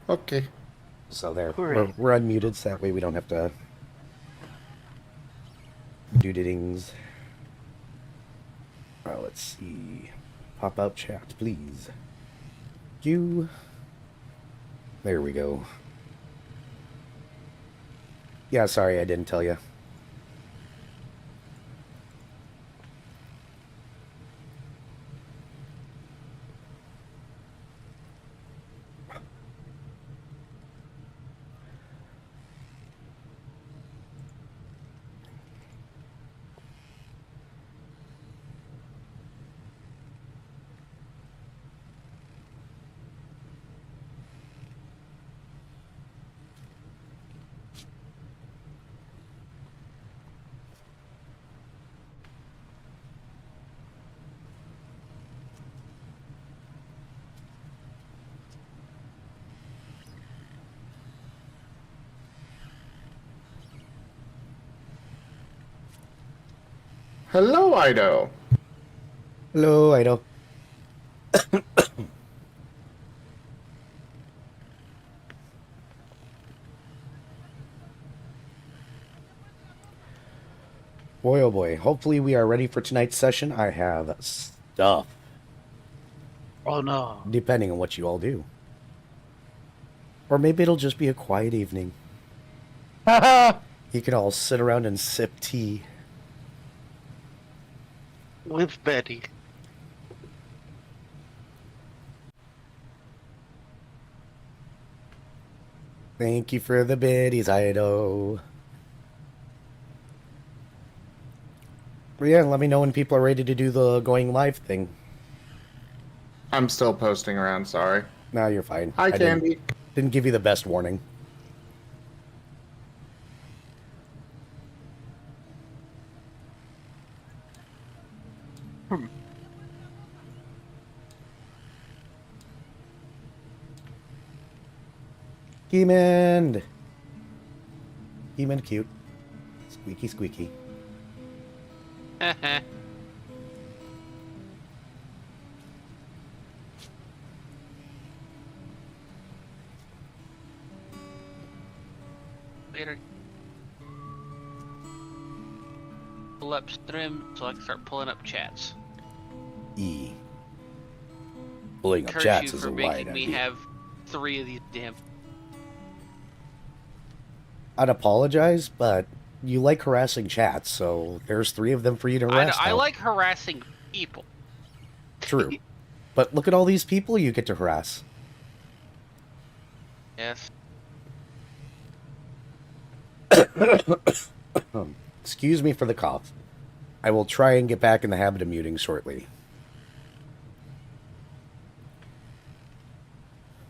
Okay. So there, Hooray. we're unmuted, so that way we don't have to do dings. Let's see. Pop out chat, please. You. There we go. Yeah, sorry I didn't tell you. Hello, Ido. Hello, Ido. Boy, oh boy. Hopefully we are ready for tonight's session. I have stuff, Oh no. depending on what you all do. Or maybe it'll just be a quiet evening. Haha! You can all sit around and sip tea. With Betty. Thank you for the biddies, Ido. But yeah, let me know when people are ready to do the going live thing. I'm still posting around, sorry. No, you're fine. Hi, I Candy. didn't give you the best warning. Hmm. Geemond! Geemond cute. Squeaky squeaky. Later. Pull up stream so I can start pulling up chats. E. Pulling up Curse chats you is for a wide making me idea. have 3 of these damn. I'd apologize, but you like harassing chats, so there's 3 of them for you to harass I now. like harassing people. True. But look at all these people you get to harass. Yes. Excuse me for the cough. I will try and get back in the habit of muting shortly.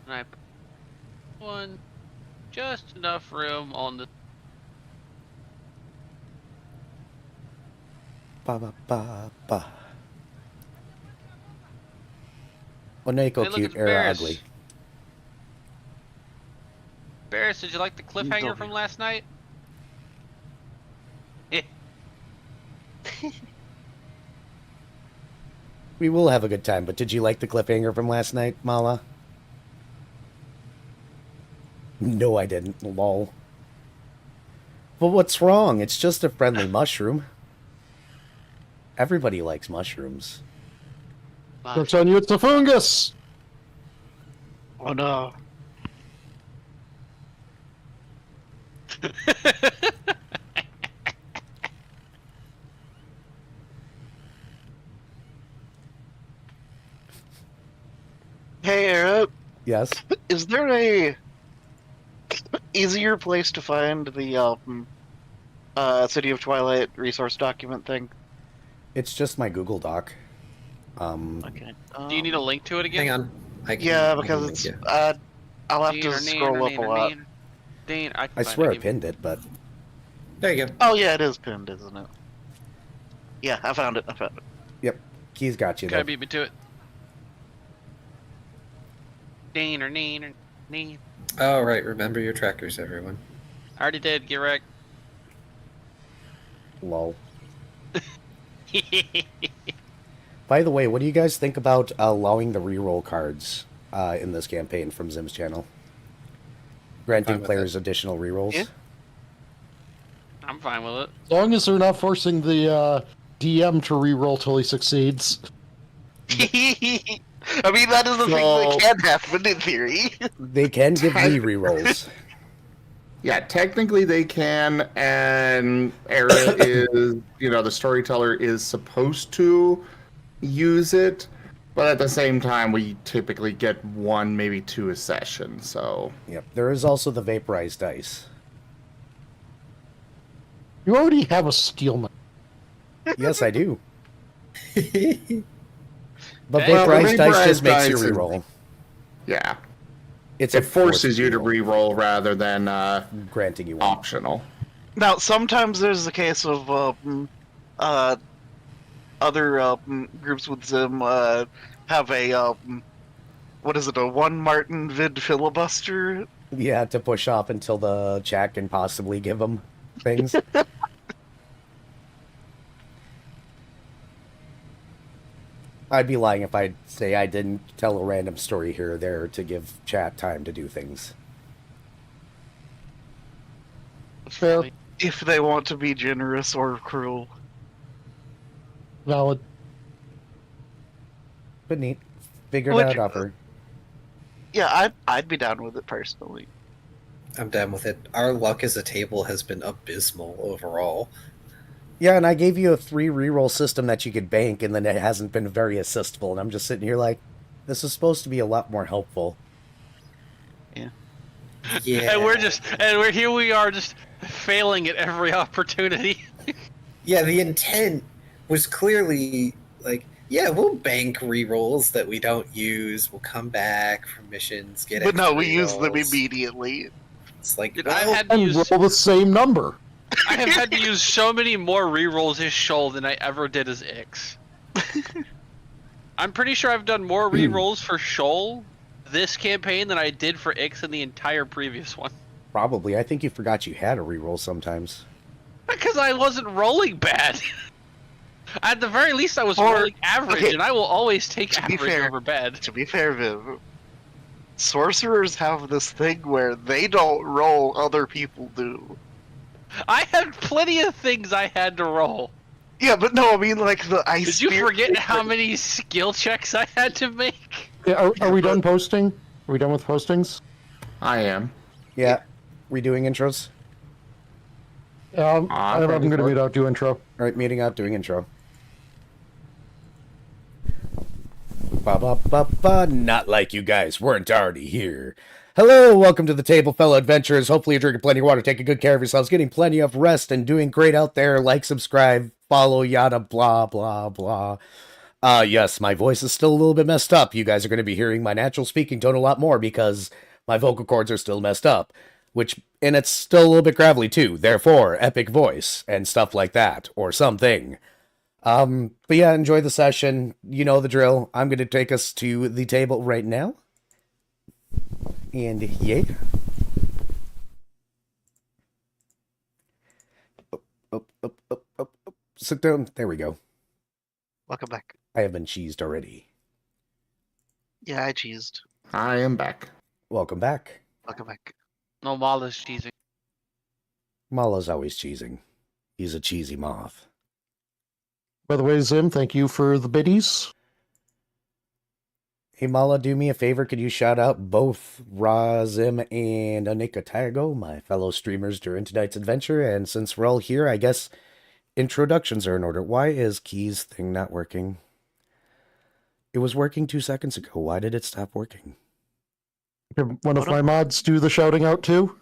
And I put one just enough room on the. Ba ba ba ba. Oneko Hey, look, cute, it's era Barris. ugly. Barris, did you like the cliffhanger don't- from last night? We will have a good time, but did you like the cliffhanger from last night, Mala? No, I didn't. Lol. But what's wrong? It's just a friendly mushroom. Everybody likes mushrooms. I'm telling you, it's a fungus! Oh no. Hey, Era, Yes? is there a easier place to find the City of Twilight resource document thing? It's just my Google Doc. Okay. Do you need a link to it again? Hang on. Yeah, I can because link it's you. I'll have to scroll up a lot. I swear I pinned it, but There you go. Oh yeah, it is pinned, isn't it? Yeah, I found it. yep. Key's got you, Gotta though. beat me to it. Dane or neen or neen. Oh, right. Remember your trackers, everyone. I already did. Get wrecked. Lol. By the way, what do you guys think about allowing the reroll cards in this campaign from Zim's channel? Granting with players additional rerolls. Yeah. I'm fine with it. As long as they're not forcing the DM to reroll till he succeeds. I mean, that is a thing that So- can happen in theory. They can give me rerolls. Yeah, technically they can, and Era is, the storyteller is supposed to use it, but at the same time, we typically get 1, maybe 2 a session, so. Yep. There is also the vaporized dice. You already have a steelman. Yes, I do. But Hey. Well, vaporized dice vaporized just makes you dice is- reroll. Yeah, It's it a forced forces you to reroll, re-roll rather than granting you one. optional. Now, sometimes there's a case of other groups with Zim have a what is it, a one Martin vid filibuster? Yeah, to push off until the chat can possibly give them things. I'd be lying if I'd say I didn't tell a random story here or there to give chat time to do things. Fair. If they want to be generous or cruel. Valid. But neat. Figured Which- out upper. Yeah, I'd be down with it personally. I'm down with it. Our luck as a table has been abysmal overall. Yeah, and I gave you a 3 reroll system that you could bank, and then it hasn't been very assistful. And I'm just sitting here like, this is supposed to be a lot more helpful. Yeah. And we're here we are just failing at every opportunity. Yeah, the intent was clearly like, yeah, we'll bank rerolls that we don't use. We'll come back from missions, get But no, extra we use them rerolls. immediately. It's like, Dude, well, I've had to And use roll the same number. I have had to use so many more rerolls as Shoal than I ever did as Ix. I'm pretty sure I've done more rerolls for Shoal this campaign than I did for Ix in the entire previous one. Probably. I think you forgot you had a reroll sometimes. Because I wasn't rolling bad. At the very least, I was Or- rolling average, okay, and I will always take to be average fair- over bad. To be fair, Viv, sorcerers have this thing where they don't roll, other people do. I had plenty of things I had to roll. Yeah, but no, I mean like the ice. Did you spear forget thing how where- many skill checks I had to make? Yeah, are we done posting? Are we done with postings? I am. Yeah. Redoing intros. I'm ready going to for it. mute out, do intro. All right, meeting up, doing intro. Ba ba ba ba. Not like you guys weren't already here. Hello, welcome to the table, fellow adventurers. Hopefully, you're drinking plenty of water, taking good care of yourselves, getting plenty of rest, and doing great out there. Like, subscribe, follow, yada, blah, blah, blah. Yes, my voice is still a little bit messed up. You guys are going to be hearing my natural speaking tone a lot more because my vocal cords are still messed up. And it's still a little bit gravelly too. Therefore, epic voice and stuff like that, or something. But yeah, enjoy the session. You know the drill. I'm going to take us to the table right now. And yay. Up. Sit down. There we go. Welcome back. I have been cheesed already. Yeah, I cheesed. I am back. Welcome back. Welcome back. No, Mala's cheesing. Mala's always cheesing. He's a cheesy moth. By the way, Zim, thank you for the biddies. Hey Mala, do me a favor. Could you shout out both Razim and Anika Tago, my fellow streamers during tonight's adventure? And since we're all here, I guess introductions are in order. Why is Key's thing not working? It was working 2 seconds ago. Why did it stop working? Can one of my mods do the shouting out too?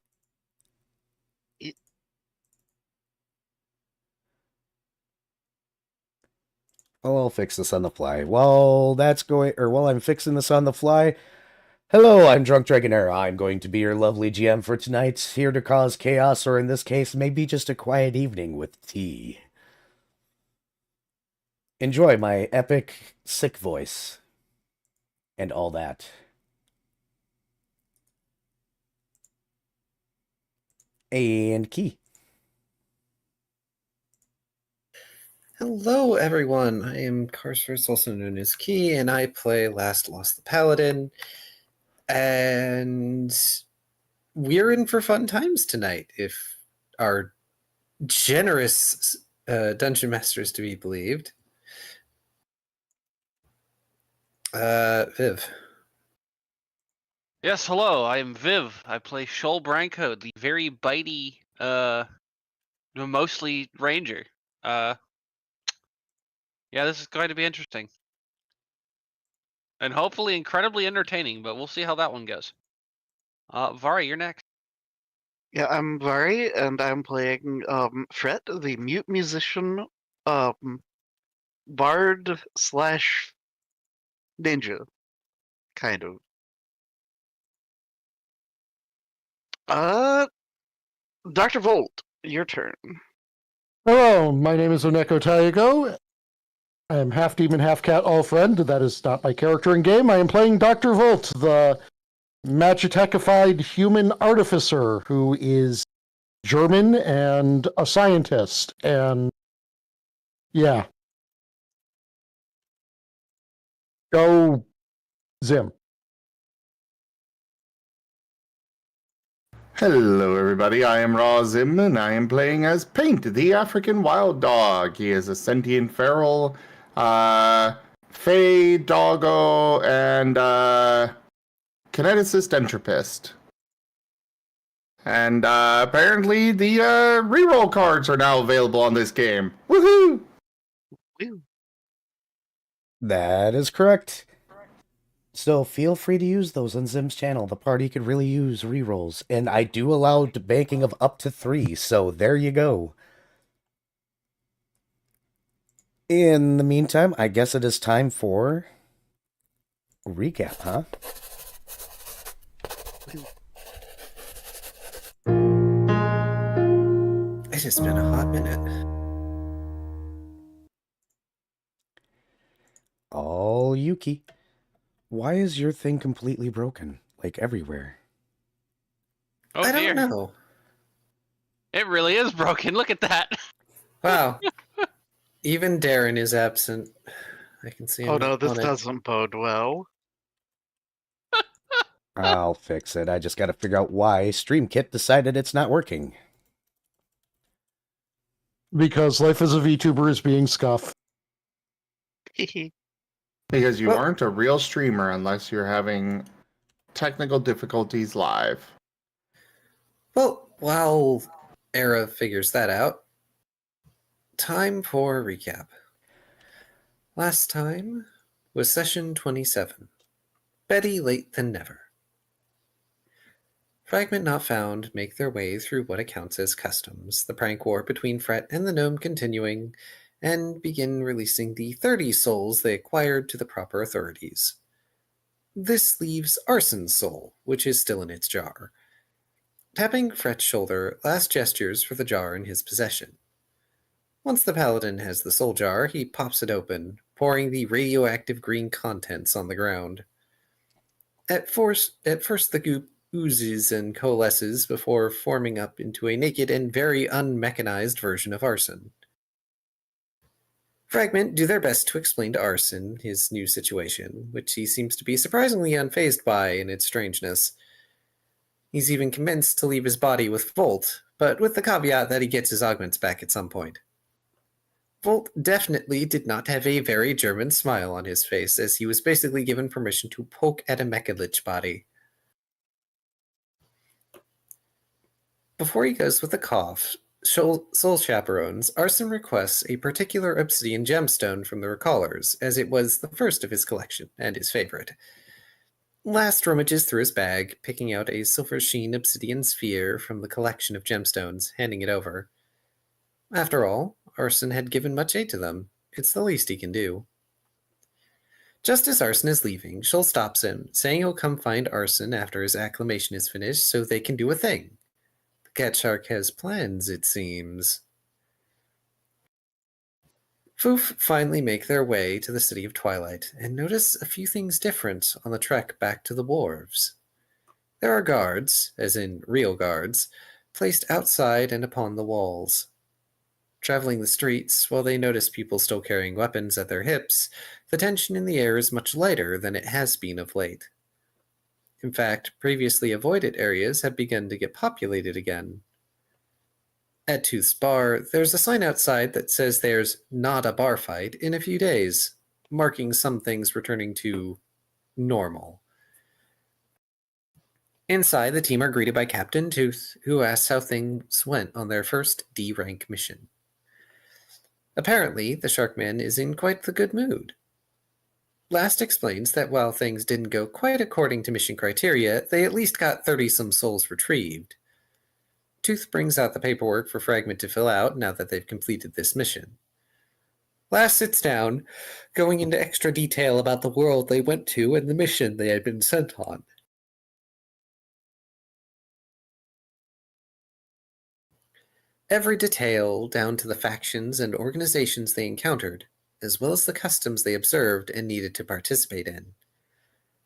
Well, I'll fix this on the fly. While I'm fixing this on the fly, hello, I'm Drunk Dragonair. I'm going to be your lovely GM for tonight, here to cause chaos, or in this case, maybe just a quiet evening with tea. Enjoy my epic, sick voice. And all that. And Key. hello, everyone. I am Karsford, also known as Key, and I play Last Lost the Paladin. And we're in for fun times tonight, if our generous dungeon master is to be believed. Viv. Yes, hello. I am Viv. I play Shoal Branko, the very bitey, mostly ranger. Yeah, this is going to be interesting. And hopefully incredibly entertaining, but we'll see how that one goes. Vari, you're next. Yeah, I'm Vari, and I'm playing Fret, the mute musician, bard slash ninja, kind of. Dr. Volt, your turn. Hello, my name is Oneko Taigo. I am half demon, half cat, all friend. That is not my character in game. I am playing Dr. Volt, the magitechified human artificer who is German and a scientist. And yeah. Go Zim. Hello, everybody. I am Raw Zim, and I am playing as Paint, the African wild dog. He is a sentient feral, fey, doggo, and kineticist entropist. And apparently, the reroll cards are now available on this game. Woohoo! Woo. That is correct. So feel free to use those on Zim's channel. The party could really use rerolls. And I do allow banking of up to 3, so there you go. In the meantime, I guess it is time for a recap, huh? It has been a hot minute. All Yuki. Why is your thing completely broken? Like everywhere. Oh, I dear. don't know. It really is broken. Look at that. Wow. Even Darren is absent. I can see him. Oh no, this on it. doesn't bode well. I'll fix it. I just gotta figure out why StreamKit decided it's not working. Because life as a VTuber is being scuffed. Because you Well- aren't a real streamer unless you're having technical difficulties live. Well, while Era figures that out, time for a recap. Last time was session 27. Betty late than never. Fragment not found make their way through what accounts as customs, the prank war between Fret and the gnome continuing, and begin releasing the 30 souls they acquired to the proper authorities. This leaves Arson's soul, which is still in its jar. Tapping Fret's shoulder, last gestures for the jar in his possession. Once the paladin has the soul jar, he pops it open, pouring the radioactive green contents on the ground. At first the goop oozes and coalesces before forming up into a naked and very unmechanized version of Arson. Fragment do their best to explain to Arson his new situation, which he seems to be surprisingly unfazed by in its strangeness. He's even convinced to leave his body with Volt, but with the caveat that he gets his augments back at some point. Volt definitely did not have a very German smile on his face, as he was basically given permission to poke at a Mechalich body. Before he goes with a cough, Soul Chaperones, Arson requests a particular obsidian gemstone from the Recallers, as it was the first of his collection, and his favorite. Last rummages through his bag, picking out a silver sheen obsidian sphere from the collection of gemstones, handing it over. After all, Arson had given much aid to them. It's the least he can do. Just as Arson is leaving, Shoal stops him, saying he'll come find Arson after his acclimation is finished so they can do a thing. The cat shark has plans, it seems. Foof finally make their way to the City of Twilight and notice a few things different on the trek back to the wharves. There are guards, as in real guards, placed outside and upon the walls. Traveling the streets, while they notice people still carrying weapons at their hips, the tension in the air is much lighter than it has been of late. In fact, previously avoided areas have begun to get populated again. At Tooth's bar, there's a sign outside that says there's not a bar fight in a few days, marking some things returning to normal. Inside, the team are greeted by Captain Tooth, who asks how things went on their first D-rank mission. Apparently, the Sharkman is in quite the good mood. Last explains that while things didn't go quite according to mission criteria, they at least got 30-some souls retrieved. Tooth brings out the paperwork for Fragment to fill out now that they've completed this mission. Last sits down, going into extra detail about the world they went to and the mission they had been sent on. Every detail, down to the factions and organizations they encountered, as well as the customs they observed and needed to participate in.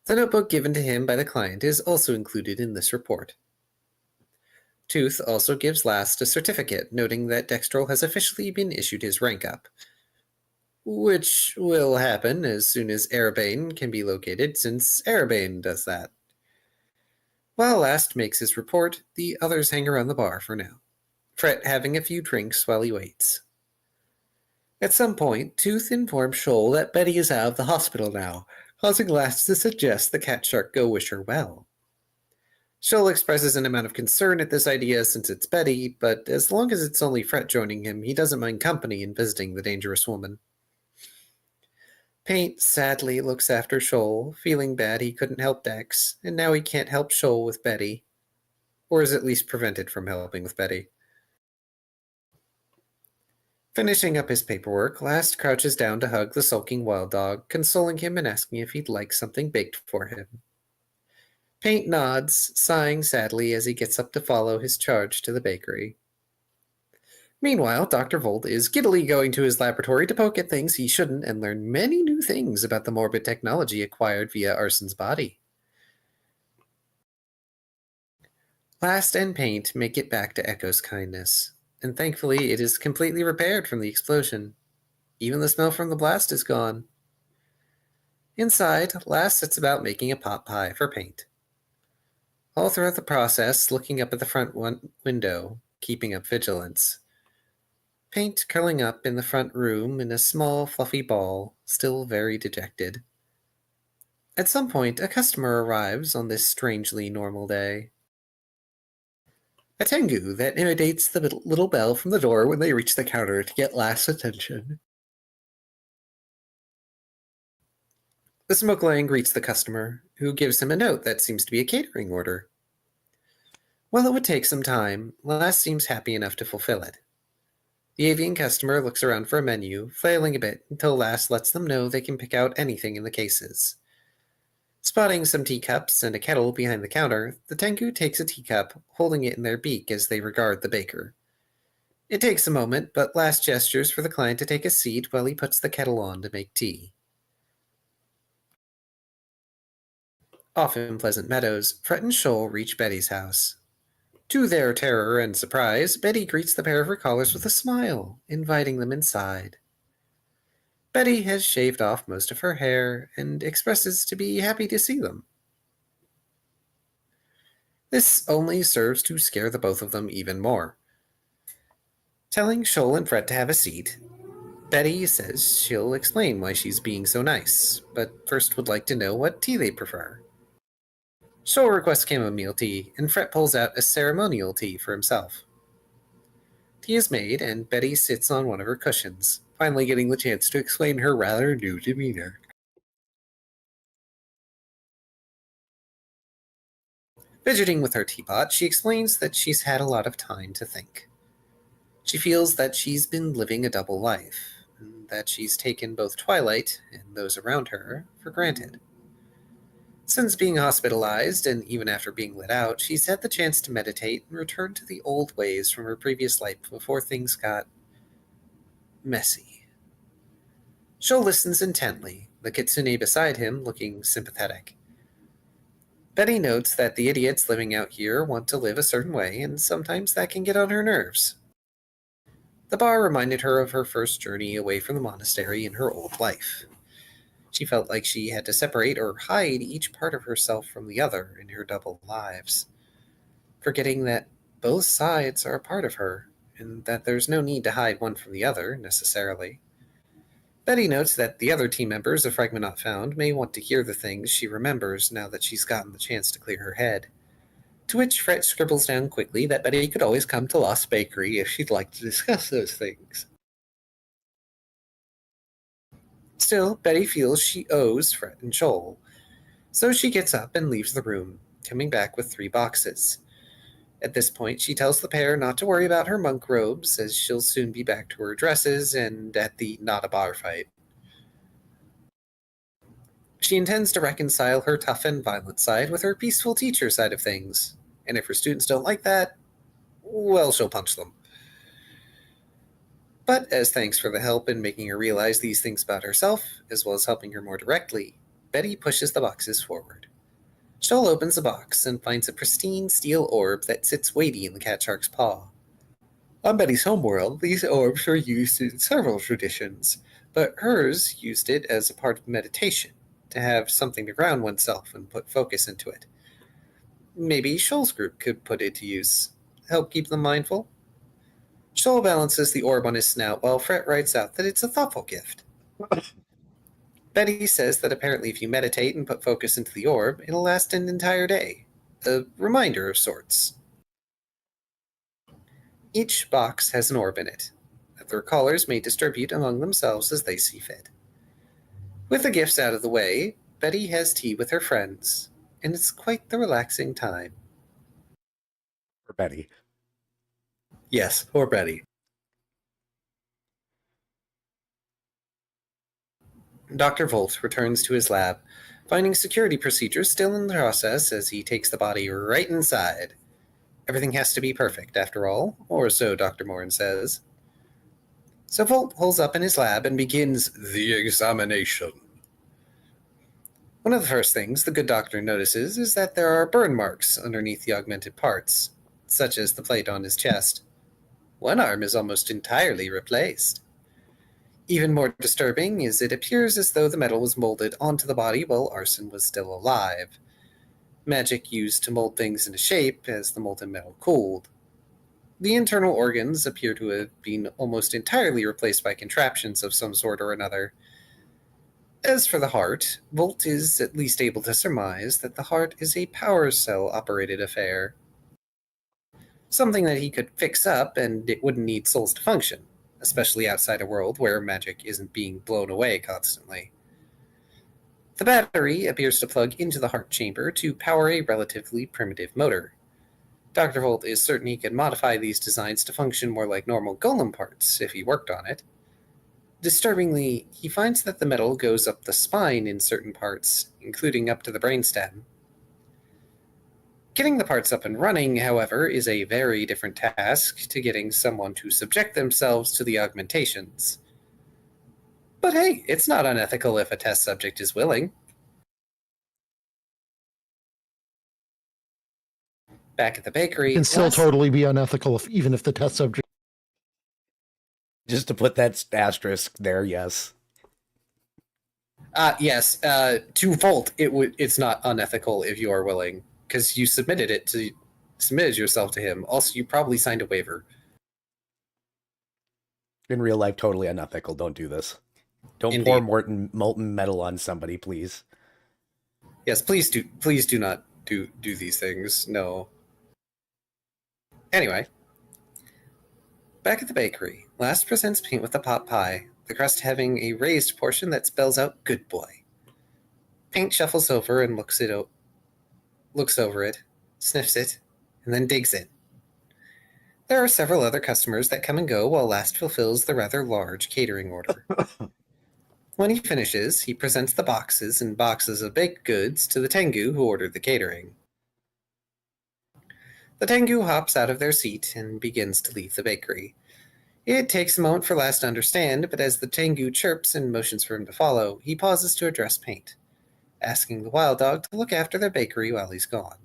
The notebook given to him by the client is also included in this report. Tooth also gives Last a certificate noting that Dextrol has officially been issued his rank up, which will happen as soon as Erebane can be located, since Erebane does that. While Last makes his report, the others hang around the bar for now, Fret having a few drinks while he waits. At some point, Tooth informs Shoal that Betty is out of the hospital now, causing Last to suggest the cat shark go wish her well. Shoal expresses an amount of concern at this idea since it's Betty, but as long as it's only Fret joining him, he doesn't mind company in visiting the dangerous woman. Paint sadly looks after Shoal, feeling bad he couldn't help Dex, and now he can't help Shoal with Betty. Or is at least prevented from helping with Betty. Finishing up his paperwork, Last crouches down to hug the sulking wild dog, consoling him and asking if he'd like something baked for him. Paint nods, sighing sadly as he gets up to follow his charge to the bakery. Meanwhile, Dr. Volt is giddily going to his laboratory to poke at things he shouldn't and learn many new things about the morbid technology acquired via Arson's body. Last and Paint make it back to Echo's kindness, and thankfully it is completely repaired from the explosion. Even the smell from the blast is gone. Inside, Last sets about making a pot pie for Paint. All throughout the process, looking up at the front window, keeping up vigilance. Paint curling up in the front room in a small, fluffy ball, still very dejected. At some point, a customer arrives on this strangely normal day. A Tengu that imitates the little bell from the door when they reach the counter to get Last's attention. The Smokeling greets the customer, who gives him a note that seems to be a catering order. While it would take some time, Last seems happy enough to fulfill it. The avian customer looks around for a menu, flailing a bit until Last lets them know they can pick out anything in the cases. Spotting some teacups and a kettle behind the counter, the Tengu takes a teacup, holding it in their beak as they regard the baker. It takes a moment, but Last gestures for the client to take a seat while he puts the kettle on to make tea. Off in Pleasant Meadows, Fret and Shoal reach Betty's house. To their terror and surprise, Betty greets the pair of her callers with a smile, inviting them inside. Betty has shaved off most of her hair and expresses to be happy to see them. This only serves to scare the both of them even more. Telling Shoal and Fret to have a seat, Betty says she'll explain why she's being so nice, but first would like to know what tea they prefer. Shoal requests chamomile tea, and Fret pulls out a ceremonial tea for himself. Tea is made, and Betty sits on one of her cushions, finally getting the chance to explain her rather new demeanor. Fidgeting with her teapot, she explains that she's had a lot of time to think. She feels that she's been living a double life, and that she's taken both Twilight and those around her for granted. Since being hospitalized, and even after being let out, she's had the chance to meditate and return to the old ways from her previous life before things got messy. Shoal listens intently, the kitsune beside him looking sympathetic. Betty notes that the idiots living out here want to live a certain way, and sometimes that can get on her nerves. The bar reminded her of her first journey away from the monastery in her old life. She felt like she had to separate or hide each part of herself from the other in her double lives, forgetting that both sides are a part of her, and that there's no need to hide one from the other, necessarily. Betty notes that the other team members of Fragment Not Found may want to hear the things she remembers now that she's gotten the chance to clear her head. To which Fred scribbles down quickly that Betty could always come to Lost Bakery if she'd like to discuss those things. Still, Betty feels she owes Fred and Joel, so she gets up and leaves the room, coming back with 3 boxes. At this point, she tells the pair not to worry about her monk robes, as she'll soon be back to her dresses and at the not a bar fight. She intends to reconcile her tough and violent side with her peaceful teacher side of things, and if her students don't like that, well, she'll punch them. But as thanks for the help in making her realize these things about herself, as well as helping her more directly, Betty pushes the boxes forward. Joel opens the box and finds a pristine steel orb that sits weighty in the cat shark's paw. On Betty's homeworld, these orbs were used in several traditions, but hers used it as a part of meditation, to have something to ground oneself and put focus into it. Maybe Shoal's group could put it to use, help keep them mindful. Shoal balances the orb on his snout while Fret writes out that it's a thoughtful gift. Betty says that apparently if you meditate and put focus into the orb, it'll last an entire day. A reminder of sorts. Each box has an orb in it, that their callers may distribute among themselves as they see fit. With the gifts out of the way, Betty has tea with her friends, and it's quite the relaxing time. For Betty. Yes, or Betty. Dr. Volt returns to his lab, finding security procedures still in the process as he takes the body right inside. Everything has to be perfect, after all, or so Dr. Morin says. So Volt holds up in his lab and begins the examination. One of the first things the good doctor notices is that there are burn marks underneath the augmented parts, such as the plate on his chest. One arm is almost entirely replaced. Even more disturbing is it appears as though the metal was molded onto the body while Arson was still alive. Magic used to mold things into shape as the molten metal cooled. The internal organs appear to have been almost entirely replaced by contraptions of some sort or another. As for the heart, Volt is at least able to surmise that the heart is a power cell-operated affair. Something that he could fix up and it wouldn't need souls to function, especially outside a world where magic isn't being blown away constantly. The battery appears to plug into the heart chamber to power a relatively primitive motor. Dr. Volt is certain he could modify these designs to function more like normal golem parts if he worked on it. Disturbingly, he finds that the metal goes up the spine in certain parts, including up to the brainstem. Getting the parts up and running, however, is a very different task to getting someone to subject themselves to the augmentations. But hey, it's not unethical if a test subject is willing. Back at the bakery... It can still totally be unethical even if the test subject... Just to put that asterisk there, yes. Yes, to Volt, it's not unethical if you are willing, because you submitted yourself to him. Also, you probably signed a waiver. In real life, totally unethical. Don't do this. Don't Indeed. pour molten metal on somebody, please. Yes, please do not do these things. No. Anyway, back at the bakery, Last presents paint with a pot pie, the crust having a raised portion that spells out "Good Boy." Paint shuffles over and looks over it, sniffs it, and then digs in. There are several other customers that come and go while Last fulfills the rather large catering order. When he finishes, he presents the boxes and boxes of baked goods to the Tengu who ordered the catering. The Tengu hops out of their seat and begins to leave the bakery. It takes a moment for Last to understand, but as the Tengu chirps and motions for him to follow, he pauses to address Paint, asking the wild dog to look after their bakery while he's gone.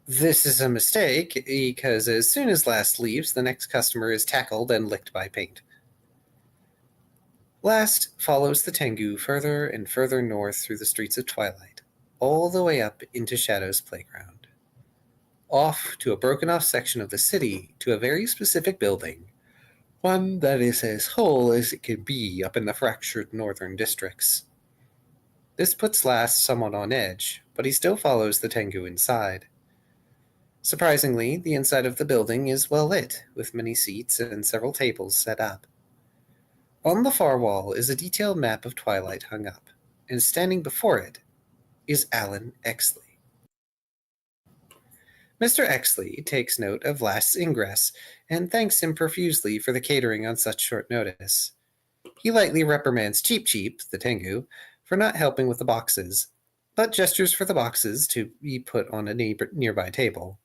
This is a mistake, because as soon as Last leaves, the next customer is tackled and licked by Paint. Last follows the Tengu further and further north through the streets of Twilight, all the way up into Shadow's playground. Off to a broken-off section of the city to a very specific building, one that is as whole as it can be up in the fractured northern districts. This puts Last somewhat on edge, but he still follows the Tengu inside. Surprisingly, the inside of the building is well lit, with many seats and several tables set up. On the far wall is a detailed map of Twilight hung up, and standing before it is Alan Exley. Mr. Exley takes note of Last's ingress and thanks him profusely for the catering on such short notice. He lightly reprimands Cheep Cheep, the Tengu, for not helping with the boxes, but gestures for the boxes to be put on a nearby table.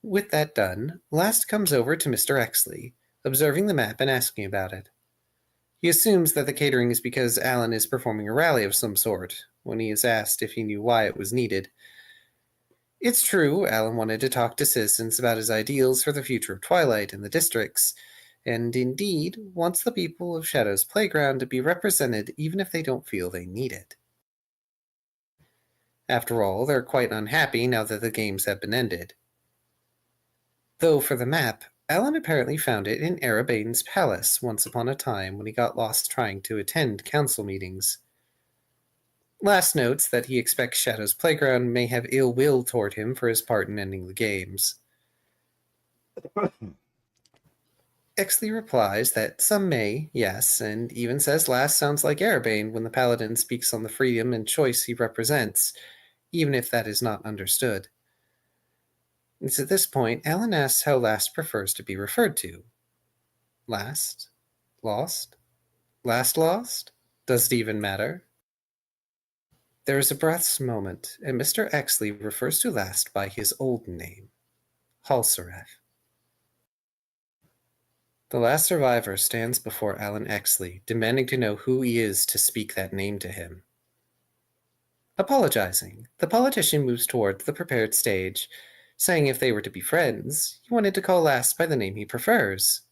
With that done, Last comes over to Mr. Exley, observing the map and asking about it. He assumes that the catering is because Alan is performing a rally of some sort, when he is asked if he knew why it was needed. It's true, Alan wanted to talk to citizens about his ideals for the future of Twilight and the districts, and indeed wants the people of Shadow's playground to be represented even if they don't feel they need it. After all, they're quite unhappy now that the games have been ended. Though for the map, Alan apparently found it in Arabane's palace once upon a time when he got lost trying to attend council meetings. Last notes that he expects Shadow's playground may have ill will toward him for his part in ending the games. Exley replies that some may, yes, and even says Last sounds like Arabane when the paladin speaks on the freedom and choice he represents, even if that is not understood. It's at this point Alan asks how Last prefers to be referred to. Last? Lost? Last lost? Does it even matter? There is a breath's moment, and Mr. Exley refers to Last by his old name, Halsareth. The last survivor stands before Alan Exley, demanding to know who he is to speak that name to him. Apologizing, the politician moves toward the prepared stage, saying if they were to be friends, he wanted to call Last by the name he prefers.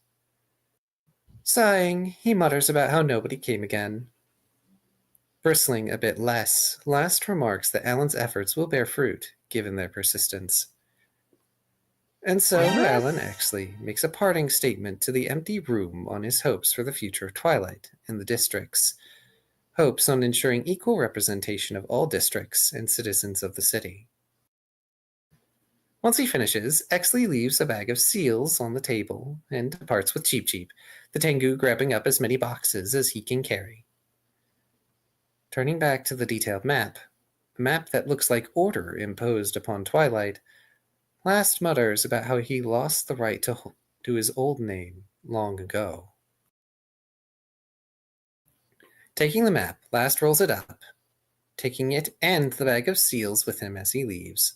Sighing, he mutters about how nobody came again. Bristling a bit less, Last remarks that Alan's efforts will bear fruit, given their persistence. And so Alan Exley makes a parting statement to the empty room on his hopes for the future of Twilight and the districts, hopes on ensuring equal representation of all districts and citizens of the city. Once he finishes, Exley leaves a bag of seals on the table and departs with Cheep Cheep, the Tengu grabbing up as many boxes as he can carry. Turning back to the detailed map, a map that looks like order imposed upon Twilight, Last mutters about how he lost the right to his old name long ago. Taking the map, Last rolls it up, taking it and the bag of seals with him as he leaves.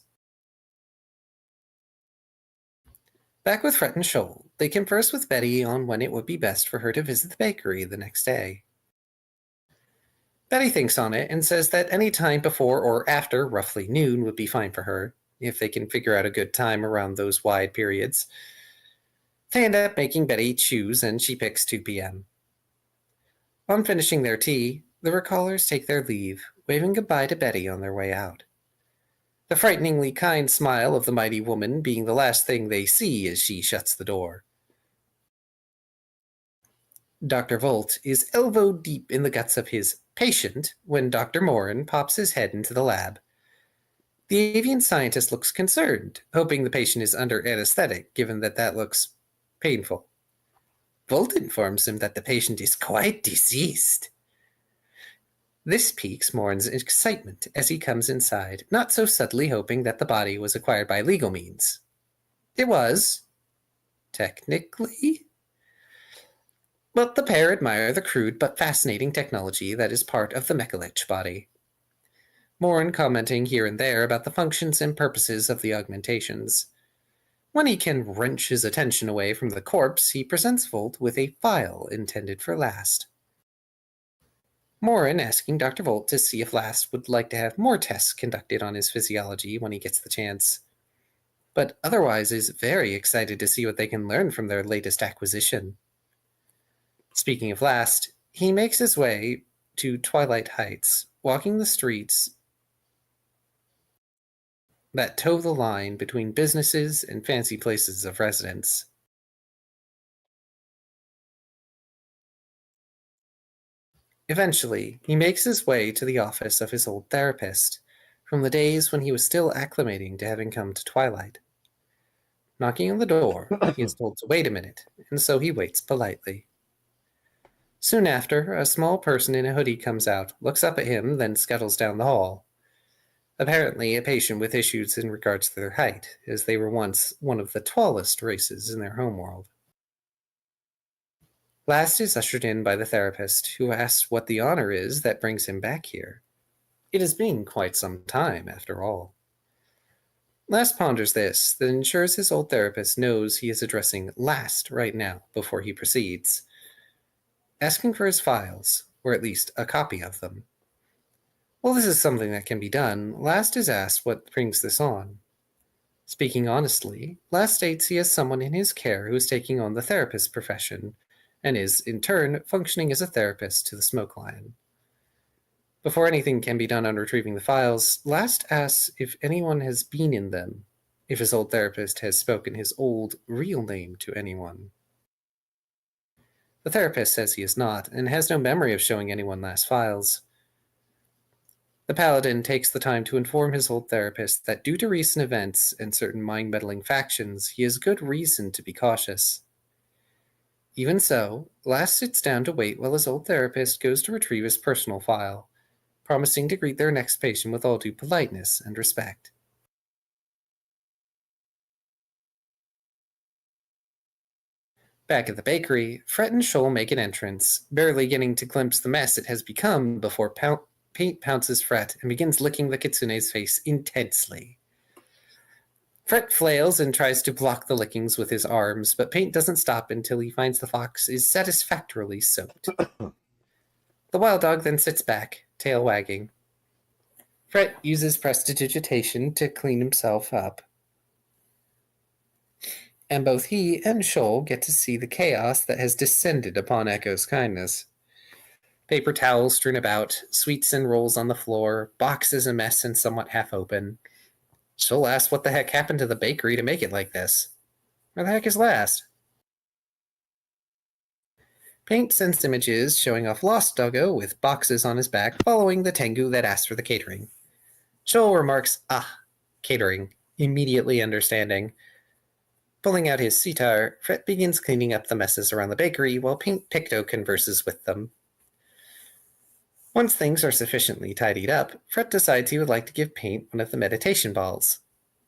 Back with Fret and Shoal, they converse with Betty on when it would be best for her to visit the bakery the next day. Betty thinks on it and says that any time before or after roughly noon would be fine for her, if they can figure out a good time around those wide periods. They end up making Betty choose, and she picks 2 p.m. On finishing their tea, the recallers take their leave, waving goodbye to Betty on their way out. The frighteningly kind smile of the mighty woman being the last thing they see as she shuts the door. Dr. Volt is elbow deep in the guts of his patient when Dr. Morin pops his head into the lab. The avian scientist looks concerned, hoping the patient is under anesthetic, given that looks painful. Volt informs him that the patient is quite diseased. This piques Morin's excitement as he comes inside, not so subtly hoping that the body was acquired by legal means. It was, technically. But the pair admire the crude but fascinating technology that is part of the Mekalich body. Morin commenting here and there about the functions and purposes of the augmentations. When he can wrench his attention away from the corpse, he presents Volt with a file intended for Last. Morin asking Dr. Volt to see if Last would like to have more tests conducted on his physiology when he gets the chance, but otherwise is very excited to see what they can learn from their latest acquisition. Speaking of Last, He makes his way to Twilight Heights, walking the streets that toe the line between businesses and fancy places of residence. Eventually, he makes his way to the office of his old therapist, from the days when he was still acclimating to having come to Twilight. Knocking on the door, he is told to wait a minute, and so he waits politely. Soon after, a small person in a hoodie comes out, looks up at him, then scuttles down the hall. Apparently a patient with issues in regards to their height, as they were once one of the tallest races in their homeworld. Last is ushered in by the therapist, who asks what the honor is that brings him back here. It has been quite some time, after all. Last ponders this, then ensures his old therapist knows he is addressing Last right now before he proceeds, asking for his files, or at least a copy of them. While this is something that can be done, Last is asked what brings this on. Speaking honestly, Last states he has someone in his care who is taking on the therapist profession, and is, in turn, functioning as a therapist to the Smoke Lion. Before anything can be done on retrieving the files, Last asks if anyone has been in them, if his old therapist has spoken his old, real name to anyone. The therapist says he is not, and has no memory of showing anyone Last's files. The Paladin takes the time to inform his old therapist that due to recent events and certain mind-meddling factions, he has good reason to be cautious. Even so, Last sits down to wait while his old therapist goes to retrieve his personal file, promising to greet their next patient with all due politeness and respect. Back at the bakery, Fret and Shoal make an entrance, barely getting to glimpse the mess it has become before Paint pounces Fret and begins licking the kitsune's face intensely. Fret flails and tries to block the lickings with his arms, but Paint doesn't stop until he finds the fox is satisfactorily soaked. The wild dog then sits back, tail wagging. Fret uses prestidigitation to clean himself up, and both he and Shoal get to see the chaos that has descended upon Echo's kindness. Paper towels strewn about, sweets and rolls on the floor, boxes a mess and somewhat half open. Shoal asks what the heck happened to the bakery to make it like this. Where the heck is Last? Paint sends images showing off Lost Doggo with boxes on his back following the Tengu that asked for the catering. Shoal remarks, catering, immediately understanding. Pulling out his sitar, Fret begins cleaning up the messes around the bakery while Paint Picto converses with them. Once things are sufficiently tidied up, Fret decides he would like to give Paint one of the meditation balls.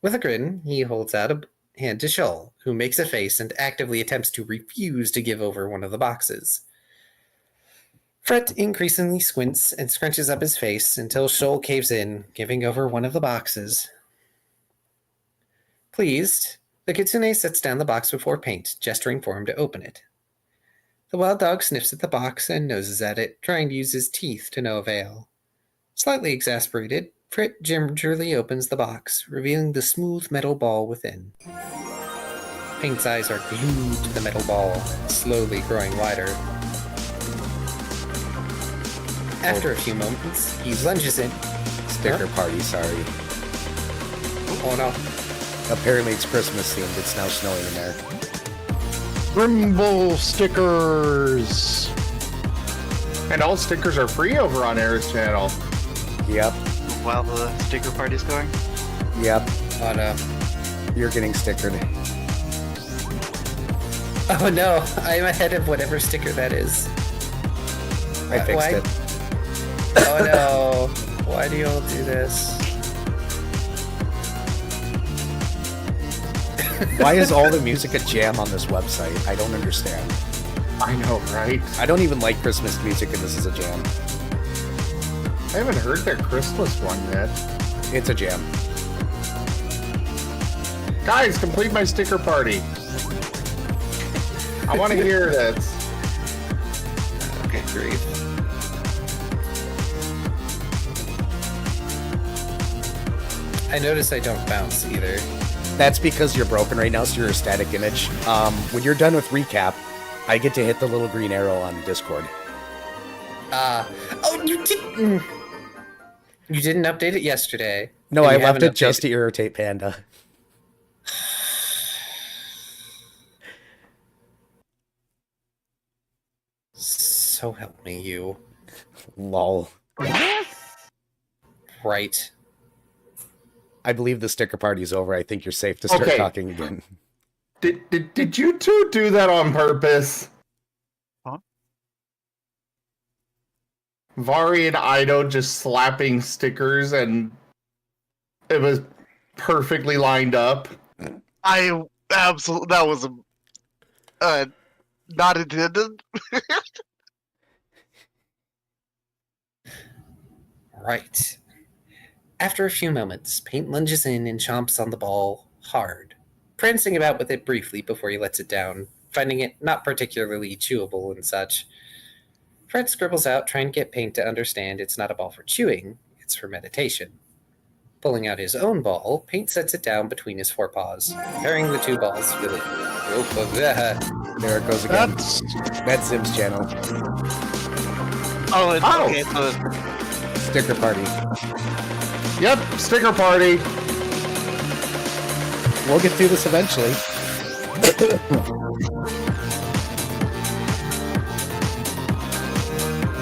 With a grin, he holds out a hand to Shoal, who makes a face and actively attempts to refuse to give over one of the boxes. Fret increasingly squints and scrunches up his face until Shoal caves in, giving over one of the boxes. Pleased, the kitsune sets down the box before Paint, gesturing for him to open it. The wild dog sniffs at the box and noses at it, trying to use his teeth to no avail. Slightly exasperated, Fret gingerly opens the box, revealing the smooth metal ball within. Paint's eyes are glued to the metal ball, slowly growing wider. After a few moments, he lunges in. Sticker party, sorry. Oh no. Apparently it's Christmas themed. It's now snowing in there. Grimble stickers. And all stickers are free over on Air's channel. Yep. While the sticker party's going. Yep. Oh no. You're getting stickered. Oh no, I'm ahead of whatever sticker that is. I fixed it. Oh no. Why do you all do this? Why is all the music a jam on this website? I don't understand. I know, right? I don't even like Christmas music, and this is a jam. I haven't heard their Christmas one yet. It's a jam. Guys, complete my sticker party. I want to hear this. Okay, great. I notice I don't bounce either. That's because you're broken right now, so you're a static image. When you're done with recap, I get to hit the little green arrow on Discord. Oh, you didn't. You didn't update it yesterday. No, and I you left haven't it just updated- to irritate Panda. So help me, you. Lol. Right. I believe the sticker party's over. I think you're safe to start Okay. talking again. Did you two do that on purpose? Huh? Vari and Ido just slapping stickers, and it was perfectly lined up. I absolutely that was not intended. Right. After a few moments, Paint lunges in and chomps on the ball hard, prancing about with it briefly before he lets it down, finding it not particularly chewable and such. Fred scribbles out, trying to get Paint to understand it's not a ball for chewing, it's for meditation. Pulling out his own ball, Paint sets it down between his forepaws, pairing the two balls with There it goes again. That's Matt Sims channel. Oh, Oh. okay. So Sticker party. Yep, sticker party. We'll get through this eventually.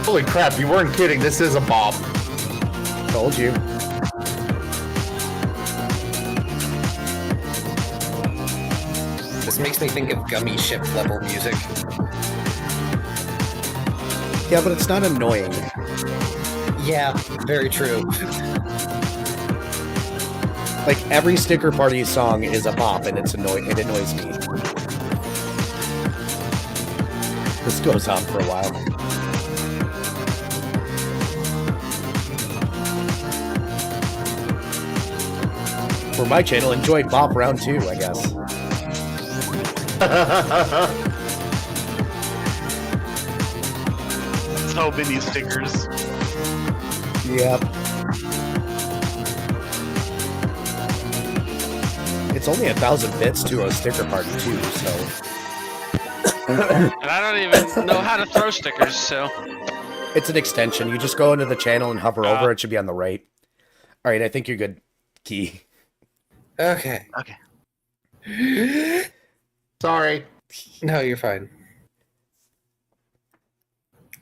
Holy crap, you weren't kidding. This is a bop. Told you. This makes me think of gummy ship level music. Yeah, but it's not annoying. Yeah, very true. Like every sticker party song is a bop, and it annoys me. This goes on for a while. For my channel, enjoy Bop Round 2, I guess. so many stickers. Yep. It's only 1,000 bits to a sticker party too, so And I don't even know how to throw stickers, so. it's an extension. You just go into the channel and hover over. It should be on the right. All right, I think you're good. Key. Okay. Sorry. No, you're fine.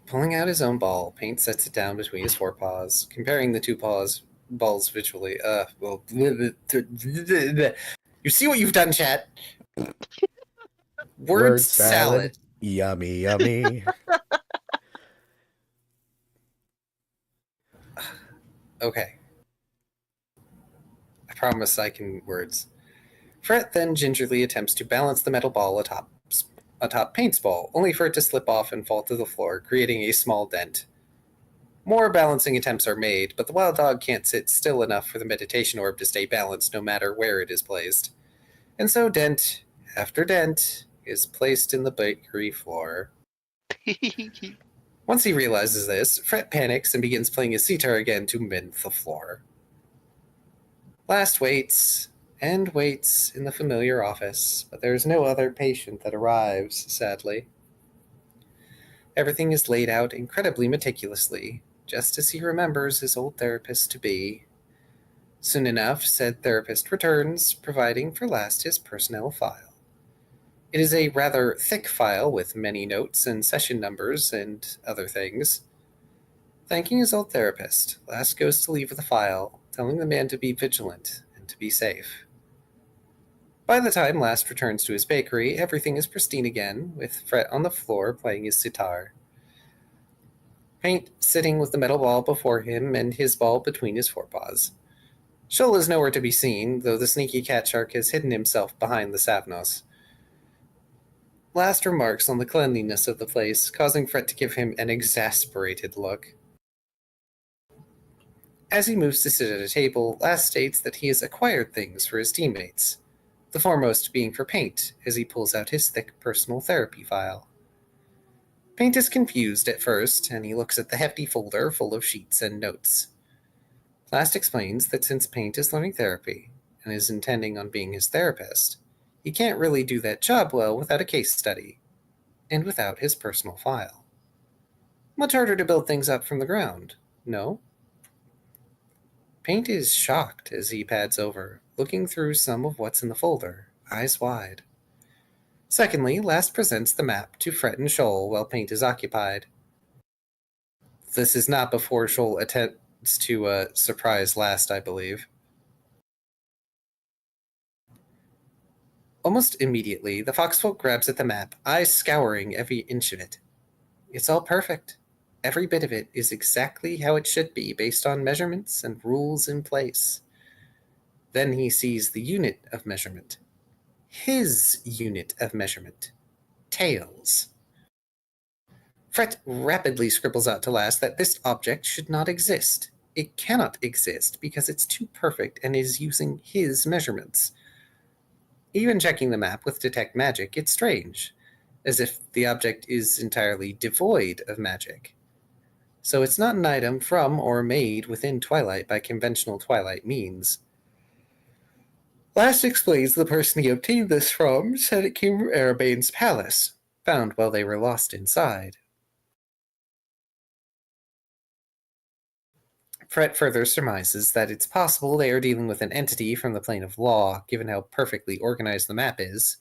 Pulling out his own ball, Paint sets it down between his forepaws, comparing the two balls visually. You see what you've done, chat? Word salad. Yummy, yummy. Okay. I promise I can words. Fret then gingerly attempts to balance the metal ball atop Paint's ball, only for it to slip off and fall to the floor, creating a small dent. More balancing attempts are made, but the wild dog can't sit still enough for the meditation orb to stay balanced no matter where it is placed. And so dent after dent is placed in the bakery floor. Once he realizes this, Fret panics and begins playing his sitar again to mend the floor. Last waits and waits in the familiar office, but there is no other patient that arrives, sadly. Everything is laid out incredibly meticulously, just as he remembers his old therapist to be. Soon enough, said therapist returns, providing for last his personnel file. It is a rather thick file with many notes and session numbers and other things. Thanking his old therapist, Last goes to leave the file, telling the man to be vigilant and to be safe. By the time Last returns to his bakery, everything is pristine again, with Fret on the floor playing his sitar. Paint sitting with the metal ball before him and his ball between his forepaws. Shoal is nowhere to be seen, though the sneaky cat shark has hidden himself behind the Savnos. Last remarks on the cleanliness of the place, causing Fret to give him an exasperated look. As he moves to sit at a table, Last states that he has acquired things for his teammates, the foremost being for Paint, as he pulls out his thick personal therapy file. Paint is confused at first, and he looks at the hefty folder full of sheets and notes. Last explains that since Paint is learning therapy, and is intending on being his therapist, he can't really do that job well without a case study, and without his personal file. Much harder to build things up from the ground, no? Paint is shocked as he pads over, looking through some of what's in the folder, eyes wide. Secondly, Last presents the map to Fret and Shoal while Paint is occupied. This is not before Shoal attempts to surprise Last, I believe. Almost immediately, the foxfolk grabs at the map, eyes scouring every inch of it. It's all perfect. Every bit of it is exactly how it should be based on measurements and rules in place. Then he sees the unit of measurement. His unit of measurement. Tails. Fret rapidly scribbles out to Last that this object should not exist. It cannot exist because it's too perfect and is using his measurements. Even checking the map with Detect Magic, it's strange, as if the object is entirely devoid of magic. So it's not an item from or made within Twilight by conventional Twilight means. Last explains the person he obtained this from said it came from Arabane's palace, found while they were lost inside. Fret further surmises that it's possible they are dealing with an entity from the plane of law, given how perfectly organized the map is.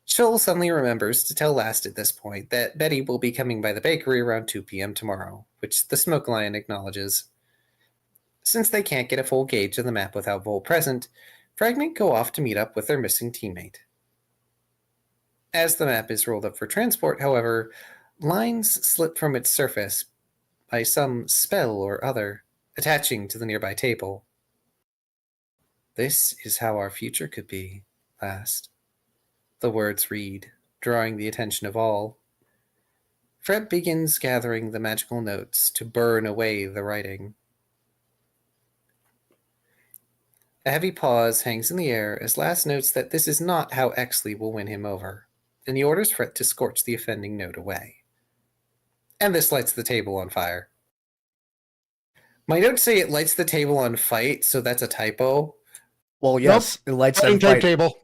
Shoal suddenly remembers to tell Last at this point that Betty will be coming by the bakery around 2 p.m. tomorrow, which the Smoke Lion acknowledges. Since they can't get a full gauge of the map without Vol present, Fragment go off to meet up with their missing teammate. As the map is rolled up for transport, however, lines slip from its surface by some spell or other, attaching to the nearby table. This is how our future could be, Last. The words read, drawing the attention of all. Fret begins gathering the magical notes to burn away the writing. A heavy pause hangs in the air as Last notes that this is not how Exley will win him over, and he orders Fret to scorch the offending note away. And this lights the table on fire. My notes say it lights the table on fight, so that's a typo. Well, yes, it lights Fighting on type fight. table.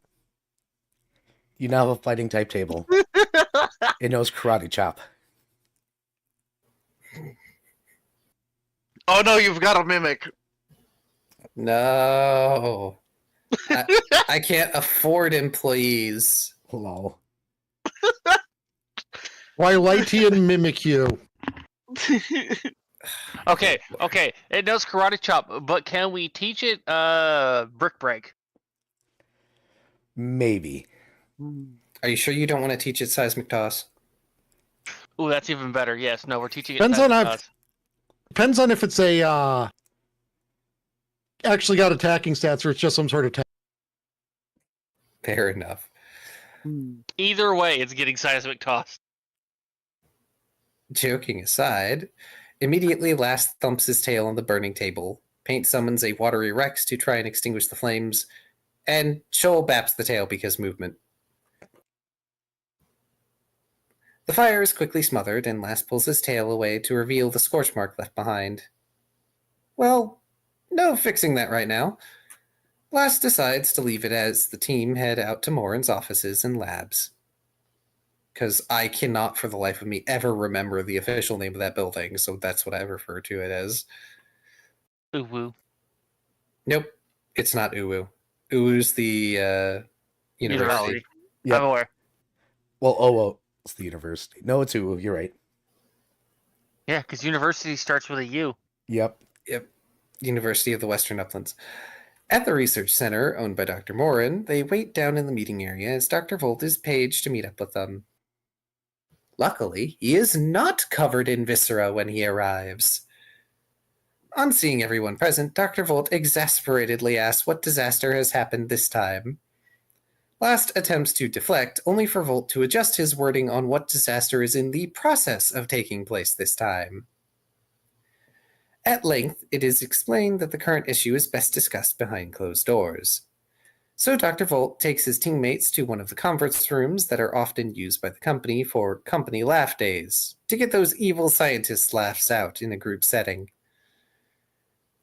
You now have a fighting type table. It knows karate chop. Oh no, you've got a mimic. No. I can't afford employees. Lol. Twilightian mimic you. Okay. It knows karate chop, but can we teach it brick break? Maybe. Are you sure you don't want to teach it seismic toss? Ooh, that's even better. Yes. No, we're teaching it. Depends on seismic how- toss. Depends on if it's a actually got attacking stats or it's just some sort of Fair enough. Either way, it's getting seismic toss. Joking aside, immediately Last thumps his tail on the burning table. Paint summons a watery Rex to try and extinguish the flames, and Shoal baps the tail because movement. The fire is quickly smothered, and Last pulls his tail away to reveal the scorch mark left behind. Well, no fixing that right now. Last decides to leave it as the team head out to Morin's offices and labs. Because I cannot for the life of me ever remember the official name of that building, so that's what I refer to it as. Ooh woo. Nope, it's not Uwu. Uwu's the university. Yep. I'm aware. Well, it's the university. No, it's Uwu. You're right. Yeah, because university starts with a U. Yep. Yep, University of the Western Uplands. At the research center, owned by Dr. Morin, they wait down in the meeting area as Dr. Volt is paged to meet up with them. Luckily, he is not covered in viscera when he arrives. On seeing everyone present, Dr. Volt exasperatedly asks what disaster has happened this time. Last attempts to deflect, only for Volt to adjust his wording on what disaster is in the process of taking place this time. At length, it is explained that the current issue is best discussed behind closed doors. So Dr. Volt takes his teammates to one of the conference rooms that are often used by the company for company laugh days, to get those evil scientist laughs out in a group setting.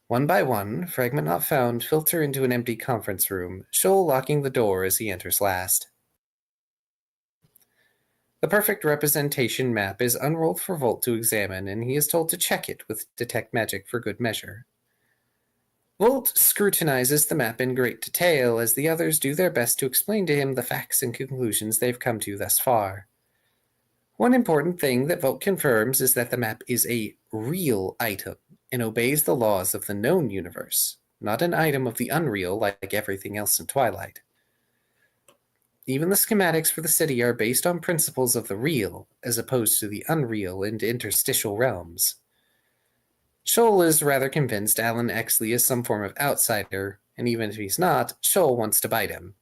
One by one, Fragment Not Found filter into an empty conference room, Shoal locking the door as he enters last. The perfect representation map is unrolled for Volt to examine, and he is told to check it with Detect Magic for good measure. Volt scrutinizes the map in great detail as the others do their best to explain to him the facts and conclusions they've come to thus far. One important thing that Volt confirms is that the map is a real item and obeys the laws of the known universe, not an item of the unreal like everything else in Twilight. Even the schematics for the city are based on principles of the real, as opposed to the unreal and interstitial realms. Shoal is rather convinced Alan Exley is some form of outsider, and even if he's not, Shoal wants to bite him.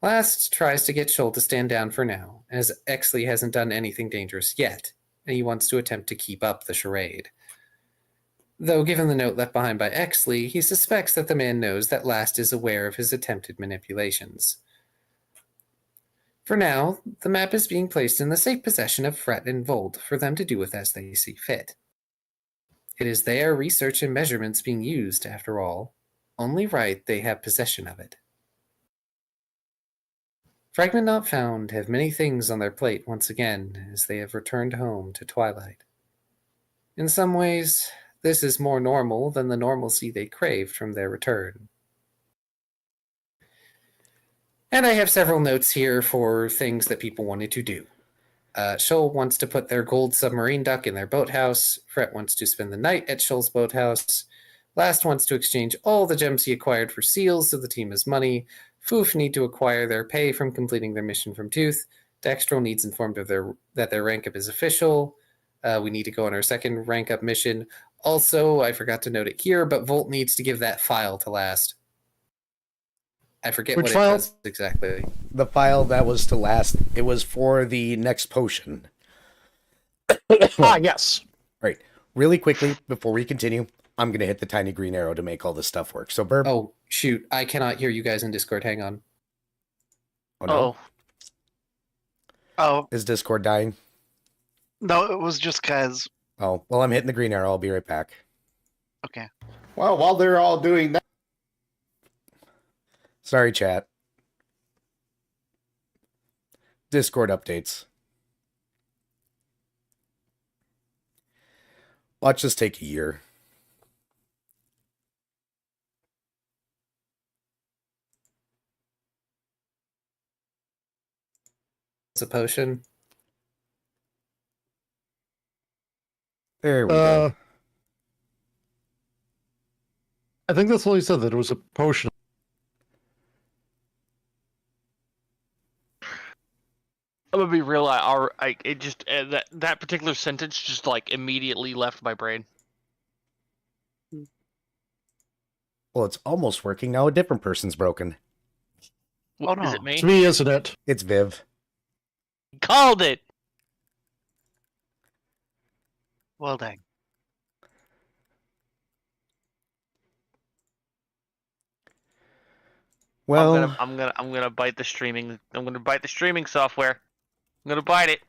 Last tries to get Shoal to stand down for now, as Exley hasn't done anything dangerous yet, and he wants to attempt to keep up the charade. Though given the note left behind by Exley, he suspects that the man knows that Last is aware of his attempted manipulations. For now, the map is being placed in the safe possession of Fret and Volt for them to do with as they see fit. It is their research and measurements being used, after all. Only right they have possession of it. Fragment Not Found have many things on their plate once again as they have returned home to Twilight. In some ways, this is more normal than the normalcy they craved from their return. And I have several notes here for things that people wanted to do. Shoal wants to put their gold submarine duck in their boathouse. Fret wants to spend the night at Shoal's boathouse. Last wants to exchange all the gems he acquired for seals so the team has money. Foof need to acquire their pay from completing their mission from Tooth. Dextral needs informed of that their rank up is official. We need to go on our second rank up mission. Also, I forgot to note it here, but Volt needs to give that file to Last. I forget Which what file? it does exactly. The file that was to Last, it was for the next potion. Yes. Right. Really quickly, before we continue, I'm going to hit the tiny green arrow to make all this stuff work. So, Burb. Oh, shoot. I cannot hear you guys in Discord. Hang on. Oh, no. Oh, Oh, Is Discord dying? no, it was just because. Oh, well, I'm hitting the green arrow. I'll be right back. Okay. Well, while they're all doing that, Sorry, chat. Discord updates. Watch this take a year. It's a potion. There we go. I think that's all he said, that it was a potion. I'm gonna be real. It just that particular sentence just like immediately left my brain. Well, it's almost working now. A different person's broken. Oh, Is no. it me? It's me, isn't it? It's Viv. Called it. Well done. Well, I'm gonna bite the streaming. I'm gonna bite the streaming software. I'm gonna bite it.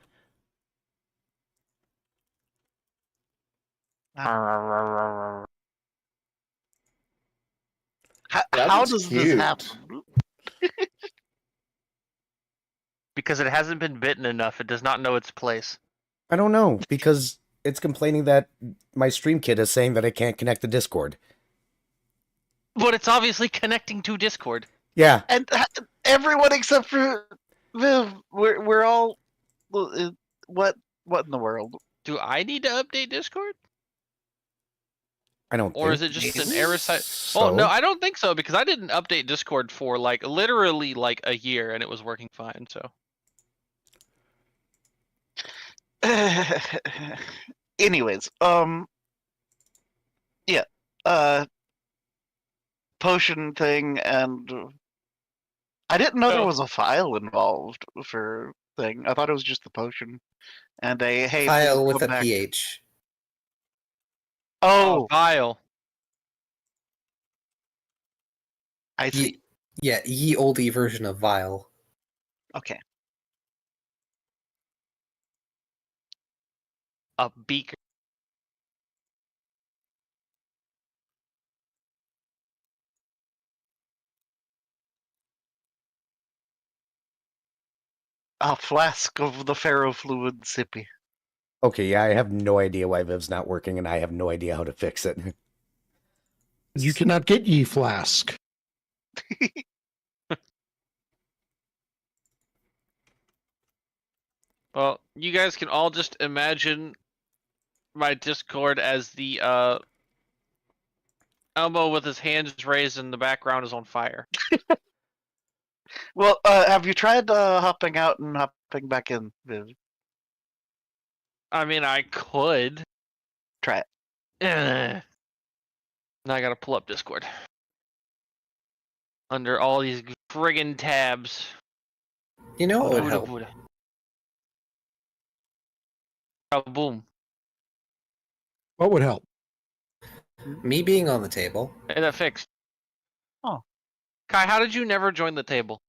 How is does cute. this happen? Because it hasn't been bitten enough. It does not know its place. I don't know, because it's complaining that my stream kit is saying that I can't connect to Discord. But it's obviously connecting to Discord. Yeah, And everyone except for Viv, we're all. What in the world? Do I need to update Discord? I don't Or think is it just an error site? so. Oh no, I don't think so because I didn't update Discord for like literally like a year and it was working fine. So Anyways, yeah, potion thing, and I didn't know there Oh. was a file involved for thing. I thought it was just the potion, and a hey File please with come a back. PH. Oh, Vile. I see. Yeah, ye oldie version of Vile. Okay. A beaker. A flask of the ferrofluid sippy. Okay, yeah, I have no idea why Viv's not working, and I have no idea how to fix it. You cannot get ye flask. Well, you guys can all just imagine my Discord as the Elmo with his hands raised and the background is on fire. Well, have you tried hopping out and hopping back in, Viv? I mean, I could. Try it. Now I gotta pull up Discord. Under all these friggin' tabs. You know what would help? Oh, boom. What would help? Me being on the table. Hey, that fixed. Oh. Kai, how did you never join the table?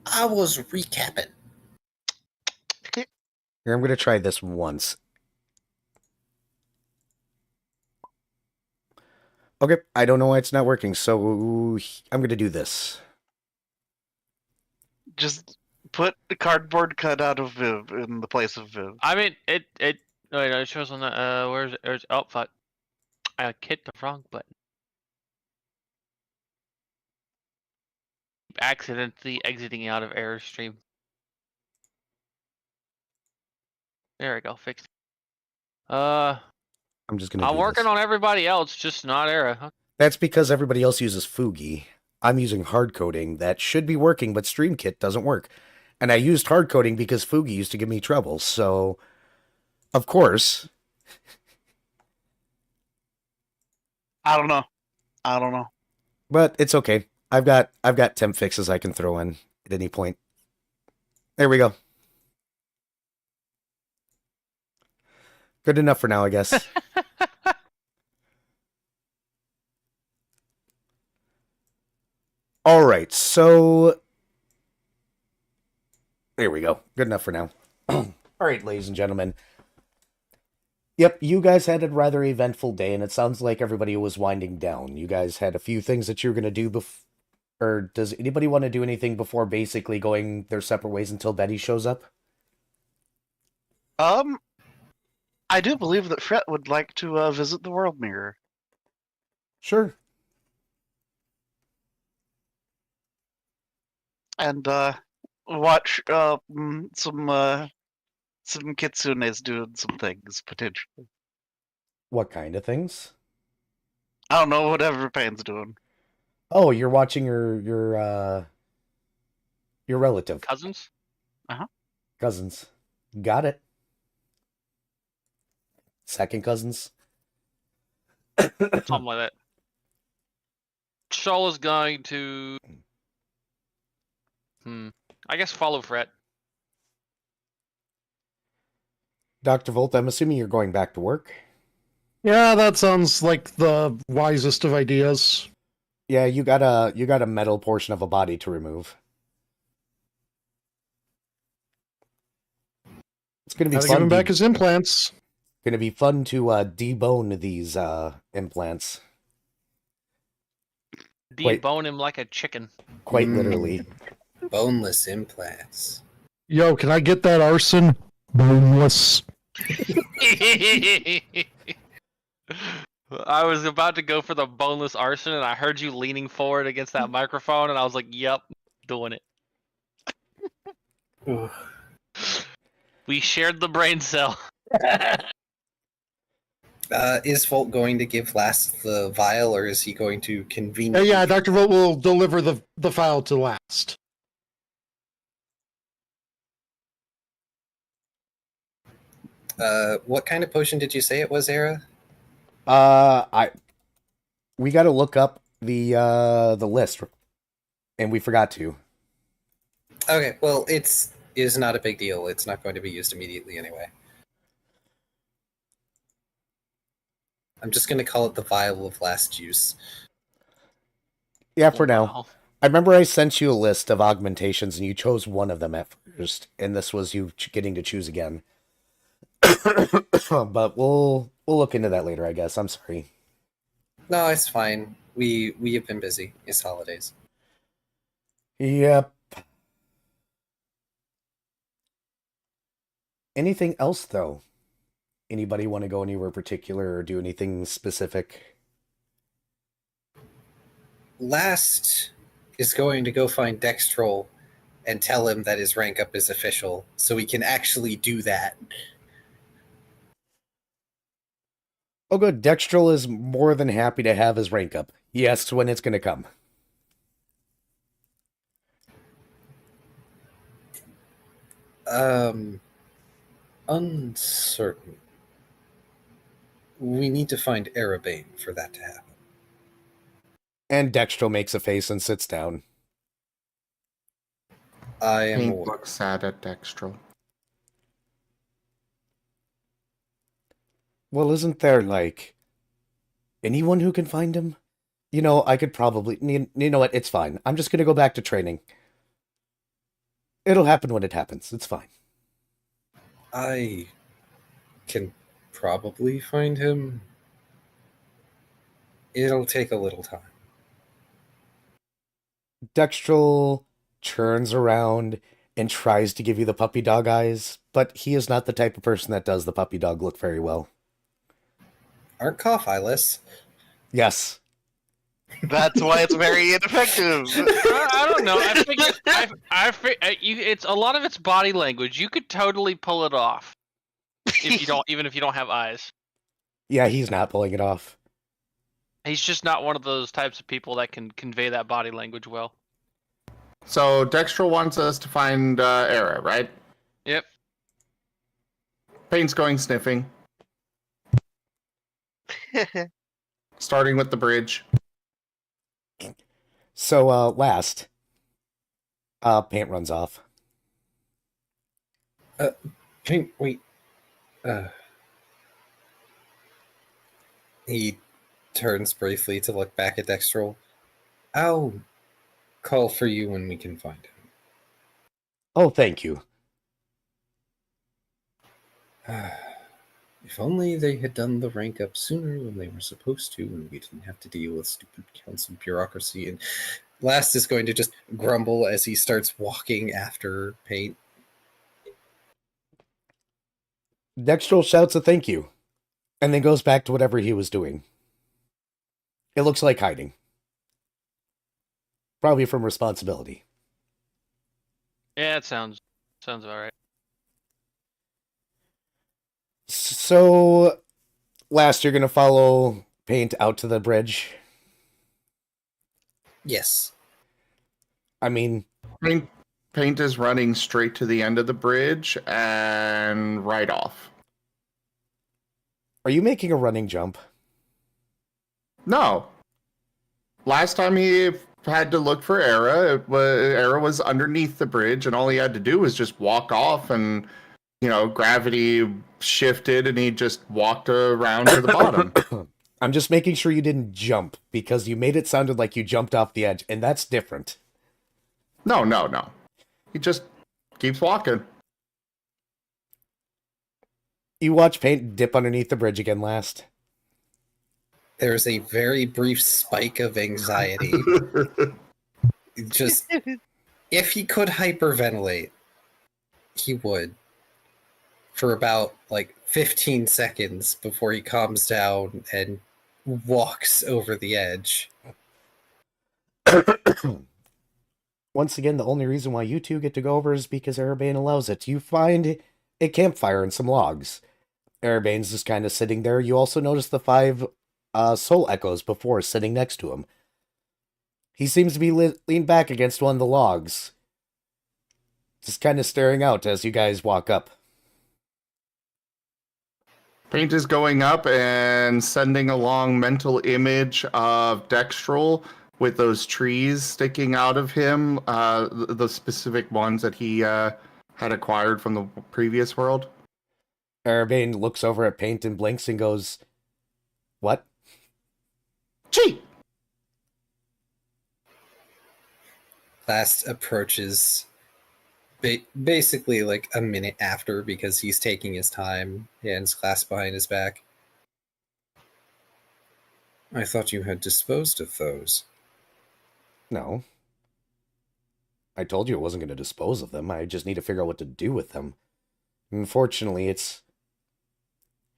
I was recapping. Here, I'm going to try this once. Okay, I don't know why it's not working, so I'm going to do this. Just put the cardboard cutout of Viv in the place of Viv. I mean, it wait, it shows on the, where's, oh, fuck. I hit the wrong button. Accidentally exiting out of Airstream. There we go, fixed. I'm just going to I'm working on everybody else, just not Era. That's because everybody else uses Fugi. I'm using hard coding. That should be working, but StreamKit doesn't work. And I used hard coding because Fugi used to give me trouble, so... Of course. I don't know. But it's okay. I've got temp fixes I can throw in at any point. There we go. Good enough for now, I guess. All right, so there we go. Good enough for now. All right, ladies and gentlemen. Yep, you guys had a rather eventful day, and it sounds like everybody was winding down. You guys had a few things that you were going to do before. Or does anybody want to do anything before basically going their separate ways until Betty shows up? I do believe that Fret would like to visit the World Mirror. Sure. And watch some kitsunes doing some things potentially. What kind of things? I don't know, whatever Pain's doing. Oh, you're watching your relative. Cousins? Cousins. Got it. Second cousins. Something like that. Shoal is going to... I guess follow Fret. Dr. Volt, I'm assuming you're going back to work? Yeah, that sounds like the wisest of ideas. Yeah, you got a metal portion of a body to remove. It's gonna be Gotta fun. give him back his implants. Gonna be fun to debone these implants. Debone him like a chicken. Quite literally. Boneless implants. Yo, can I get that arson? Boneless. I was about to go for the boneless arson, and I heard you leaning forward against that microphone, and I was like, "Yep, doing it." We shared the brain cell. Is Volt going to give Last the vial, or is he going to convene? Yeah, Dr. Volt will deliver the file to Last. What kind of potion did you say it was, Era? We got to look up the list, and we forgot to. Okay, well, it is not a big deal. It's not going to be used immediately anyway. I'm just going to call it the vial of last juice. Yeah, for now. Wow. I remember I sent you a list of augmentations, and you chose one of them at first, and this was you getting to choose again. But we'll look into that later, I guess. I'm sorry. No, it's fine. We have been busy. It's holidays. Yep. Anything else, though? Anybody want to go anywhere particular or do anything specific? Last is going to go find Dextrol and tell him that his rank up is official, so we can actually do that. Oh, good. Dextrol is more than happy to have his rank up. He asks when it's going to come. Uncertain. We need to find Erebane for that to happen. And Dextrol makes a face and sits down. I am Paint aware. looks sad at Dextral. Well, isn't there, like, anyone who can find him? You know, I could probably... You know what? It's fine. I'm just going to go back to training. It'll happen when it happens. It's fine. I can probably find him. It'll take a little time. Dextrol turns around and tries to give you the puppy dog eyes, but he is not the type of person that does the puppy dog look very well. Aren't cough eyeless? Yes. That's why it's very ineffective. I don't know. It's a lot of it's body language. You could totally pull it off if you don't, even if you don't have eyes. Yeah, he's not pulling it off. He's just not one of those types of people that can convey that body language well. So Dextral wants us to find Era, right? Yep. Paint's going sniffing, starting with the bridge. So, last, Paint runs off. Wait. He turns briefly to look back at Dextrol. I'll call for you when we can find him. Oh, thank you. If only they had done the rank up sooner when they were supposed to, and we didn't have to deal with stupid council bureaucracy. And Last is going to just grumble as he starts walking after Paint. Dextrol shouts a thank you, and then goes back to whatever he was doing. It looks like hiding. Probably from responsibility. Yeah, it sounds all right. So, Last, you're going to follow Paint out to the bridge? Yes. I mean... Paint is running straight to the end of the bridge and right off. Are you making a running jump? No. Last time he had to look for Era, Era was underneath the bridge, and all he had to do was just walk off, and gravity shifted, and he just walked around to the bottom. I'm just making sure you didn't jump, because you made it sounded like you jumped off the edge, and that's different. No. He just keeps walking. You watch Paint dip underneath the bridge again, Last. There's a very brief spike of anxiety. Just, if he could hyperventilate, he would. For about, 15 seconds before he calms down and walks over the edge. Once again, the only reason why you two get to go over is because Erebane allows it. You find a campfire and some logs. Erebane's just kind of sitting there. You also notice the 5 soul echoes before sitting next to him. He seems to be leaned back against one of the logs. Just kind of staring out as you guys walk up. Paint is going up and sending along mental image of Dextral with those trees sticking out of him, the specific ones that he had acquired from the previous world. Erebane looks over at Paint and blinks and goes, "What?" Gee! Last approaches basically a minute after because he's taking his time, hands clasped behind his back. I thought you had disposed of those. No. I told you I wasn't going to dispose of them. I just need to figure out what to do with them. Unfortunately, it's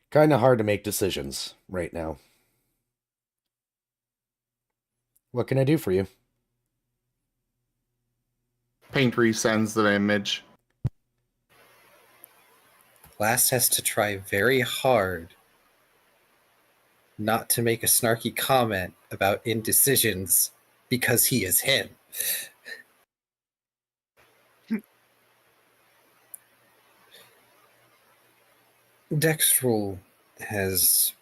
kind of hard to make decisions right now. What can I do for you? Paint resends the image. Last has to try very hard not to make a snarky comment about indecisions because he is him. Dextrol has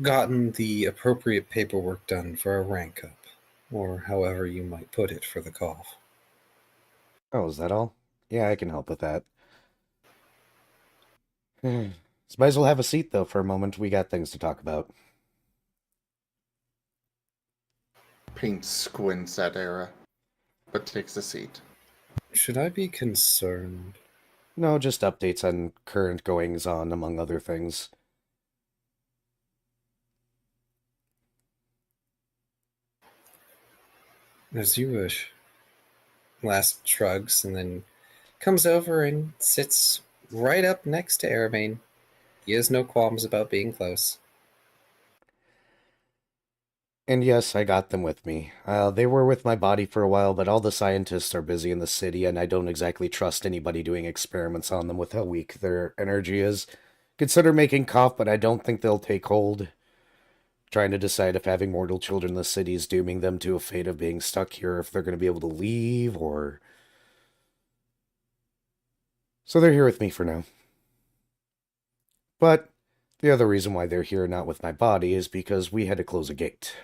gotten the appropriate paperwork done for a rank up, or however you might put it for the cough. Oh, is that all? Yeah, I can help with that. Might as well have a seat, though, for a moment. We got things to talk about. Paint squints at Era, but takes a seat. Should I be concerned? No, just updates on current goings-on, among other things. As you wish. Last shrugs and then comes over and sits right up next to Erebane. He has no qualms about being close. And yes, I got them with me. They were with my body for a while, but all the scientists are busy in the city, and I don't exactly trust anybody doing experiments on them with how weak their energy is. Consider making cough, but I don't think they'll take hold. Trying to decide if having mortal children in the city is dooming them to a fate of being stuck here, if they're going to be able to leave, or... So they're here with me for now. But the other reason why they're here not with my body is because we had to close a gate.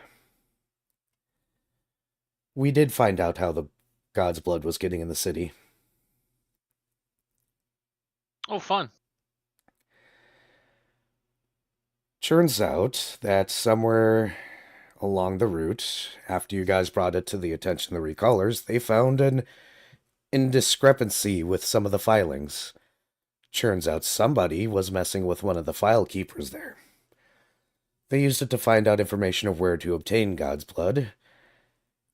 We did find out how the God's blood was getting in the city. Oh, fun. Turns out that somewhere along the route, after you guys brought it to the attention of the recallers, they found an indiscrepancy with some of the filings. Turns out somebody was messing with one of the file keepers there. They used it to find out information of where to obtain God's blood,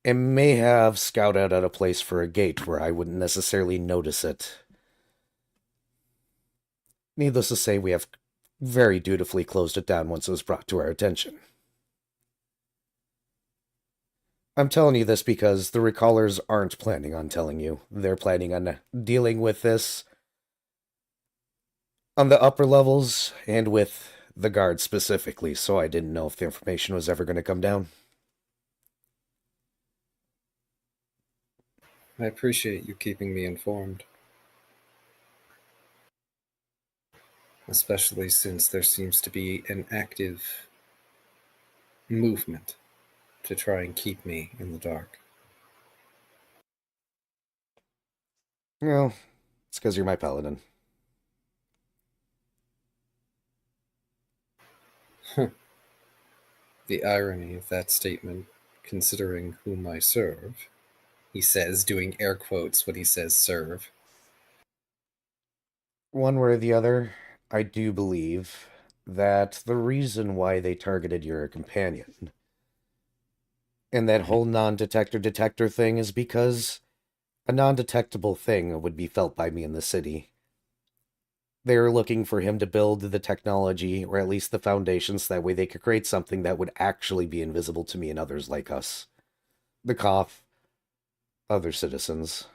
and may have scouted out a place for a gate where I wouldn't necessarily notice it. Needless to say, we have very dutifully closed it down once it was brought to our attention. I'm telling you this because the recallers aren't planning on telling you. They're planning on dealing with this on the upper levels and with the guards specifically, so I didn't know if the information was ever going to come down. I appreciate you keeping me informed. Especially since there seems to be an active movement to try and keep me in the dark. Well, it's because you're my paladin. The irony of that statement, considering whom I serve, he says, doing air quotes when he says serve. One way or the other, I do believe that the reason why they targeted your companion and that whole non-detector thing is because a non-detectable thing would be felt by me in the city. They were looking for him to build the technology, or at least the foundations, so that way they could create something that would actually be invisible to me and others like us. The Koth, other citizens.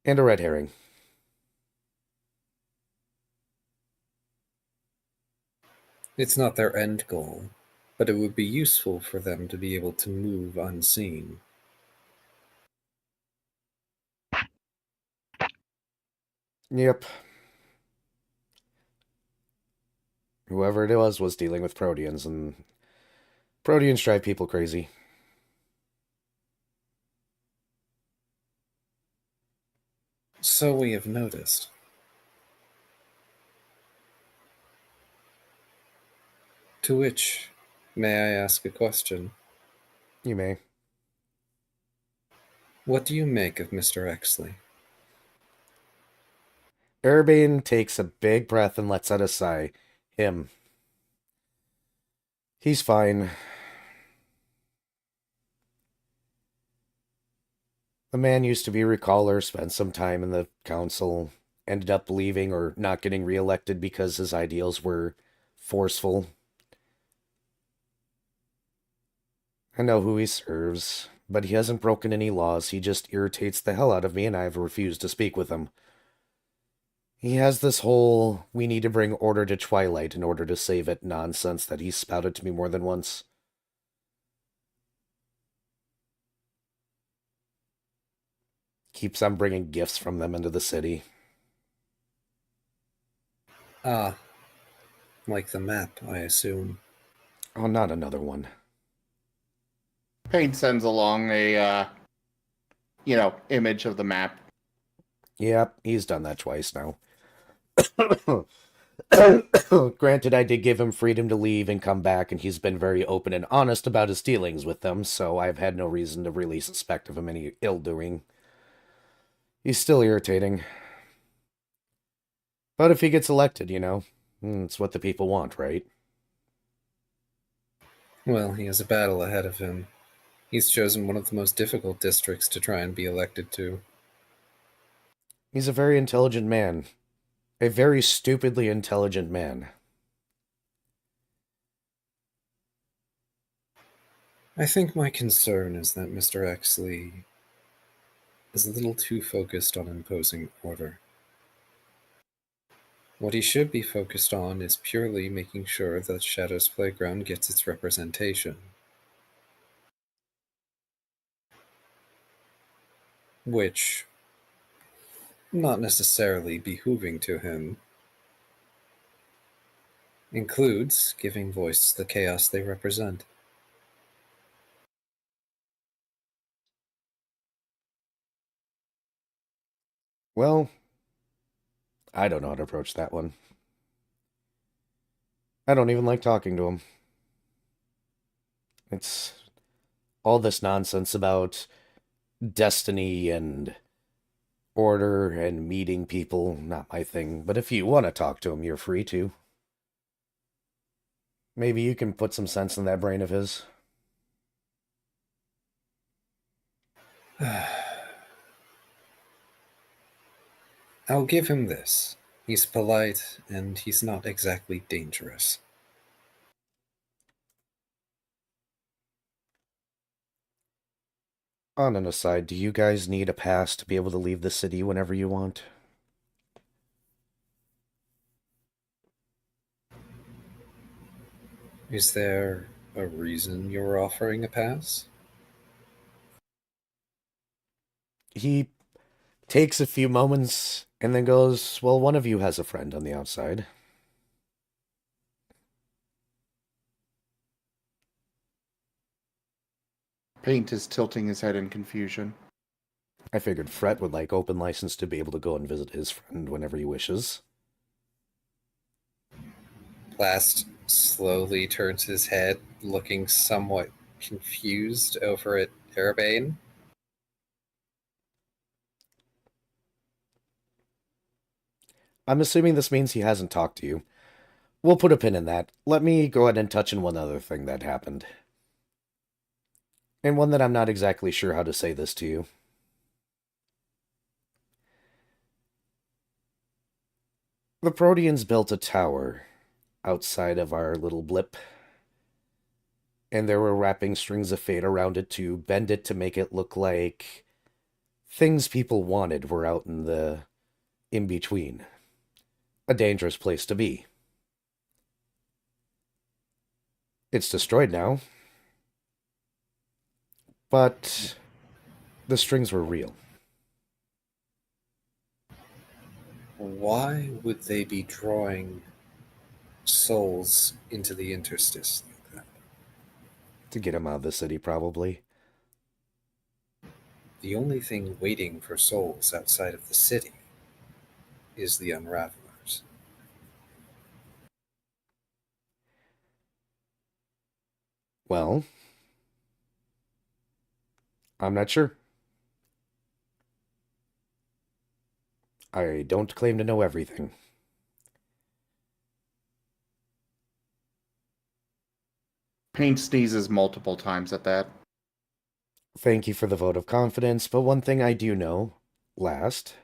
And a red herring. It's not their end goal, but it would be useful for them to be able to move unseen. Yep. Whoever it was dealing with Proteans, and Proteans drive people crazy. So we have noticed. To which, may I ask a question? You may. What do you make of Mr. Exley? Erebane takes a big breath and lets out a sigh. Him. He's fine. The man used to be a recaller, spent some time in the council, ended up leaving or not getting reelected because his ideals were forceful. I know who he serves, but he hasn't broken any laws. He just irritates the hell out of me, and I've refused to speak with him. He has this whole "we need to bring order to Twilight in order to save it" nonsense that he's spouted to me more than once. Keeps on bringing gifts from them into the city. Ah, like the map, I assume. Oh, not another one. Paint sends along a, image of the map. Yep, he's done that twice now. Granted, I did give him freedom to leave and come back, and he's been very open and honest about his dealings with them, so I've had no reason to really suspect of him any ill-doing. He's still irritating. But if he gets elected, it's what the people want, right? Well, he has a battle ahead of him. He's chosen one of the most difficult districts to try and be elected to. He's a very intelligent man. A very stupidly intelligent man. I think my concern is that Mr. Exley is a little too focused on imposing order. What he should be focused on is purely making sure that Shadow's Playground gets its representation. Which, not necessarily behooving to him, includes giving voice to the chaos they represent. Well, I don't know how to approach that one. I don't even like talking to him. It's all this nonsense about destiny and order and meeting people, not my thing. But if you want to talk to him, you're free to. Maybe you can put some sense in that brain of his. I'll give him this. He's polite, and he's not exactly dangerous. On an aside, do you guys need a pass to be able to leave the city whenever you want? Is there a reason you're offering a pass? He takes a few moments and then goes, "Well, one of you has a friend on the outside." Paint is tilting his head in confusion. I figured Fret would like open license to be able to go and visit his friend whenever he wishes. Blast slowly turns his head, looking somewhat confused over at Erebane. I'm assuming this means he hasn't talked to you. We'll put a pin in that. Let me go ahead and touch on one other thing that happened. And one that I'm not exactly sure how to say this to you. The Proteans built a tower outside of our little blip. And they were wrapping strings of fate around it to bend it to make it look like things people wanted were out in the in-between. A dangerous place to be. It's destroyed now. But the strings were real. Why would they be drawing souls into the interstice like that? To get him out of the city, probably. The only thing waiting for souls outside of the city is the Unravelers. Well, I'm not sure. I don't claim to know everything. Paint sneezes multiple times at that. Thank you for the vote of confidence, but one thing I do know, last,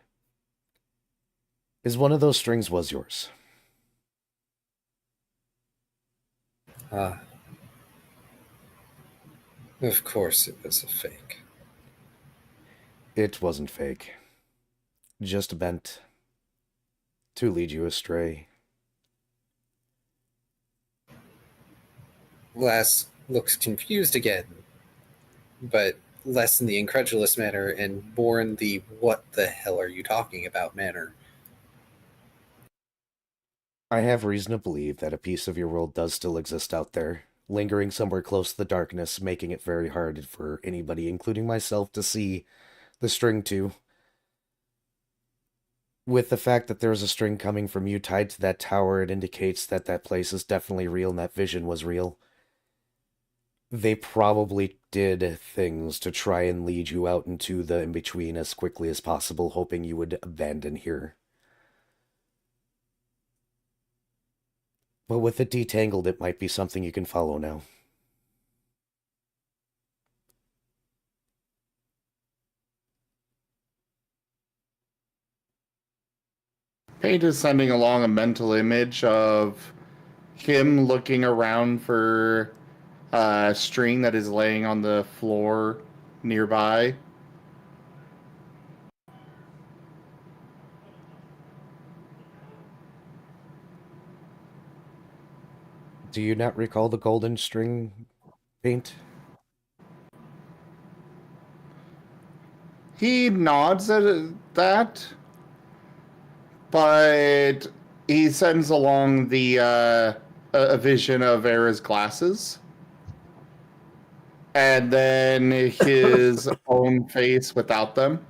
is one of those strings was yours. Ah. Of course it was a fake. It wasn't fake. Just bent to lead you astray. Lass looks confused again, but less in the incredulous manner and more in the what the hell are you talking about manner. I have reason to believe that a piece of your world does still exist out there, lingering somewhere close to the darkness, making it very hard for anybody, including myself, to see the string to. With the fact that there is a string coming from you tied to that tower, it indicates that that place is definitely real and that vision was real. They probably did things to try and lead you out into the in-between as quickly as possible, hoping you would abandon here. But with it detangled, it might be something you can follow now. Paint is sending along a mental image of him looking around for a string that is laying on the floor nearby. Do you not recall the golden string, Paint? He nods at that, but he sends along the a vision of Era's glasses, and then his own face without them.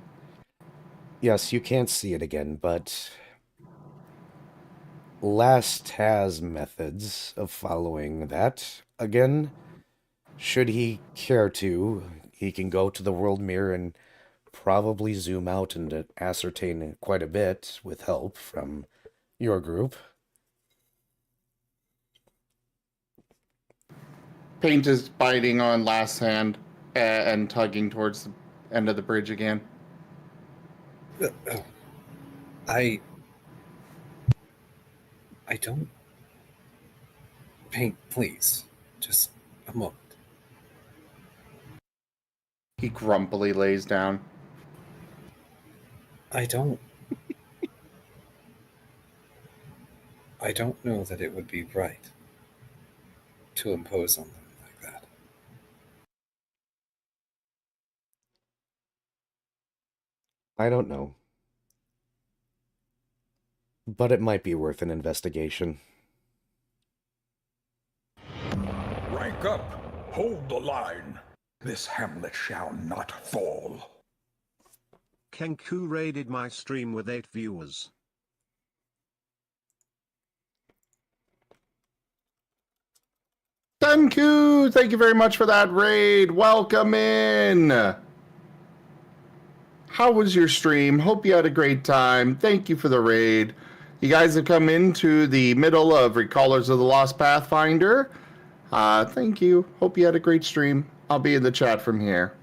Yes, you can't see it again, but Last has methods of following that. Again, should he care to, he can go to the world mirror and probably zoom out and ascertain quite a bit with help from your group. Paint is biting on Last's hand and tugging towards the end of the bridge again. I don't. Paint, please. Just a moment. He grumpily lays down. I don't. I don't know that it would be right to impose on them like that. I don't know. But it might be worth an investigation. Rank up! Hold the line! This hamlet shall not fall. Kenku raided my stream with 8 viewers. Senku, thank you very much for that raid. Welcome in. How was your stream? Hope you had a great time. Thank you for the raid. You guys have come into the middle of Recallers of the Lost Pathfinder. Thank you. Hope you had a great stream. I'll be in the chat from here.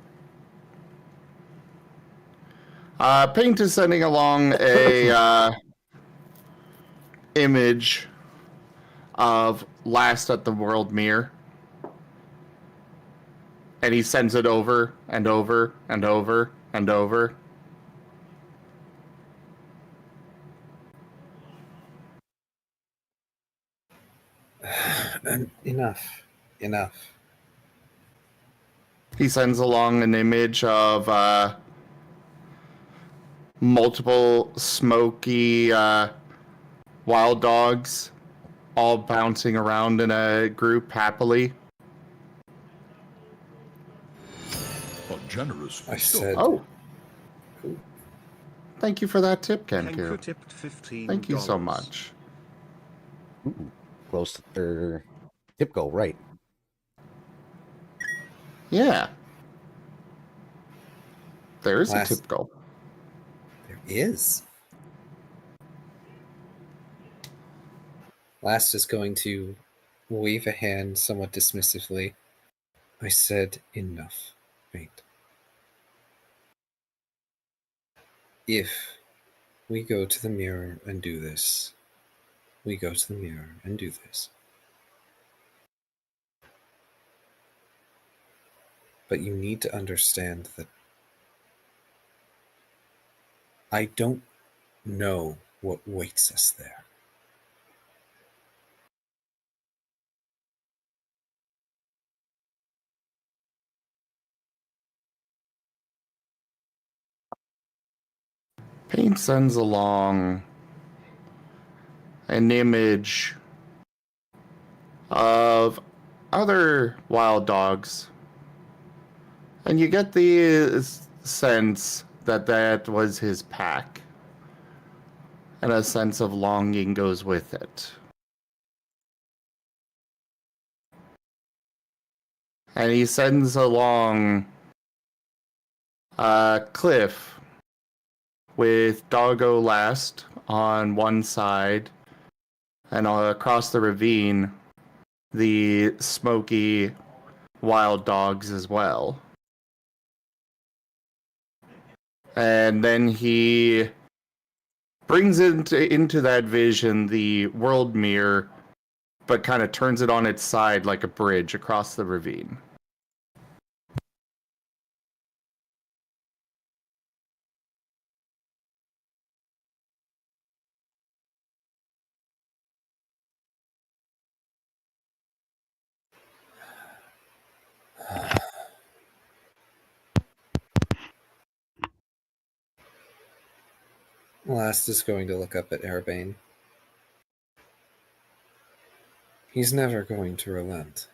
Paint is sending along a image of Last at the World Mirror. And he sends it over and over and over and over. Enough. Enough. He sends along an image of multiple smoky wild dogs all bouncing around in a group happily. A generous I feast of said. Oh. Thank you for that tip, Kenku. Kenku tipped $15. Thank you so much. Ooh, close to their tip goal, right? Yeah. There's a Last- tip goal. There is. Last is going to wave a hand somewhat dismissively. I said enough. Paint. If we go to the mirror and do this, we go to the mirror and do this. But you need to understand that I don't know what waits us there. Paint sends along an image of other wild dogs, and you get the sense that that was his pack, and a sense of longing goes with it. And he sends along a cliff with Doggo Last on one side, and across the ravine, the smoky wild dogs as well. And then he brings into that vision the world mirror, but kind of turns it on its side like a bridge across the ravine. Last is going to look up at Airbane. He's never going to relent.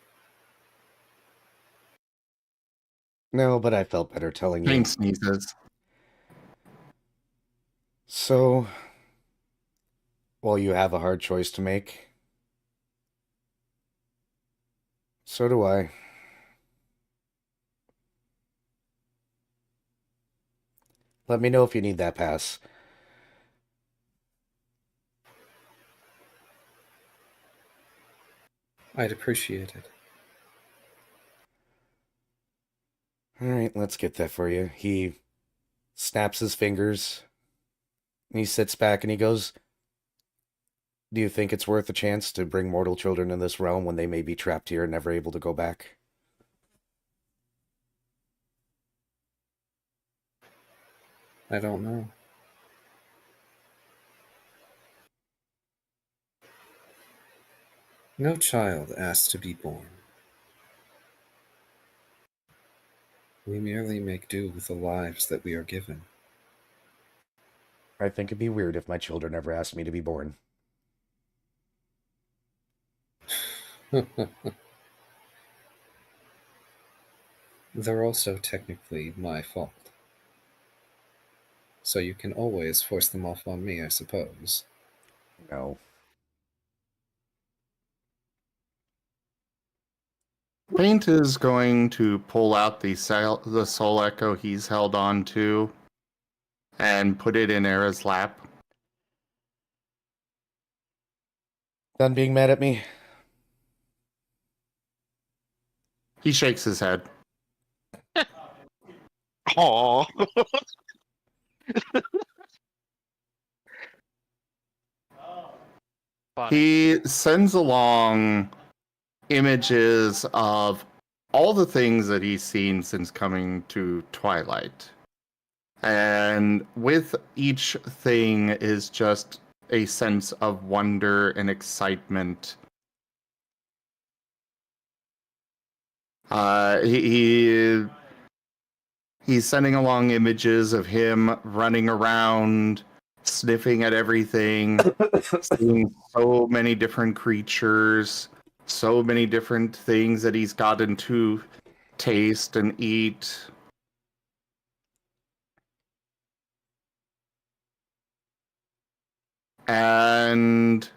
No, but I felt better telling you. Paint sneezes. So, well, you have a hard choice to make. So do I. Let me know if you need that pass. I'd appreciate it. Alright, let's get that for you. He snaps his fingers. And he sits back and he goes, "Do you think it's worth a chance to bring mortal children in this realm when they may be trapped here and never able to go back?" I don't know. No child asked to be born. We merely make do with the lives that we are given. I think it'd be weird if my children ever asked me to be born. They're also technically my fault. So you can always force them off on me, I suppose. No. Paint is going to pull out the soul echo he's held on to and put it in Era's lap. Done being mad at me? He shakes his head. Aww. He sends along images of all the things that he's seen since coming to Twilight. And with each thing is just a sense of wonder and excitement. He's sending along images of him running around, sniffing at everything, seeing so many different creatures, so many different things that he's gotten to taste and eat. And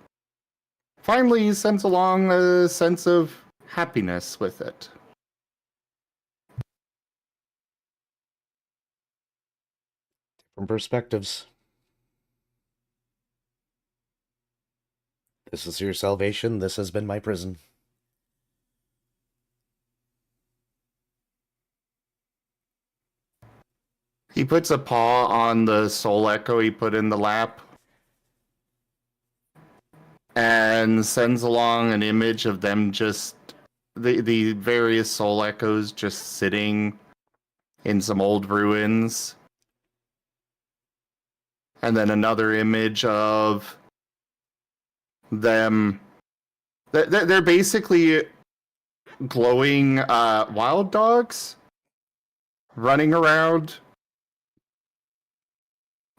finally, he sends along a sense of happiness with it. Different perspectives. This is your salvation. This has been my prison. He puts a paw on the soul echo he put in the lap and sends along an image of them just the various soul echoes just sitting in some old ruins. And then another image of them. They're basically glowing wild dogs running around,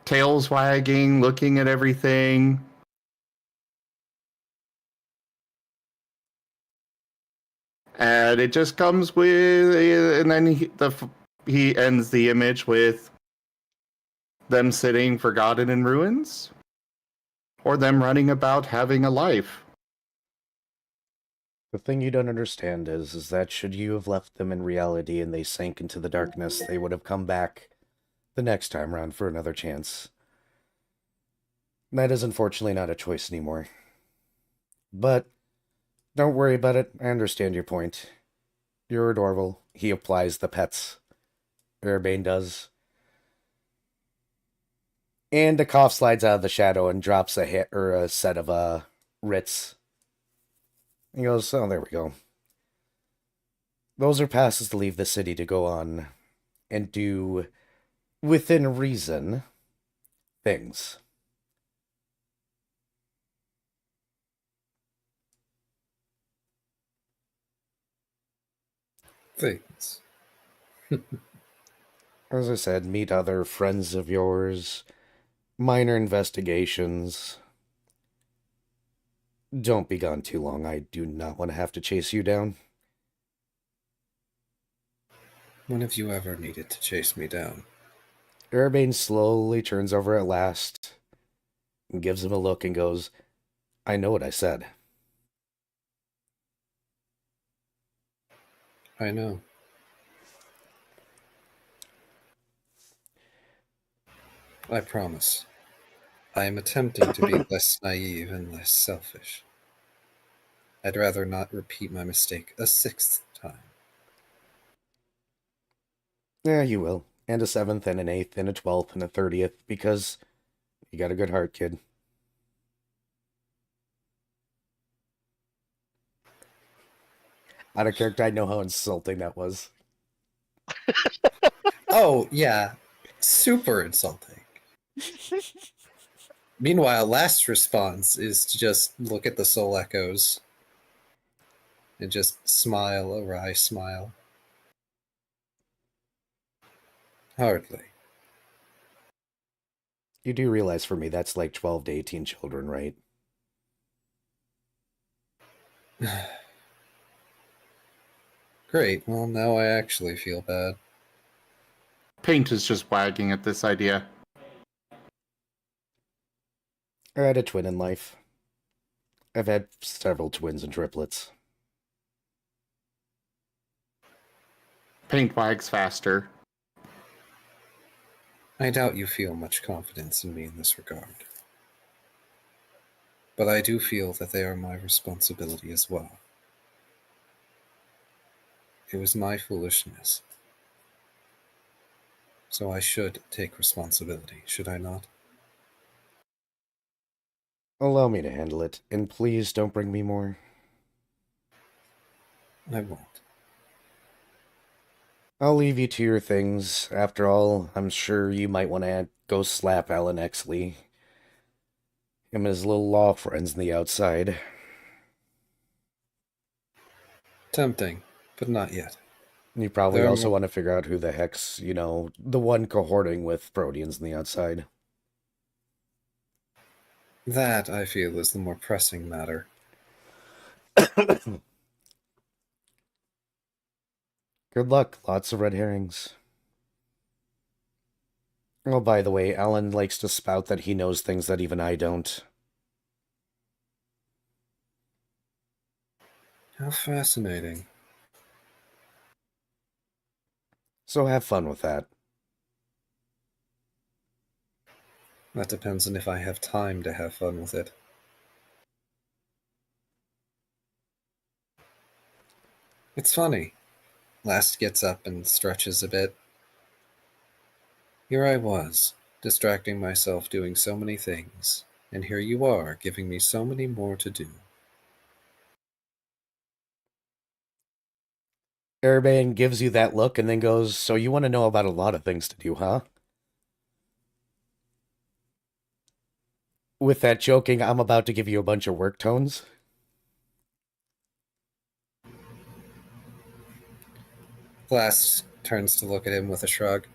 tails wagging, looking at everything. And it just comes with, and then he ends the image with them sitting forgotten in ruins, or them running about having a life. The thing you don't understand is that should you have left them in reality and they sank into the darkness, they would have come back the next time round for another chance. That is unfortunately not a choice anymore. But don't worry about it. I understand your point. You're adorable. He applies the pets. Urbane does. And a cough slides out of the shadow and drops a hit or a set of writs. He goes, oh, there we go. Those are passes to leave the city to go on and do, within reason, things. Things. As I said, meet other friends of yours, minor investigations. Don't be gone too long. I do not want to have to chase you down. When have you ever needed to chase me down? Urbane slowly turns over at last and gives him a look and goes, I know what I said. I know. I promise. I am attempting to be less naive and less selfish. I'd rather not repeat my mistake a 6th time. Yeah, you will. And a 7th and an 8th and a 12th and a 30th because you got a good heart, kid. Out of character, I know how insulting that was. Oh, yeah. Super insulting. Meanwhile, last response is to just look at the soul echoes and just smile a wry smile. Hardly. You do realize for me that's like 12 to 18 children, right? Great. Well, now I actually feel bad. Paint is just wagging at this idea. I had a twin in life. I've had several twins and triplets. Paint wags faster. I doubt you feel much confidence in me in this regard. But I do feel that they are my responsibility as well. It was my foolishness. So I should take responsibility, should I not? Allow me to handle it, and please don't bring me more. I won't. I'll leave you to your things. After all, I'm sure you might want to go slap Alan Exley. Him and his little law friends on the outside. Tempting, but not yet. You probably There are also more- want to figure out who the heck's, the one cohorting with Proteans on the outside. That, I feel, is the more pressing matter. Good luck. Lots of red herrings. Oh, by the way, Alan likes to spout that he knows things that even I don't. How fascinating. So have fun with that. That depends on if I have time to have fun with it. It's funny. Last gets up and stretches a bit. Here I was, distracting myself doing so many things, and here you are giving me so many more to do. Urbane gives you that look and then goes, "So you want to know about a lot of things to do, huh?" With that joking, I'm about to give you a bunch of work tones. Glass turns to look at him with a shrug.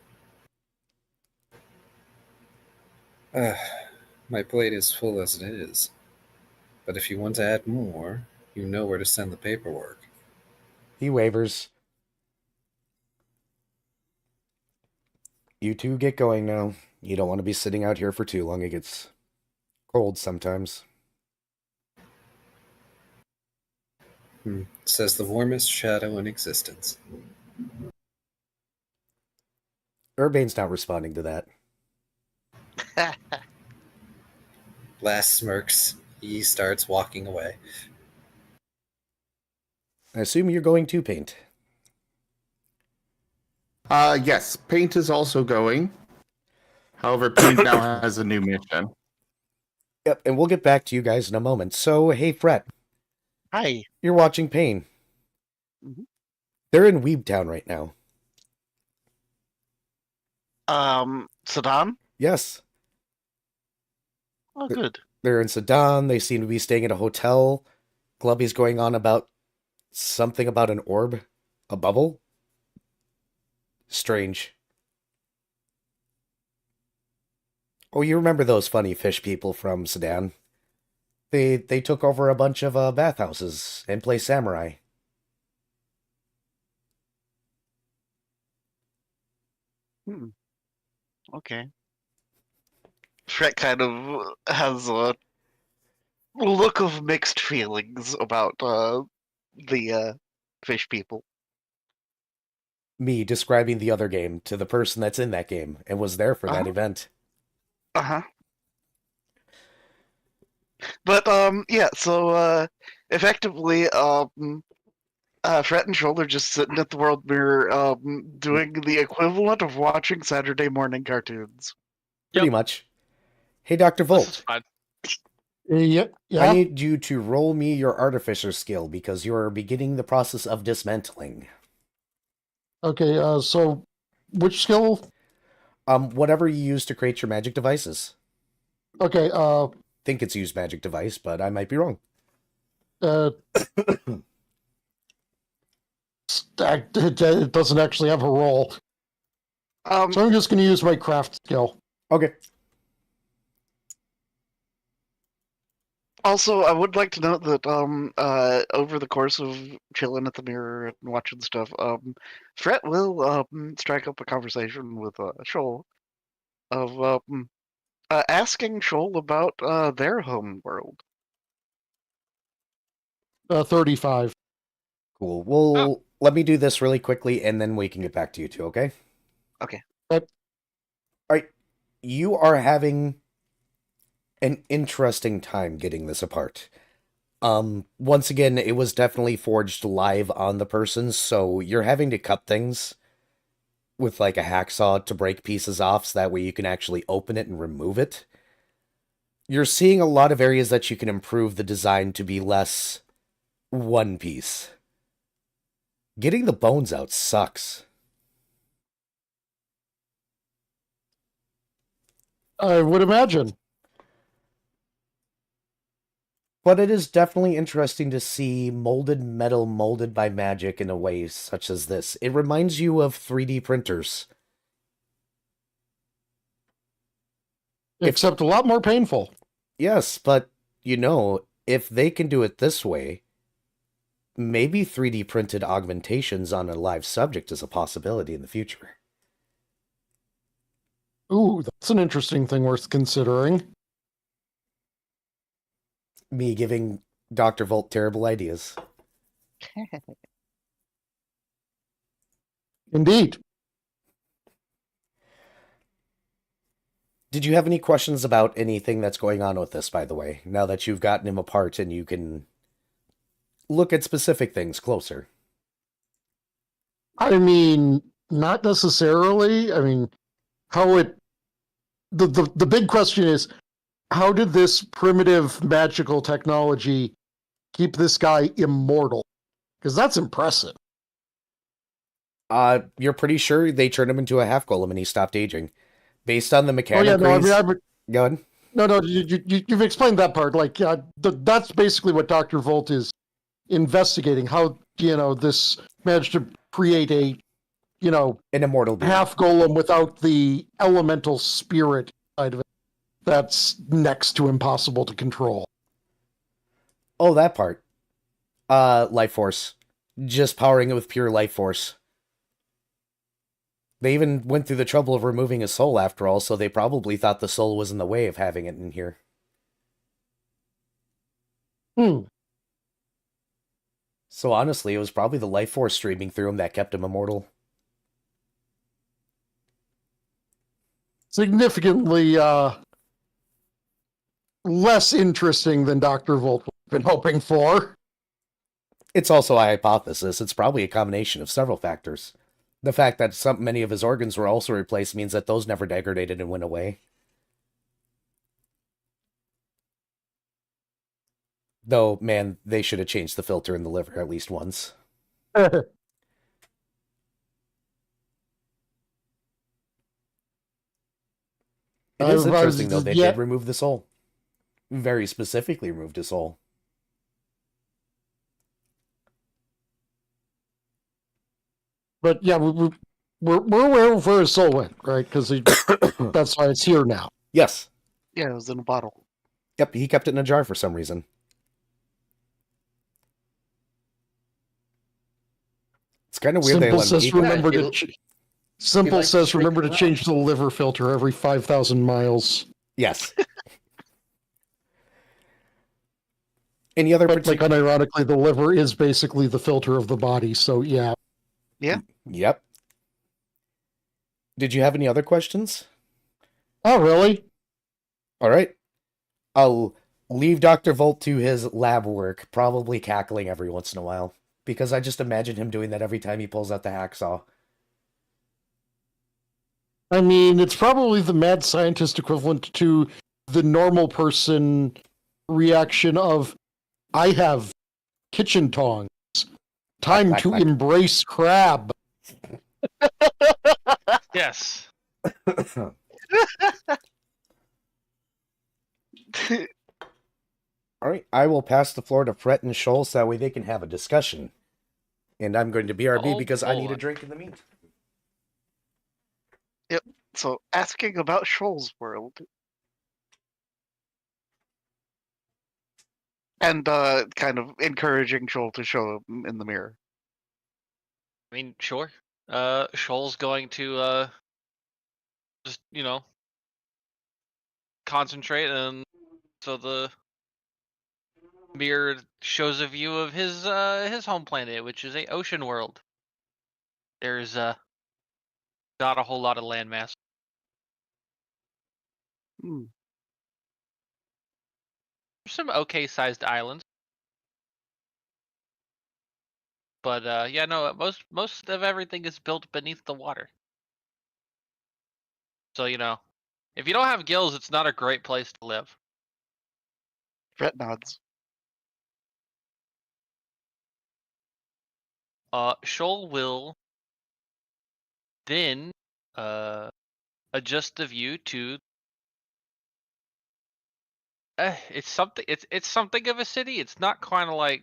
My plate is full as it is. But if you want to add more, you know where to send the paperwork. He wavers. You two get going now. You don't want to be sitting out here for too long. It gets cold sometimes. Says the warmest shadow in existence. Urbane's not responding to that. Glass smirks. He starts walking away. I assume you're going to Paint. Yes, Paint is also going. However, Paint now has a new mission. Yep, and we'll get back to you guys in a moment. So, hey, Fret. Hi. You're watching Pain. Mhm. They're in Weebtown right now. Sedan? Yes. Oh, good. They're in Sedan. They seem to be staying at a hotel. Glubby's going on about something about an orb. A bubble? Strange. Oh, you remember those funny fish people from Sedan? They took over a bunch of bathhouses and play samurai. Okay. Shrek kind of has a look of mixed feelings about the fish people. Me describing the other game to the person that's in that game and was there for that event. Uh-huh. But yeah, so effectively Fret and Shoal are just sitting at the World Mirror doing the equivalent of watching Saturday morning cartoons. Pretty much. Hey, Dr. This is Volt. fine. Yeah. I need you to roll me your artificer skill because you're beginning the process of dismantling. Okay, so which skill? Whatever you use to create your magic devices. Okay, Think it's used magic device, but I might be wrong. It doesn't actually have a roll. So I'm just going to use my craft skill. Okay. Also, I would like to note that over the course of chilling at the mirror and watching stuff, Fret will strike up a conversation with Shoal of asking Shoal about their home world. 35. Cool. Well, let me do this really quickly, and then we can get back to you two, okay? Okay. All right. You are having an interesting time getting this apart. Once again, it was definitely forged live on the person, so you're having to cut things with like a hacksaw to break pieces off so that way you can actually open it and remove it. You're seeing a lot of areas that you can improve the design to be less one piece. Getting the bones out sucks. I would imagine. But it is definitely interesting to see molded metal molded by magic in a way such as this. It reminds you of 3D printers. Except a lot more painful. Yes, but, you know, if they can do it this way, maybe 3D printed augmentations on a live subject is a possibility in the future. Ooh, that's an interesting thing worth considering. Me giving Dr. Volt terrible ideas. Indeed. Did you have any questions about anything that's going on with this, by the way, now that you've gotten him apart and you can look at specific things closer? I mean, not necessarily. I mean, how it. The big question is, how did this primitive magical technology keep this guy immortal? Because that's impressive. You're pretty sure they turned him into a half golem and he stopped aging, based on the Oh mechanics. yeah, no, I mean, Go ahead. no, you've explained that part. Like, that's basically what Dr. Volt is investigating. How this managed to create a An immortal being. half golem without the elemental spirit side of it. That's next to impossible to control. Oh, that part. Life force. Just powering it with pure life force. They even went through the trouble of removing his soul after all, so they probably thought the soul was in the way of having it in here. So honestly, it was probably the life force streaming through him that kept him immortal. Significantly less interesting than Dr. Volt would have been hoping for. It's also a hypothesis. It's probably a combination of several factors. The fact that many of his organs were also replaced means that those never degraded and went away. Though, man, they should have changed the filter in the liver at least once. It is interesting, though. They did remove the soul. Very specifically removed his soul. But yeah, we're aware of where his soul went, right? Because that's why it's here now. Yes. Yeah, it was in a bottle. Yep, he kept it in a jar for some reason. It's kind of weird Simple they let him says keep it. remember Yeah, to Simple likes says to remember drink to change the liver filter every 5,000 miles. Yes. Any other But like unironically, the liver is basically the filter of the body. So yeah. Yep. Did you have any other questions? Oh really? All right. I'll leave Dr. Volt to his lab work, probably cackling every once in a while, because I just imagine him doing that every time he pulls out the hacksaw. I mean, it's probably the mad scientist equivalent to the normal person reaction of, I have kitchen tongs. Time Clack, to clack. embrace crab. Yes. All right, I will pass the floor to Fret and Scholl so that way they can have a discussion. And I'm going to BRB Oh, because I need a boy. drink in the meantime. So asking about Shoal's world. And kind of encouraging Shoal to show him in the mirror. I mean, sure. Shoal's going to just, concentrate, and so the mirror shows a view of his home planet, which is a ocean world. There's not a whole lot of landmass. Hmm. There's some okay sized islands. But yeah, no, most of everything is built beneath the water. So, if you don't have gills, it's not a great place to live. Fret nods. Shoal will then adjust the view to it's something of a city. It's not kind of like,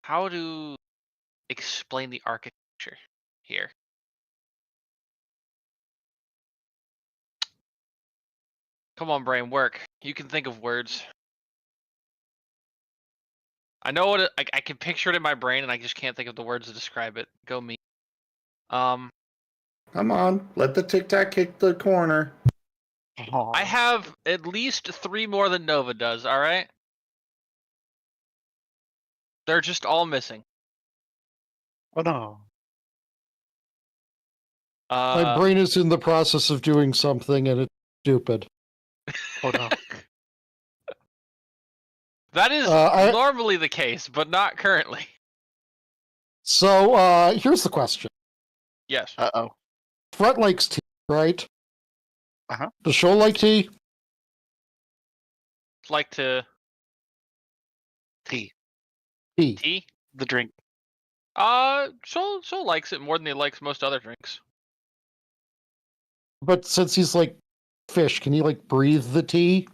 how to explain the architecture here. Come on, brain, work. You can think of words. I know what I can picture it in my brain, and I just can't think of the words to describe it. Go me. Come on, let the tic tac kick the corner. I have at least 3 more than Nova does. All right. They're just all missing. Oh no. My brain is in the process of doing something and it's stupid. Oh no. That is I- normally the case, but not currently. So here's the question. Yes. Uh-oh. Fret likes tea, right? Uh-huh. Does Shoal like tea? Like to Tea, Tea. tea? the drink. Shoal likes it more than he likes most other drinks. But since he's like fish, can he like breathe the tea?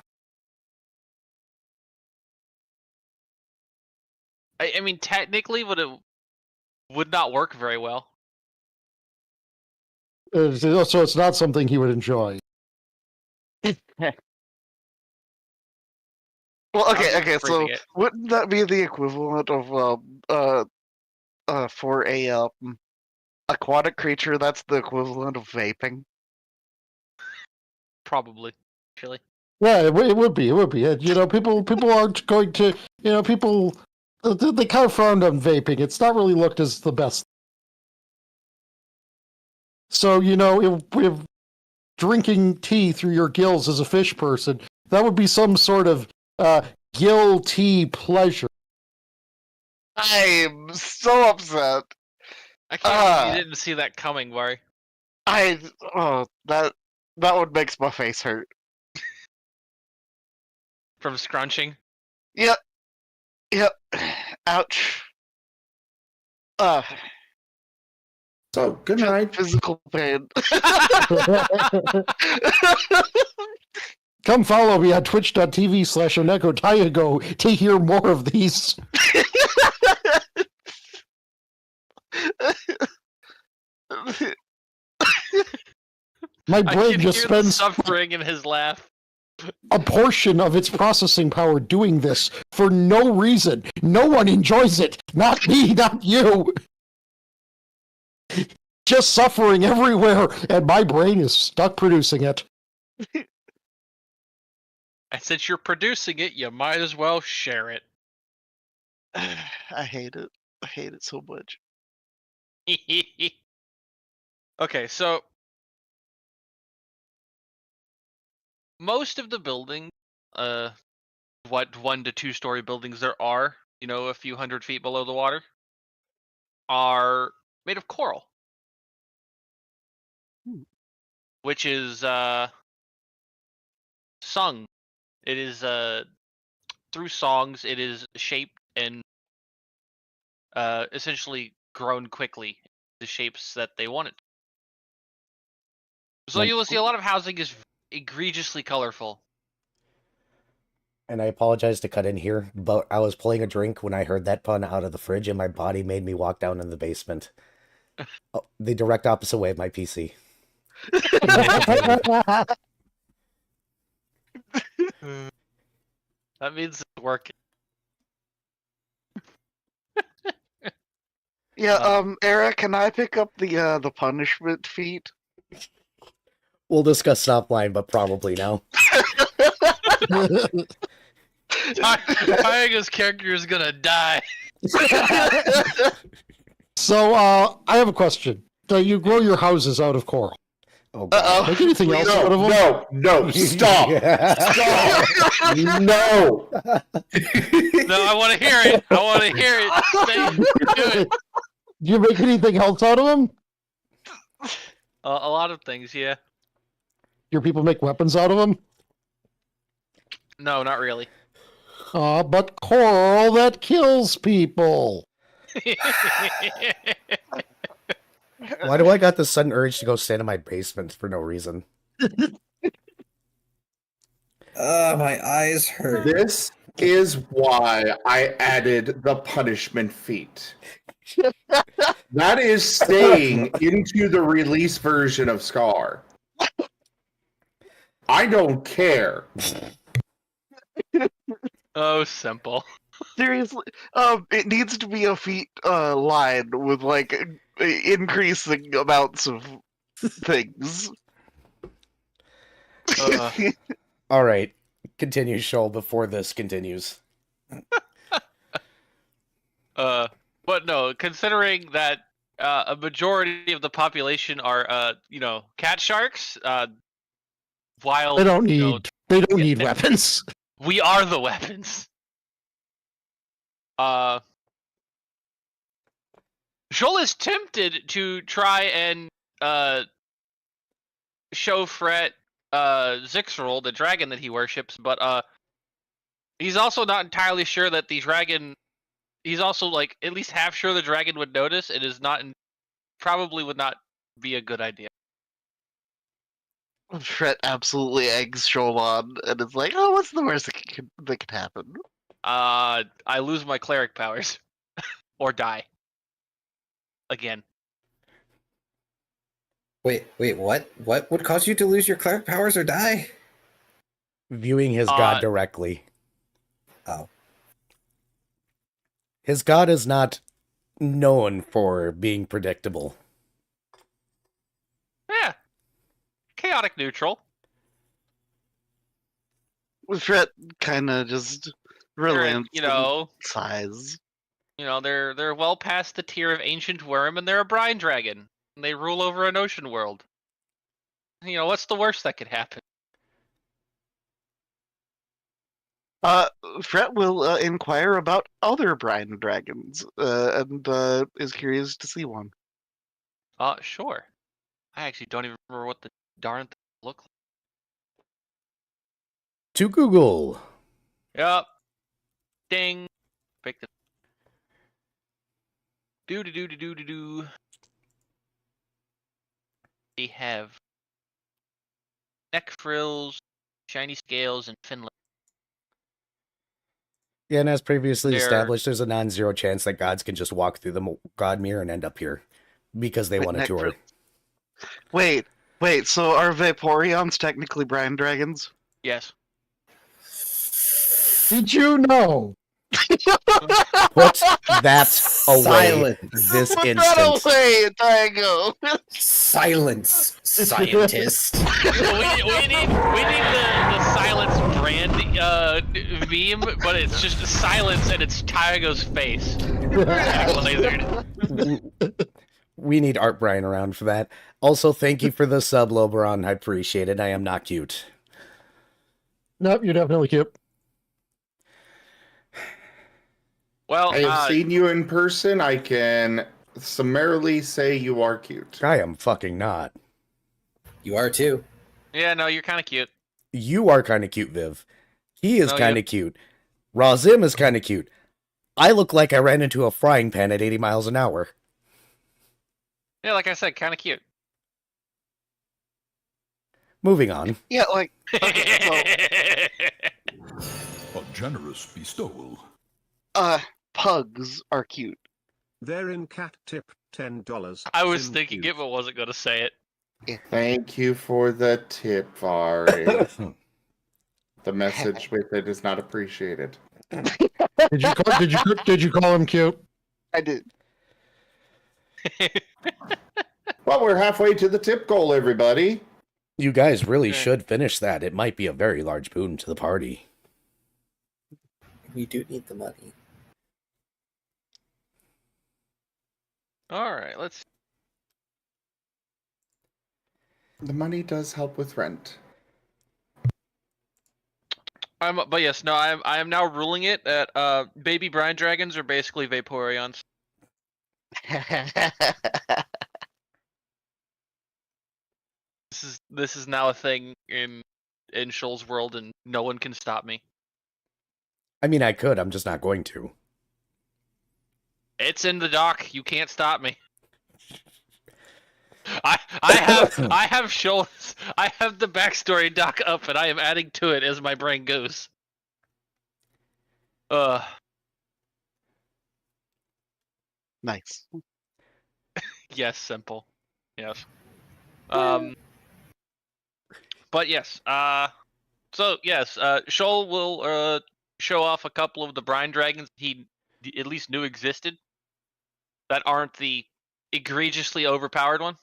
I mean, technically, would not work very well. So it's not something he would enjoy. Well, I'm okay, just so breathing it. wouldn't that be the equivalent of for a aquatic creature? That's the equivalent of vaping. Probably, actually. Yeah, it would be. It would be. You know, people aren't going to. You know, people they kind of frowned on vaping. It's not really looked as the best. So you know, if drinking tea through your gills as a fish person, that would be some sort of gill tea pleasure. I'm so upset. I can't Ah. believe you didn't see that coming, Barry. That one makes my face hurt. From scrunching. Yep. Ouch. So, good night. Physical pain. Come follow me on twitch.tv/OnecoTaigo to hear more of these. My I brain can just hear the spends suffering in his laugh. a portion of its processing power doing this for no reason. No one enjoys it. Not me, not you. Just suffering everywhere, and my brain is stuck producing it. And since you're producing it, you might as well share it. I hate it. I hate it so much. Okay, so most of the buildings, what 1 to 2 story buildings there are, you know, a few hundred feet below the water, are made of coral, which is sung. It is through songs. It is shaped and essentially grown quickly the shapes that they want it. So Like- you will see a lot of housing is egregiously colorful. And I apologize to cut in here, but I was pulling a drink when I heard that pun out of the fridge, and my body made me walk down in the basement. Oh, the direct opposite way of my PC. That means it's working. Yeah, Eric, can I pick up the punishment feat? We'll discuss offline, but probably now. Taiga's character is gonna die. So, I have a question. You grow your houses out of coral. Oh, God. Uh-oh. Make anything else out of them? No, stop. Stop. No. No, I want to hear it. I want to hear it. Do it. Do you make anything else out of them? A lot of things, yeah. Your people make weapons out of them? No, not really. But coral that kills people. Why do I got this sudden urge to go stand in my basement for no reason? My eyes hurt. This is why I added the punishment feat. That is staying into the release version of Scar. I don't care. Oh, simple. Seriously, it needs to be a feat line with like increasing amounts of things. All right, continue, Shoal, before this continues. But no, considering that a majority of the population are, cat sharks, while They don't you know, need. They don't need weapons. we are the weapons. Shoal is tempted to try and show Fret Zixrel, the dragon that he worships, but he's also not entirely sure that the dragon. He's also like at least half sure the dragon would notice. It is not probably would not be a good idea. Fret absolutely eggs Shoal on, and it's like, oh, what's the worst that could happen? I lose my cleric powers, or die. Again. Wait, what? What would cause you to lose your cleric powers or die? Viewing his god directly. Oh. His god is not known for being predictable. Yeah. Chaotic neutral. Fret kind of just relents, You know, sighs. you know, they're well past the tier of ancient worm, and they're a brine dragon. And they rule over an ocean world. You know, what's the worst that could happen? Fret will inquire about other brine dragons, and is curious to see one. Sure. I actually don't even remember what the darn thing looked To Google. like. Yup. Ding. Pick the. Do. They have neck frills, shiny scales, and fin. Yeah, and as previously They're- established, there's a non-zero chance that gods can just walk through the god mirror and end up here because they Wait, want a neck tour. Wait, so are Vaporeons technically brine dragons? Yes. Did you know? Put that away Silence. this Put instant. that away, Diego. Silence, scientist. we need the silence brand meme, but it's just silence and it's Tygo's face. Lasered. We need Art Brian around for that. Also, thank you for the sub, Loberon. I appreciate it. I am not cute. Nope, you're definitely cute. Well, I have seen you in person. I can summarily say you are cute. I am fucking not. You are too. yeah, no, you're kind of cute. You are kind of cute, Viv. He is No, kind of cute. Razim is kind of cute. I look like I ran into a frying pan at 80 miles an hour. Yeah, like I said, kind of cute. Moving on. Yeah, like A generous bestowal. pugs are cute. Therein cat tip $10. I was in thinking cute. it, but wasn't going to say it. Thank you for the tip, Vari. The message with it is not appreciated. Did you call him cute? I did. Well, we're halfway to the tip goal, everybody. You guys really Okay. should finish that. It might be a very large boon to the party. We do need the money. All right, let's. The money does help with rent. But yes, no, I am now ruling it that baby brine dragons are basically Vaporeons. This is now a thing in Shoal's world, and no one can stop me. I mean, I could. I'm just not going to. It's in the doc. You can't stop me. I have Shoal's. I have the backstory doc up, and I am adding to it as my brain goes. Nice. Yes, simple. Yes. But yes. So yes, Shoal will show off a couple of the brine dragons he at least knew existed that aren't the egregiously overpowered one.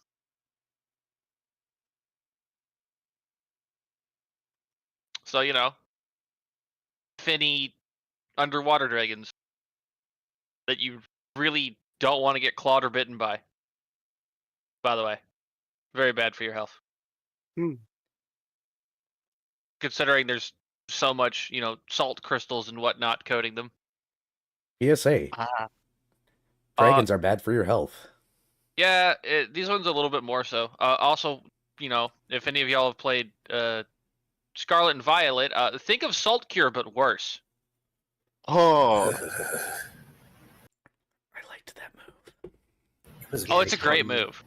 So, you know, finny underwater dragons that you really don't want to get clawed or bitten by. By the way, very bad for your health. Considering there's so much, you know, salt crystals and whatnot coating them. PSA. Dragons are bad for your health. Yeah, these ones a little bit more so. Also, if any of y'all have played Scarlet and Violet, think of Salt Cure but worse. Oh, I liked that move. Oh, it's a great move.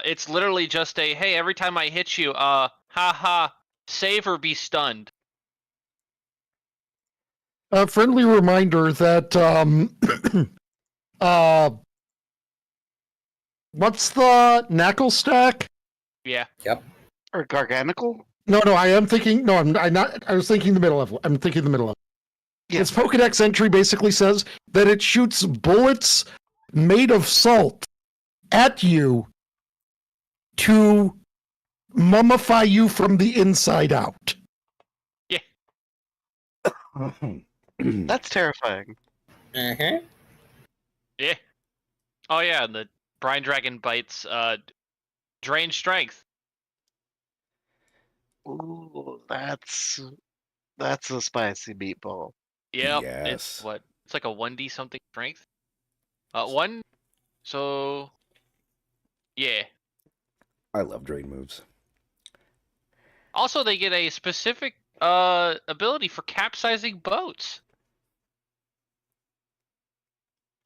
It's literally just a, hey, every time I hit you, haha, save or be stunned. A friendly reminder that what's the knuckle stack? Yeah. or Garganical? No, I am thinking. No, I'm not. I was thinking the middle level. I'm thinking the middle level. Yeah. Its Pokedex entry basically says that it shoots bullets made of salt at you to mummify you from the inside out. That's terrifying. Uh-huh. Yeah. Oh yeah, and the Brine Dragon bites drain strength. Ooh, that's a spicy meatball. Yep. Yes. It's what? It's like a 1d something strength. One. So. Yeah. I love drain moves. Also, they get a specific ability for capsizing boats.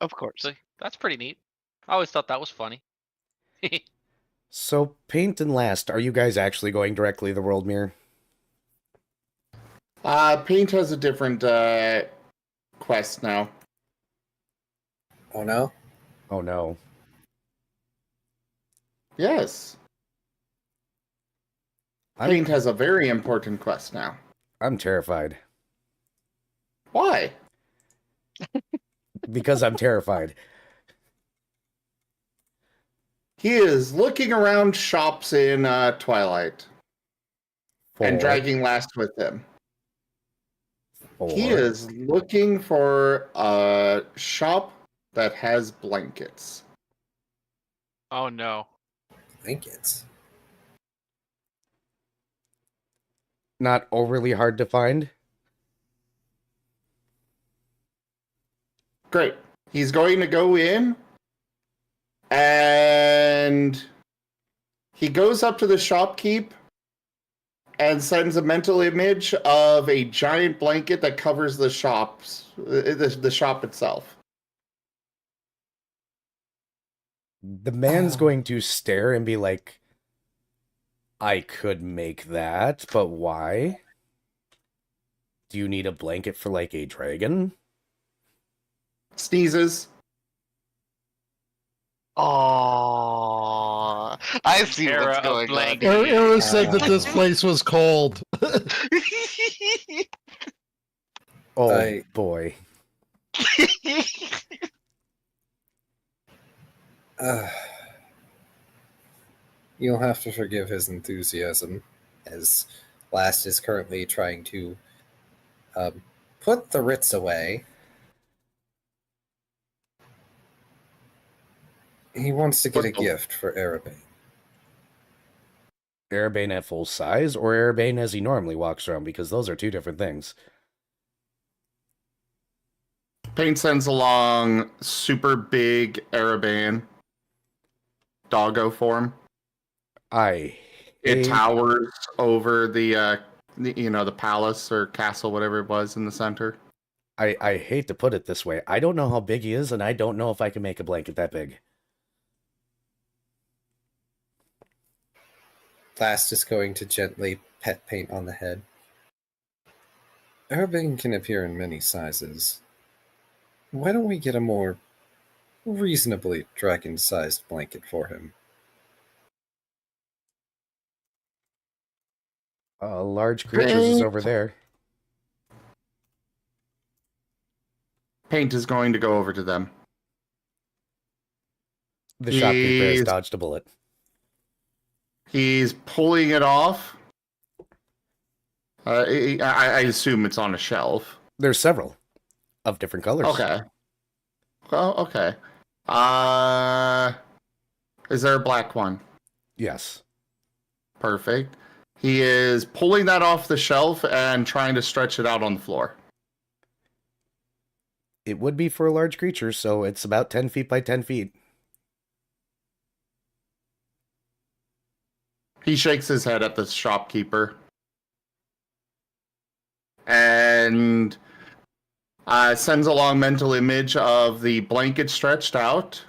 Of course. So that's pretty neat. I always thought that was funny. So, Paint and Last, are you guys actually going directly to the World Mirror? Paint has a different quest now. Oh no? Oh no. Yes. Paint has a very important quest now. I'm terrified. Why? Because I'm terrified. He is looking around shops in Twilight and dragging Last with him. He is looking for a shop that has blankets. Oh no. Blankets. Not overly hard to find. Great. He's going to go in and he goes up to the shopkeep and sends a mental image of a giant blanket that covers the the shop itself. The man's going to stare and be like, I could make that, but why? Do you need a blanket for like a dragon? Sneezes. Oh, I see Era what's of going on. blank. Era said that this place was cold. Oh boy. You'll have to forgive his enthusiasm, as Last is currently trying to put the Ritz away. He wants to get a gift for Erebane. Erebane at full size or Erebane as he normally walks around, because those are two different things. Paint sends along super big Erebane. Doggo form. It towers over the palace or castle, whatever it was in the center. I hate to put it this way. I don't know how big he is, and I don't know if I can make a blanket that big. Last is going to gently pet Paint on the head. Erebane can appear in many sizes. Why don't we get a more reasonably dragon-sized blanket for him? Large creatures is over there. Paint is going to go over to them. The shopkeeper has dodged a bullet. He's pulling it off. I assume it's on a shelf. There's several of different colors. Okay. Well, okay. Is there a black one? Yes. Perfect. He is pulling that off the shelf and trying to stretch it out on the floor. It would be for a large creature, so it's about 10 feet by 10 feet. He shakes his head at the shopkeeper and sends a long mental image of the blanket stretched out,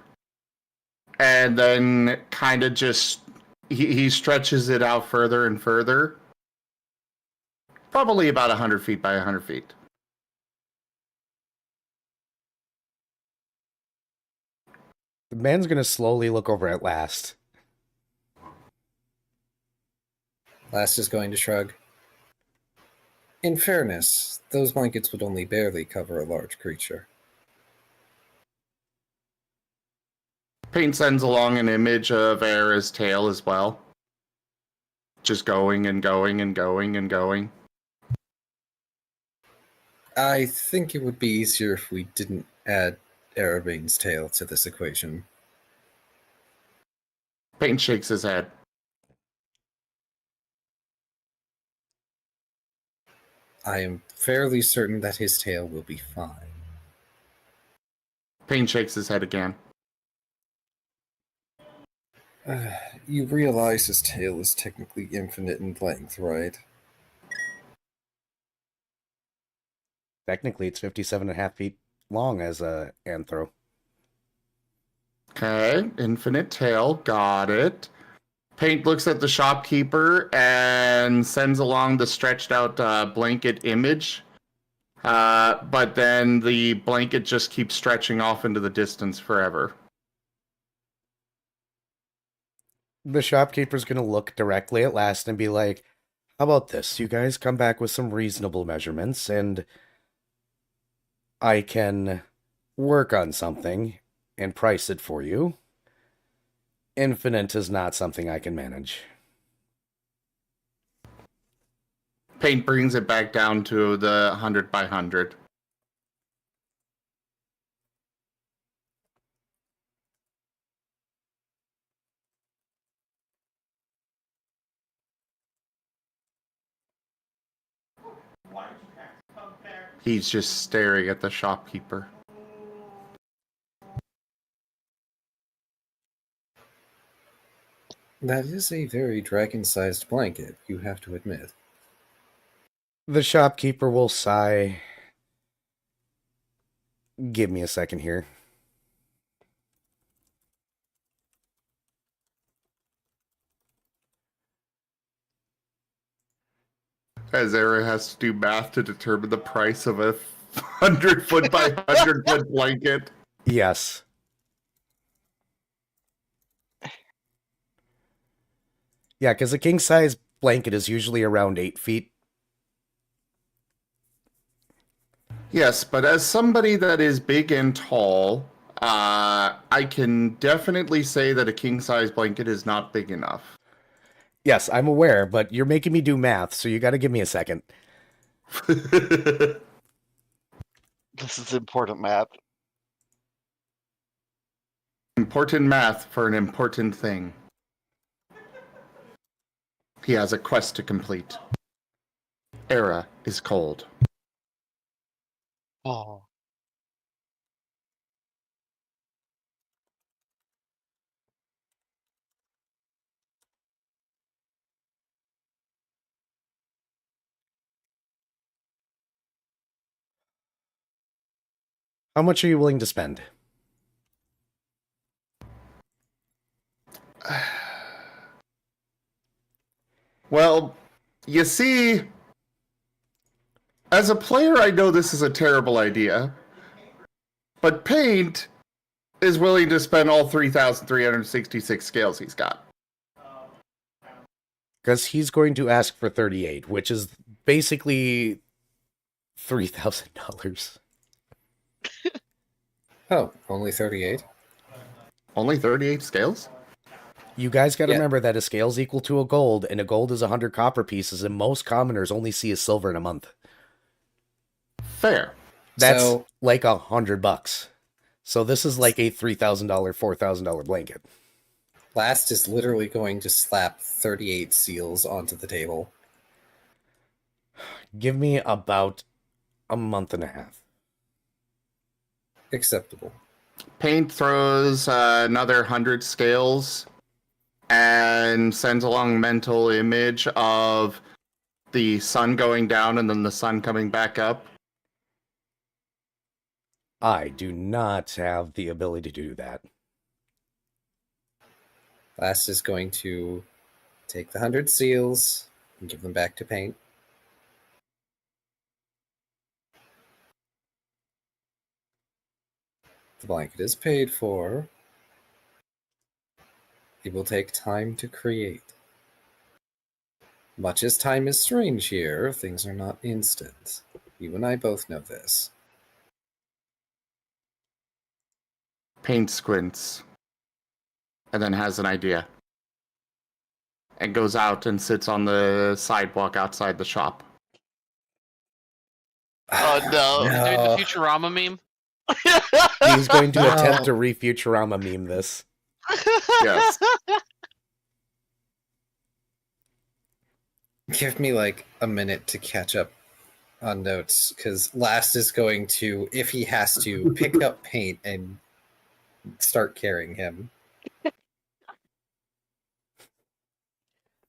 and then kind of just he stretches it out further and further, probably about 100 feet by 100 feet. The man's gonna slowly look over at Last. Last is going to shrug. In fairness, those blankets would only barely cover a large creature. Paint sends along an image of Era's tail as well. Just going and going and going and going. I think it would be easier if we didn't add Arabane's tail to this equation. Paint shakes his head. I am fairly certain that his tail will be fine. Paint shakes his head again. You realize his tail is technically infinite in length, right? Technically, it's 57.5 feet long as a anthro. Okay, infinite tail, got it. Paint looks at the shopkeeper and sends along the stretched out blanket image. But then the blanket just keeps stretching off into the distance forever. The shopkeeper's gonna look directly at Last and be like, how about this? You guys come back with some reasonable measurements and I can work on something and price it for you. Infinite is not something I can manage. Paint brings it back down to the 100 by 100. He's just staring at the shopkeeper. That is a very dragon-sized blanket, you have to admit. The shopkeeper will sigh. Give me a second here. As Era has to do math to determine the price of a 100-foot by 100-foot blanket. Yes. Yeah, because a king-size blanket is usually around 8 feet. Yes, but as somebody that is big and tall, I can definitely say that a king-size blanket is not big enough. Yes, I'm aware, but you're making me do math, so you gotta give me a second. This is important math. Important math for an important thing. He has a quest to complete. Era is cold. Oh. How much are you willing to spend? Well, you see, as a player, I know this is a terrible idea, but Paint is willing to spend all 3,366 scales he's got. Because he's going to ask for 38, which is basically $3,000. Oh, only 38? Only 38 scales? You guys got to Yeah. remember that a scale's equal to a gold, and a gold is 100 copper pieces, and most commoners only see a silver in a month. Fair. That's So- like $100. So this is like a $3,000, $4,000 blanket. Last is literally going to slap 38 seals onto the table. Give me about a month and a half. Acceptable. Paint throws another 100 scales and sends along mental image of the sun going down and then the sun coming back up. I do not have the ability to do that. Last is going to take the 100 seals and give them back to Paint. The blanket is paid for. It will take time to create. Much as time is strange here, things are not instant. You and I both know this. Paint squints and then has an idea and goes out and sits on the sidewalk outside the shop. Oh no! Is it the Futurama meme? He's going to attempt to re-Futurama meme this. Yes. Give me like a minute to catch up on notes, because Last is going to, if he has to, pick up Paint and start carrying him.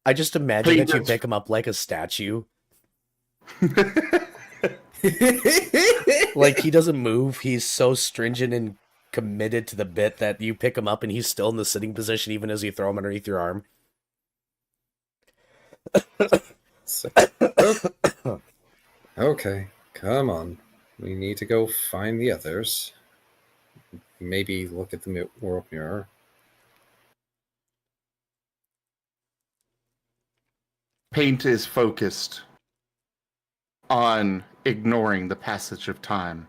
I just imagine that you pick him up like a statue. Like, he doesn't move. He's so stringent and committed to the bit that you pick him up and he's still in the sitting position even as you throw him underneath your arm. Okay, come on. We need to go find the others. Maybe look at the world mirror. Paint is focused on ignoring the passage of time.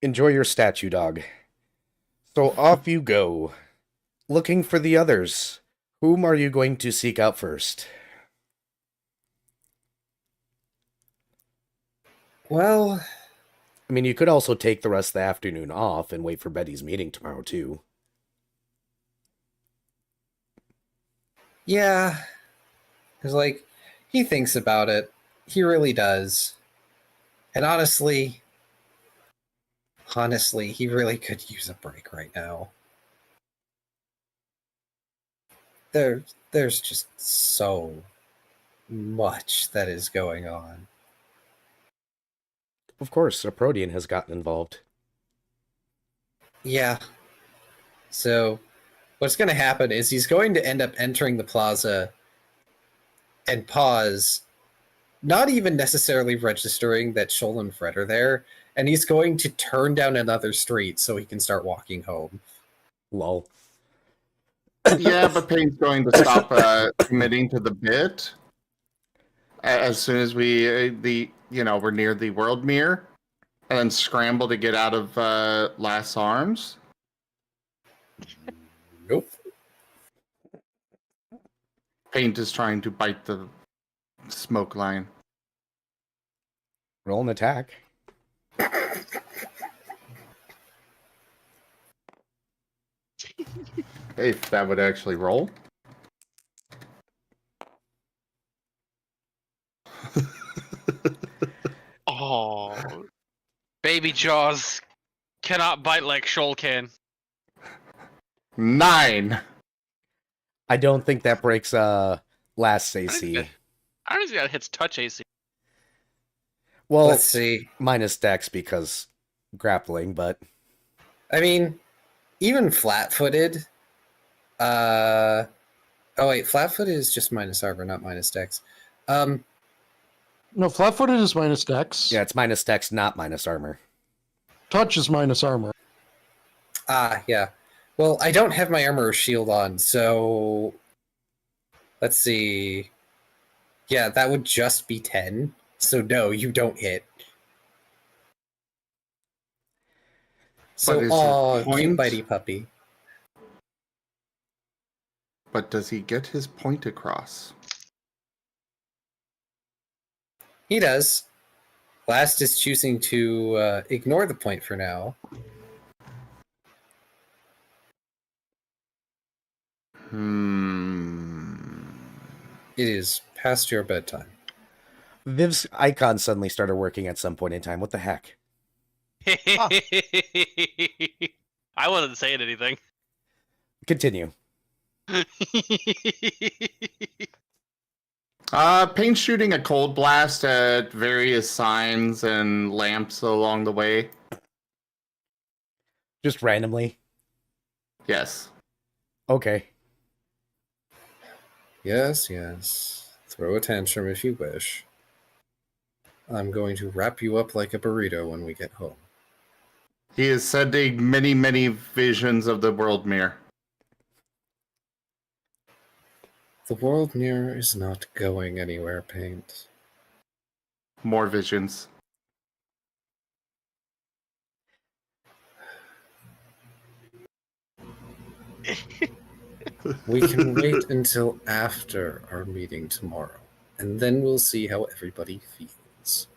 Enjoy your statue, dog. So off you go. Looking for the others. Whom are you going to seek out first? Well, I mean, you could also take the rest of the afternoon off and wait for Betty's meeting tomorrow, too. yeah. Because, like, he thinks about it. He really does. And honestly, he really could use a break right now. There's just so much that is going on. Of course, a Protean has gotten involved. Yeah. So what's going to happen is he's going to end up entering the plaza and pause, not even necessarily registering that Shoal and Fred are there, and he's going to turn down another street so he can start walking home. Lol. Yeah, but Paint's going to stop committing to the bit as soon as we're near the world mirror, and then scramble to get out of Last's arms. Nope. Paint is trying to bite the smoke line. Roll an attack. If that would actually roll. Oh, baby Jaws cannot bite like Shoal can. 9. I don't think that breaks Last's AC. I don't think that hits touch AC. Well, Let's see. minus Dex because grappling, but I mean, even flat-footed. Oh wait, flat-footed is just minus armor, not minus Dex. No, flat-footed is minus Dex. yeah, it's minus Dex, not minus armor. Touch is minus armor. Yeah. Well, I don't have my armor or shield on, so let's see. Yeah, that would just be 10. So no, you don't hit. So, But is oh, it cute point? bitey puppy. But does he get his point across? He does. Last is choosing to ignore the point for now. It is past your bedtime. Viv's icon suddenly started working at some point in time. What the heck? I wasn't saying anything. Continue. Paint shooting a cold blast at various signs and lamps along the way. Just randomly. Yes. Okay. Yes, yes. Throw a tantrum if you wish. I'm going to wrap you up like a burrito when we get home. He is sending many, many visions of the world mirror. The world mirror is not going anywhere, Paint. More visions. We can wait until after our meeting tomorrow, and then we'll see how everybody feels.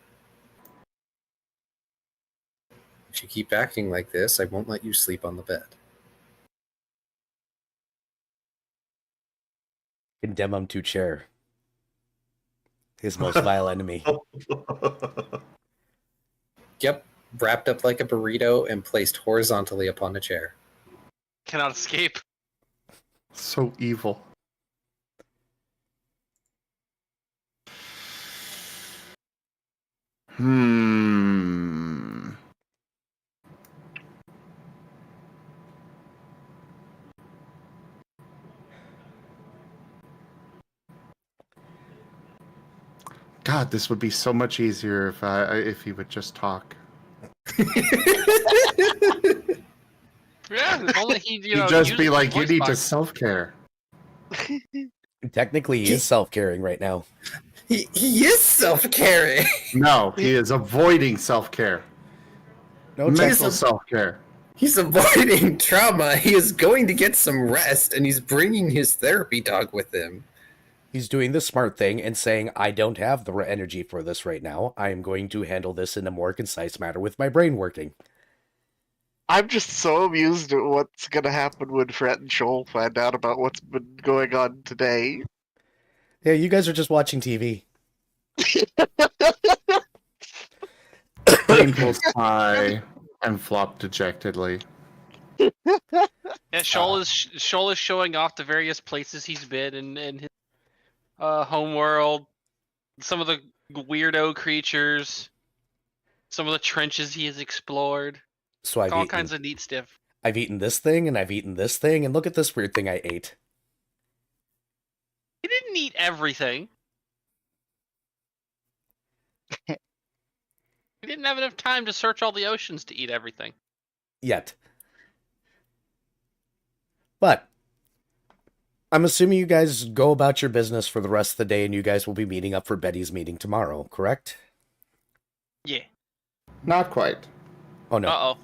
If you keep acting like this, I won't let you sleep on the bed. Condemn him to chair. His most vile enemy. Yep, wrapped up like a burrito and placed horizontally upon a chair. Cannot escape. So evil. God, this would be so much easier if he would just talk. Yeah, if only he, He'd just used be his like, "You voice need to box." self-care." Technically, he is self-caring right now. He is self-caring. No, he is avoiding self-care. No, Mental self-care. He's avoiding trauma. He is going to get some rest, and he's bringing his therapy dog with him. he's doing the smart thing and saying, I don't have the energy for this right now. I am going to handle this in a more concise manner with my brain working. I'm just so amused at what's gonna happen when Fred and Shoal find out about what's been going on today. Yeah, you guys are just watching TV. Painful sigh and flop dejectedly. Yeah, Shoal is showing off the various places he's been in his homeworld, some of the weirdo creatures, some of the trenches he has explored. So I've all eaten, kinds of neat stuff. I've eaten this thing, and I've eaten this thing, and look at this weird thing I ate. He didn't eat everything. He didn't have enough time to search all the oceans to eat everything. Yet. But I'm assuming you guys go about your business for the rest of the day, and you guys will be meeting up for Betty's meeting tomorrow, correct? Yeah. Not quite. Oh, no. Uh-oh.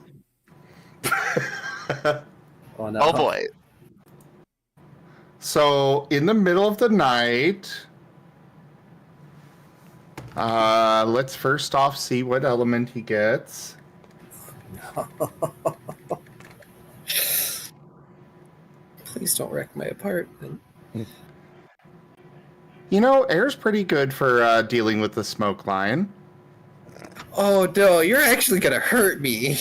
Oh, no. Oh boy. So, in the middle of the night, let's first off see what element he gets. Please don't wreck my apartment. You know, air's pretty good for dealing with the smoke line. Oh no, you're actually gonna hurt me.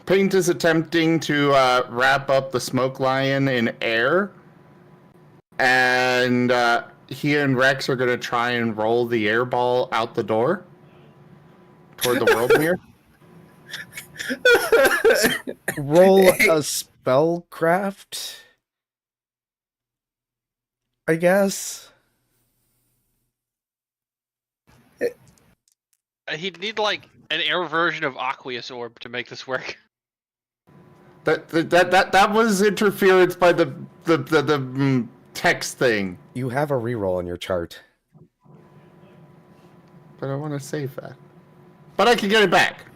Paint is attempting to wrap up the smoke lion in air, and he and Rex are going to try and roll the air ball out the door toward the world mirror. Roll a spellcraft, I guess. He'd need like an air version of Aqueous Orb to make this work. That was interference by the text thing. You have a reroll on your chart. But I want to save that. But I can get it back.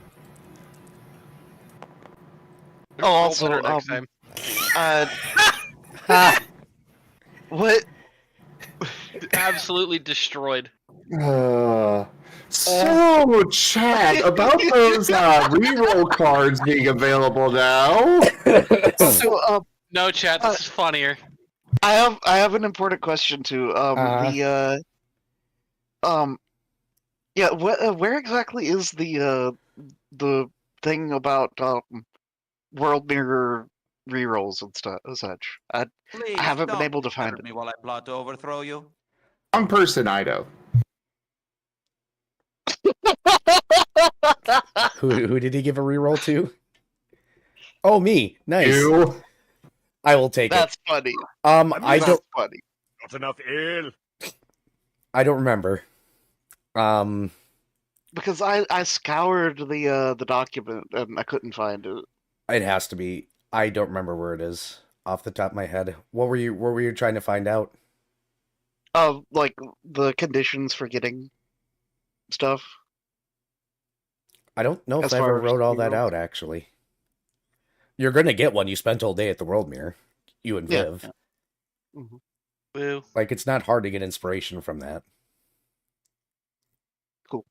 Oh, Roll also, better next time. What? Absolutely destroyed. So, Chad, about those reroll cards being available now. So, No, chat. This is funnier. I have an important question too. Yeah. What? Where exactly is the thing about World Mirror rerolls and stuff, such. I haven't been able to find it. Me while I plot to overthrow you. One person, Ido. Who did he give a reroll to? Oh, me. Nice. You. I will take That's it. funny. I That's don't. funny. Not enough ale. I don't remember. Because I scoured the document and I couldn't find it. It has to be. I don't remember where it is off the top of my head. What were you trying to find out? Like the conditions for getting stuff. I don't know if As I ever far as wrote all that rerolls. out, actually. You're gonna get one. You spent all day at the World Mirror. You and Yeah. Viv. Boo. Like, it's not hard to get inspiration from that. Cool.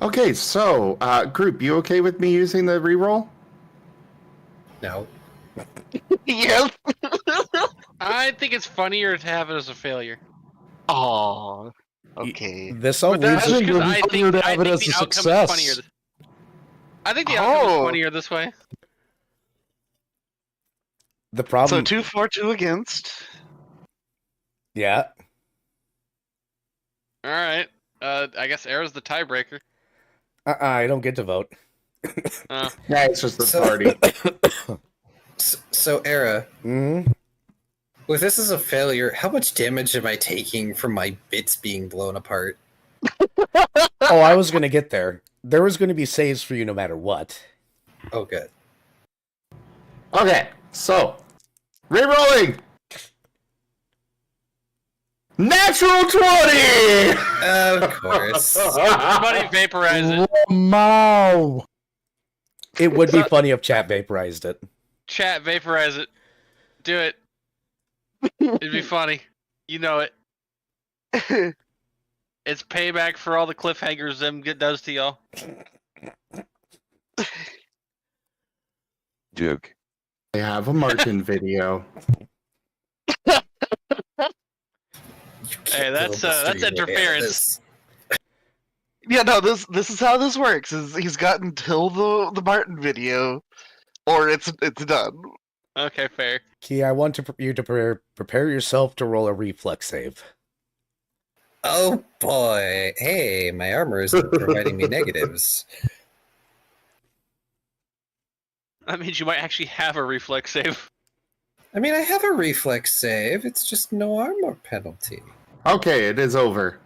Okay, so group, you okay with me using the reroll? No. Yes. I think it's funnier to have it as a failure. Aw. Okay. This all But that's leaves I think just it because would be I funnier think, to have it as the a outcome success. is funnier. I think the outcome is Oh. funnier this way. the problem. So 2 for 2 against. Yeah. All right. I guess Era's the tiebreaker. I don't get to vote. Uh, Yeah, it's just the So- party. So, Era, Hmm. with this as a failure, how much damage am I taking from my bits being blown apart? Oh, I was gonna get there. There was gonna be saves for you no matter what. Oh, good. Okay, so rerolling. Natural 20. Of course. everybody vaporize it. Wow. It would be funny if chat vaporized it. Chat, vaporize it. Do it. It'd be funny. You know it. It's payback for all the cliffhangers them does to y'all. Joke. I have a Martin video. Hey, that's interference. Yeah, no, this is how this works. Is he's got until the Martin video, or it's done. Okay, fair. Key, I want you to prepare yourself to roll a reflex save. Oh boy. Hey, my armor is providing me negatives. That means you might actually have a reflex save. I mean, I have a reflex save. It's just no armor penalty. Okay, it is over.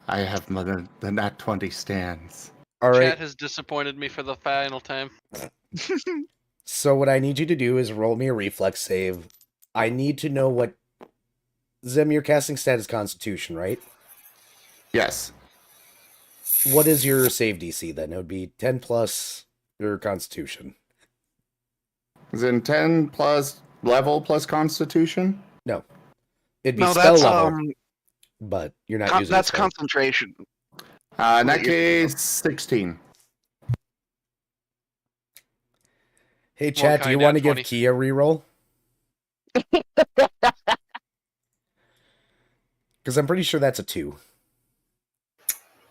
I have the nat 20 stands. All right. Chat has disappointed me for the final time. So what I need you to do is roll me a reflex save. I need to know what Zim, your casting stat is Constitution, right? Yes. What is your save DC then? It would be 10 plus your Constitution. Is it 10 plus level plus constitution? No. It'd be No, spell that's level, but you're not using that's spell. concentration. In that What you're- case, 16. Hey chat, do you kind want to nat give 20? Key a reroll? Because I'm pretty sure that's a 2.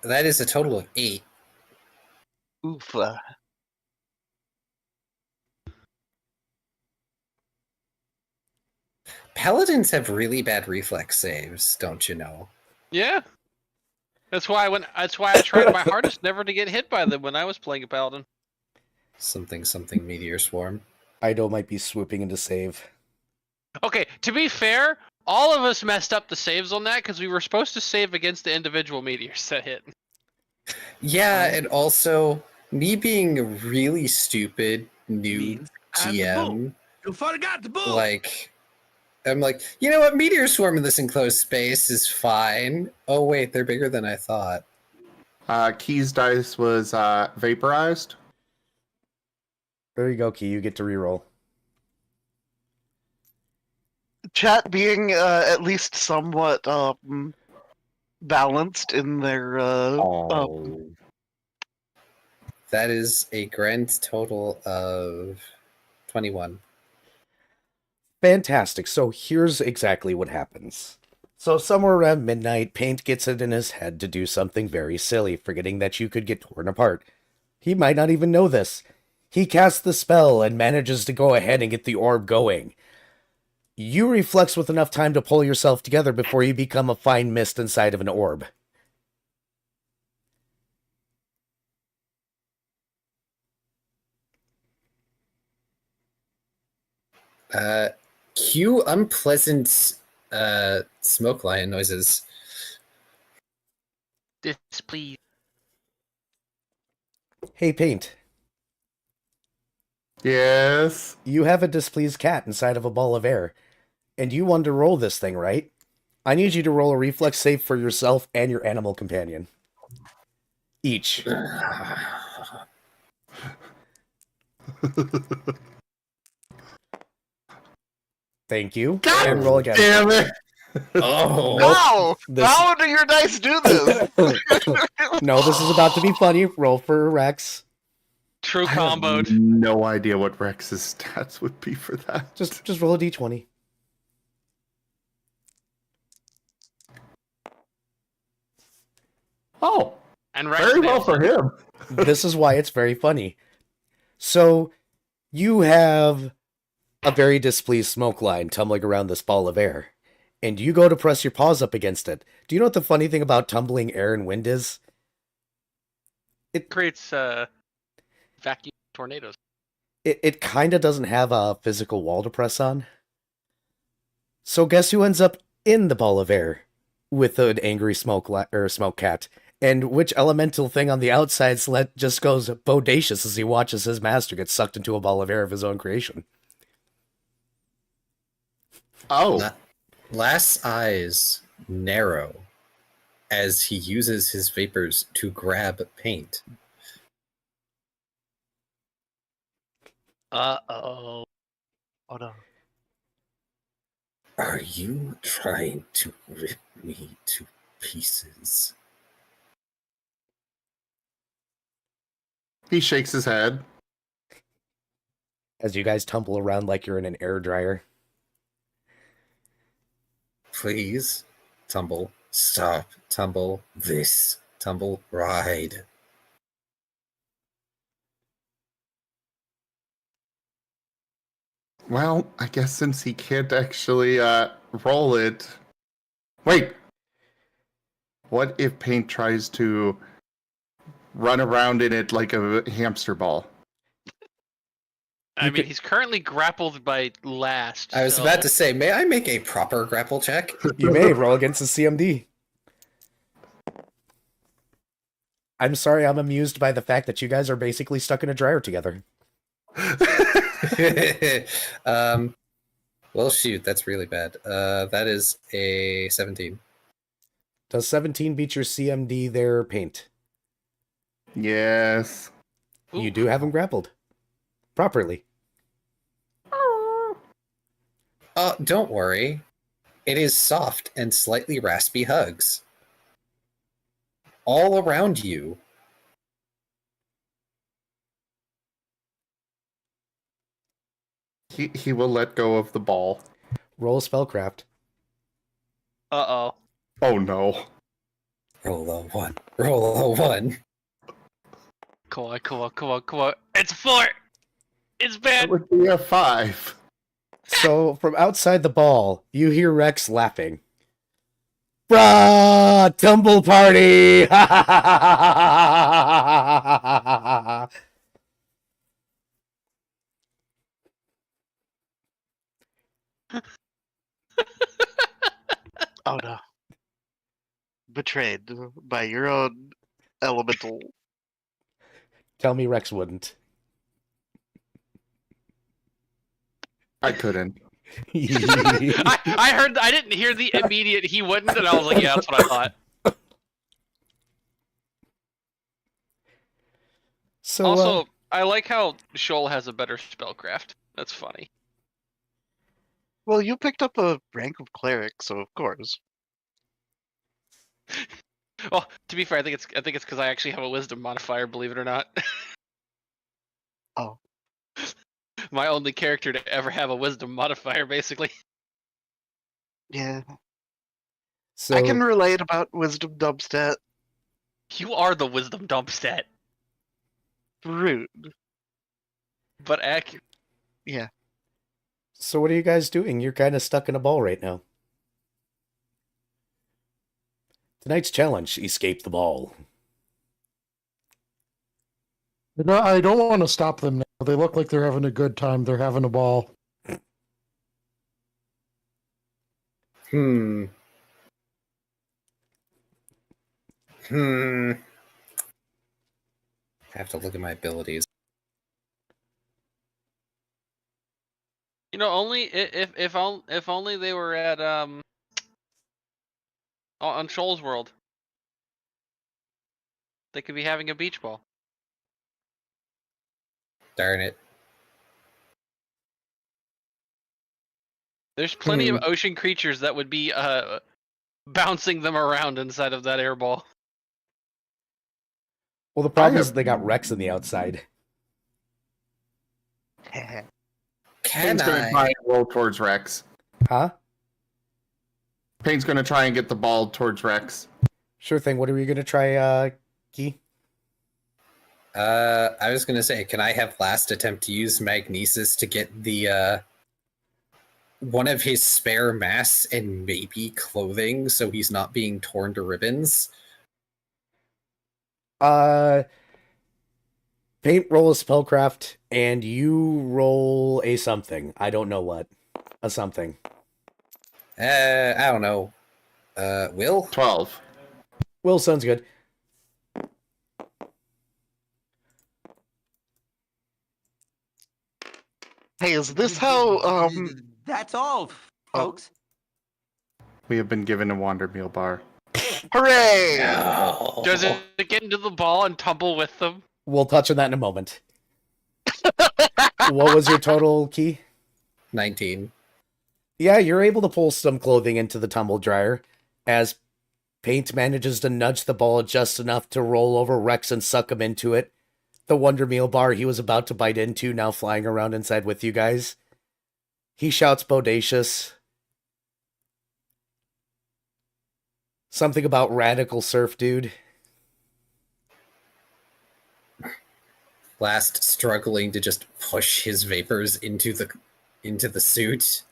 That is a total of 8. Oof. Paladins have really bad reflex saves, don't you know? Yeah. That's why I tried my hardest never to get hit by them when I was playing a paladin. Something meteor swarm. Ido might be swooping into save. Okay, to be fair, all of us messed up the saves on that because we were supposed to save against the individual meteors that hit. Yeah, and also me being a really stupid new GM. You forgot the bull. Like, I'm like, you know what? Meteor swarm in this enclosed space is fine. Oh wait, they're bigger than I thought. Key's dice was vaporized. There you go, Key. You get to reroll. Chat being at least somewhat balanced in their That is a grand total of 21. Fantastic. So here's exactly what happens. So somewhere around midnight, Paint gets it in his head to do something very silly, forgetting that you could get torn apart. He might not even know this. He casts the spell and manages to go ahead and get the orb going. You reflex with enough time to pull yourself together before you become a fine mist inside of an orb. Cue unpleasant smoke lion noises. Displeased. Hey, Paint, Yes. you have a displeased cat inside of a ball of air, and you want to roll this thing, right? I need you to roll a reflex save for yourself and your animal companion. Each. Thank you. And roll again. Damn it. Oh, No! This- How do your dice do this? No, this is about to be funny. Roll for Rex. True I have comboed. no idea what Rex's stats would be for that. Just roll a d20. Oh, And Rex very well nails for it. him. This is why it's very funny. So, you have a very displeased smoke line tumbling around this ball of air, and you go to press your paws up against it. Do you know what the funny thing about tumbling air and wind is? It creates vacuum tornadoes. It kind of doesn't have a physical wall to press on. So guess who ends up in the ball of air with an angry smoke cat? And which elemental thing on the outside just goes bodacious as he watches his master get sucked into a ball of air of his own creation? Oh, Last's eyes narrow as he uses his vapors to grab Paint. Uh-oh. Oh no. Are you trying to rip me to pieces? he shakes his head. As you guys tumble around like you're in an air dryer. Please, tumble, stop, tumble, this, tumble, ride. Well, I guess since he can't actually roll it. Wait. What if Paint tries to run around in it like a hamster ball? I mean, he's currently grappled by Last. I was so- about to say, may I make a proper grapple check? You may roll against the CMD. I'm sorry, I'm amused by the fact that you guys are basically stuck in a dryer together. Well, shoot, that's really bad. That is a 17. Does 17 beat your CMD there, Paint? Yes. You do have him grappled. Properly. Don't worry. It is soft and slightly raspy hugs. All around you. He will let go of the ball. Roll spellcraft. Uh-oh. Oh no. Roll a 1. Roll a 1. Come on, come on, come on, come on. It's 4! It's That bad! would be a 5. So, from outside the ball, you hear Rex laughing. Brah! Tumble party! Oh no. Betrayed by your own elemental. Tell me Rex wouldn't. I couldn't. I heard, I didn't hear the immediate he wouldn't, and I was like, yeah, that's what I thought. So, Also, I like how Shoal has a better spellcraft. That's funny. Well, you picked up a rank of cleric, so of course. Well, to be fair, I think it's because I actually have a wisdom modifier, believe it or not. Oh. My only character to ever have a wisdom modifier, basically. Yeah. So I can relate about wisdom dubstat. You are the wisdom dump stat, Rude. but accurate. Yeah. So what are you guys doing? You're kind of stuck in a ball right now. Tonight's challenge: escape the ball. No, I don't want to stop them now. They look like they're having a good time. They're having a ball. Hmm. I have to look at my abilities. You know, only if only they were at on Shoal's World, they could be having a beach ball. Darn it. There's plenty of ocean creatures that would be bouncing them around inside of that air ball. Well, the problem is they got Rex on the outside. Can Pain's gonna try and roll towards Rex. Huh? Pain's gonna try and get the ball towards Rex. Sure thing. What are we gonna try, Key? I was gonna say, can I have last attempt to use Magnesis to get the one of his spare masks and maybe clothing so he's not being torn to ribbons? Paint, roll a spellcraft, and you roll a something. I don't know what. A something. I don't know. Will? 12. Will sounds good. Hey, is this how That's all, folks. We have been given a Wander Meal bar. hooray! No. Does it get into the ball and tumble with them? We'll touch on that in a moment. What was your total, Key? 19. Yeah, you're able to pull some clothing into the tumble dryer as Paint manages to nudge the ball just enough to roll over Rex and suck him into it. The Wonder Meal bar he was about to bite into now flying around inside with you guys. He shouts bodacious. Something about radical surf dude. Last struggling to just push his vapors into the suit.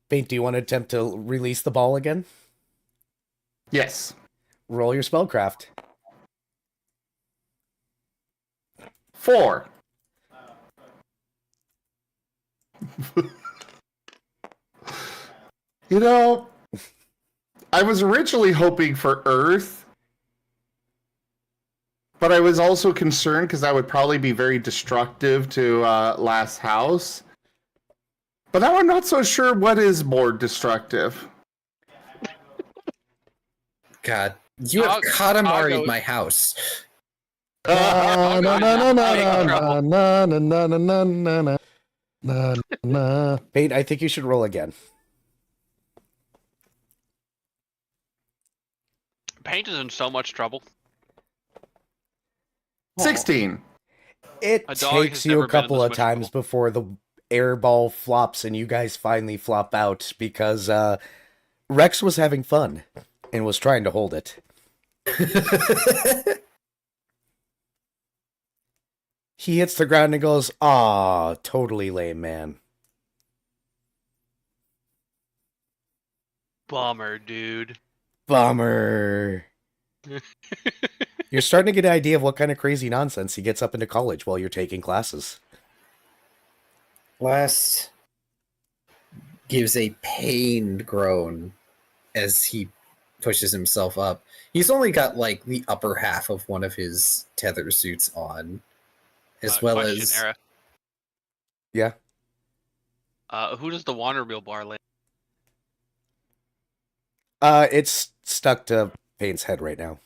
Paint, do you want to attempt to release the ball again? Yes. Roll your spellcraft. 4. You know, I was originally hoping for Earth, but I was also concerned because that would probably be very destructive to Last House. But now I'm not so sure what is more destructive. God, you have Katamari I'll go- my house. Na na na na na Big na trouble. na na na na na na na na. Paint, I think you should roll again. Paint is in so much trouble. 16. It A dog takes has you never a been in couple this of much times trouble. before the air ball flops and you guys finally flop out because Rex was having fun and was trying to hold it. He hits the ground and goes, "Aw, totally lame, man." Bummer, dude. Bummer. You're starting to get an idea of what kind of crazy nonsense he gets up into college while you're taking classes. Last gives a pained groan as he pushes himself up. He's only got like the upper half of one of his tether suits on, as well Question, as Era. Yeah. Who does the Wander Meal bar land? It's stuck to Paint's head right now.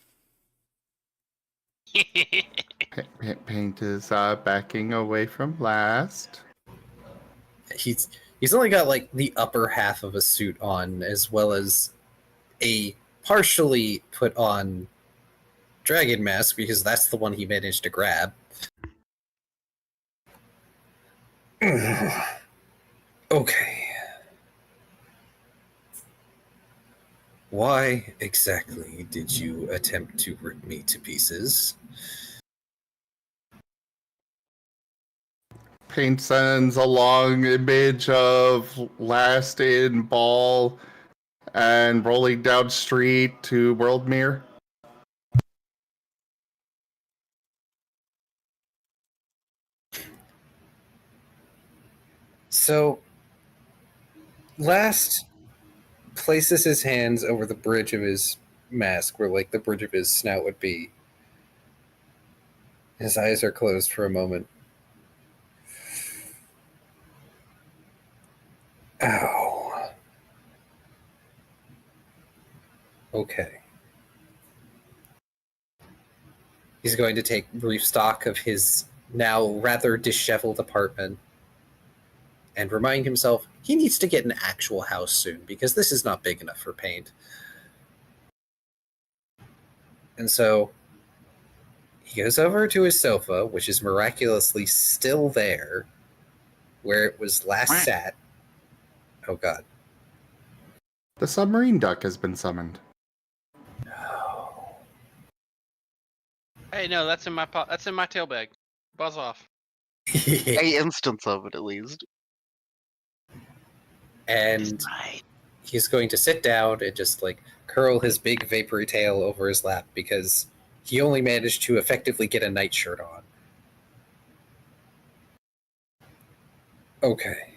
Paint is backing away from last. he's only got like the upper half of a suit on, as well as a partially put on dragon mask because that's the one he managed to grab. Okay. Why exactly did you attempt to rip me to pieces? Paint sends a long image of last in ball and rolling down street to Worldmere. So, Last places his hands over the bridge of his mask, where like the bridge of his snout would be. His eyes are closed for a moment. Ow. Okay. He's going to take brief stock of his now rather disheveled apartment and remind himself he needs to get an actual house soon because this is not big enough for Paint. And so he goes over to his sofa, which is miraculously still there where it was last sat. Oh god. The submarine duck has been summoned. Hey, no, that's in my that's in my tail bag. Buzz off. A instance of it, at least. And he's going to sit down and just like curl his big vapory tail over his lap because he only managed to effectively get a nightshirt on. Okay.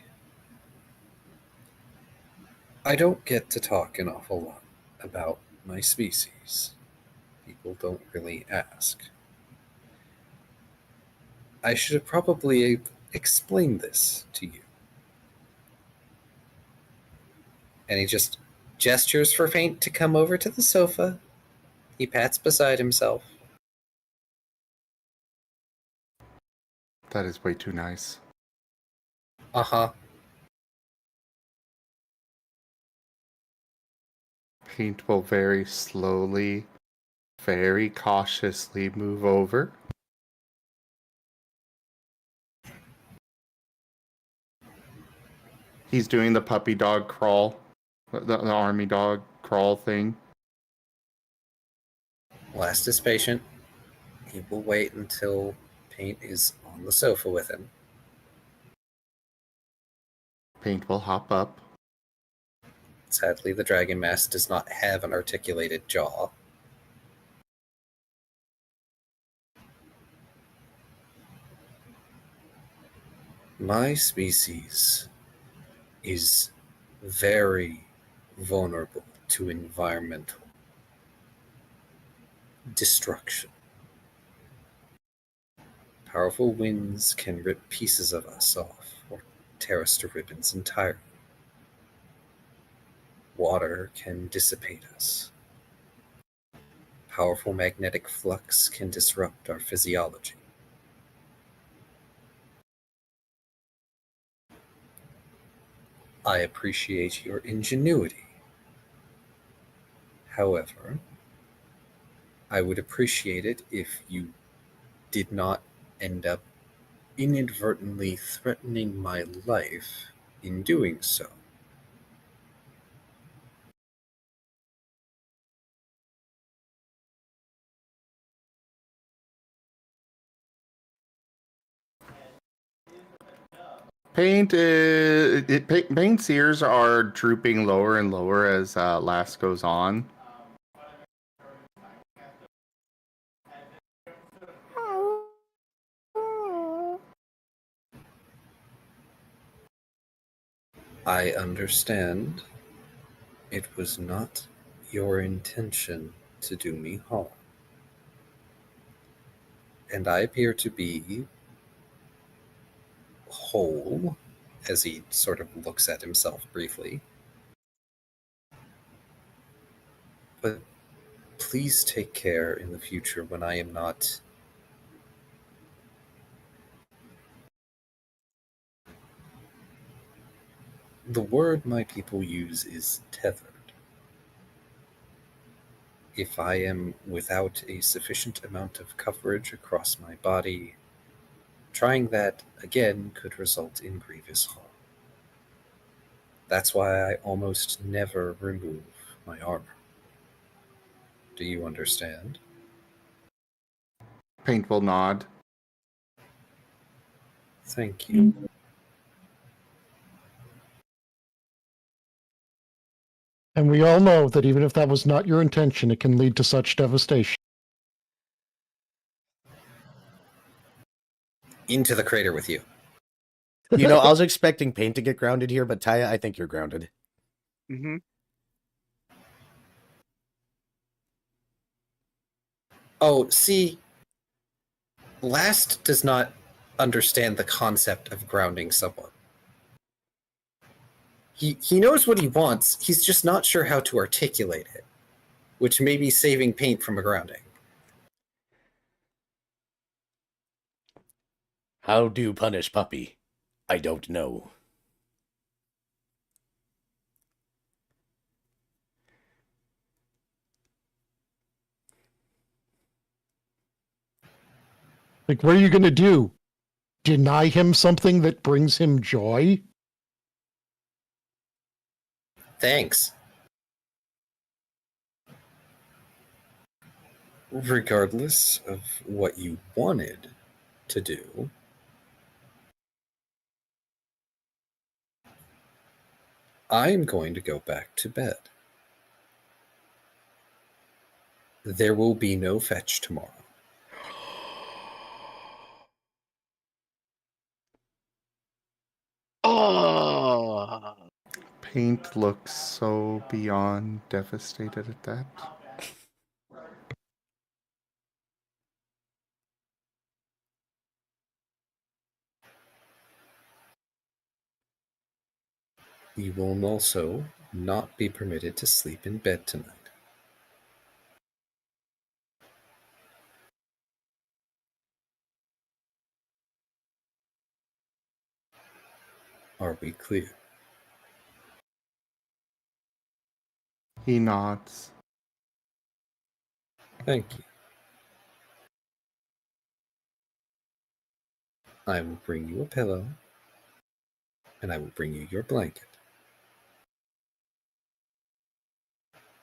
I don't get to talk an awful lot about my species. People don't really ask. I should have probably explained this to you. And he just gestures for Faint to come over to the sofa. He pats beside himself. That is way too nice. Uh-huh. Paint will very slowly, very cautiously move over. He's doing the puppy dog crawl, the army dog crawl thing. Last is patient. He will wait until Paint is on the sofa with him. Paint will hop up. Sadly, the dragon mask does not have an articulated jaw. My species is very vulnerable to environmental destruction. Powerful winds can rip pieces of us off or tear us to ribbons entirely. Water can dissipate us. Powerful magnetic flux can disrupt our physiology. I appreciate your ingenuity. However, I would appreciate it if you did not end up inadvertently threatening my life in doing so. Paint's ears are drooping lower and lower as last goes on. I understand. It was not your intention to do me harm. And I appear to be whole, as he sort of looks at himself briefly. But please take care in the future when I am not. The word my people use is tethered. If I am without a sufficient amount of coverage across my body, trying that again could result in grievous harm. That's why I almost never remove my armor. Do you understand? Paint will nod. Thank you. And we all know that even if that was not your intention, it can lead to such devastation. Into the crater with you. You know, I was expecting Paint to get grounded here, but Taya, I think you're grounded. Mm-hmm. Oh, see, Last does not understand the concept of grounding someone. He knows what he wants, he's just not sure how to articulate it, which may be saving Paint from a grounding. How do punish puppy? I don't know. Like, what are you going to do? Deny him something that brings him joy? Thanks. Regardless of what you wanted to do, I'm going to go back to bed. There will be no fetch tomorrow. Oh, Paint looks so beyond devastated at that. You will also not be permitted to sleep in bed tonight. Are we clear? He nods. Thank you. I will bring you a pillow, and I will bring you your blanket.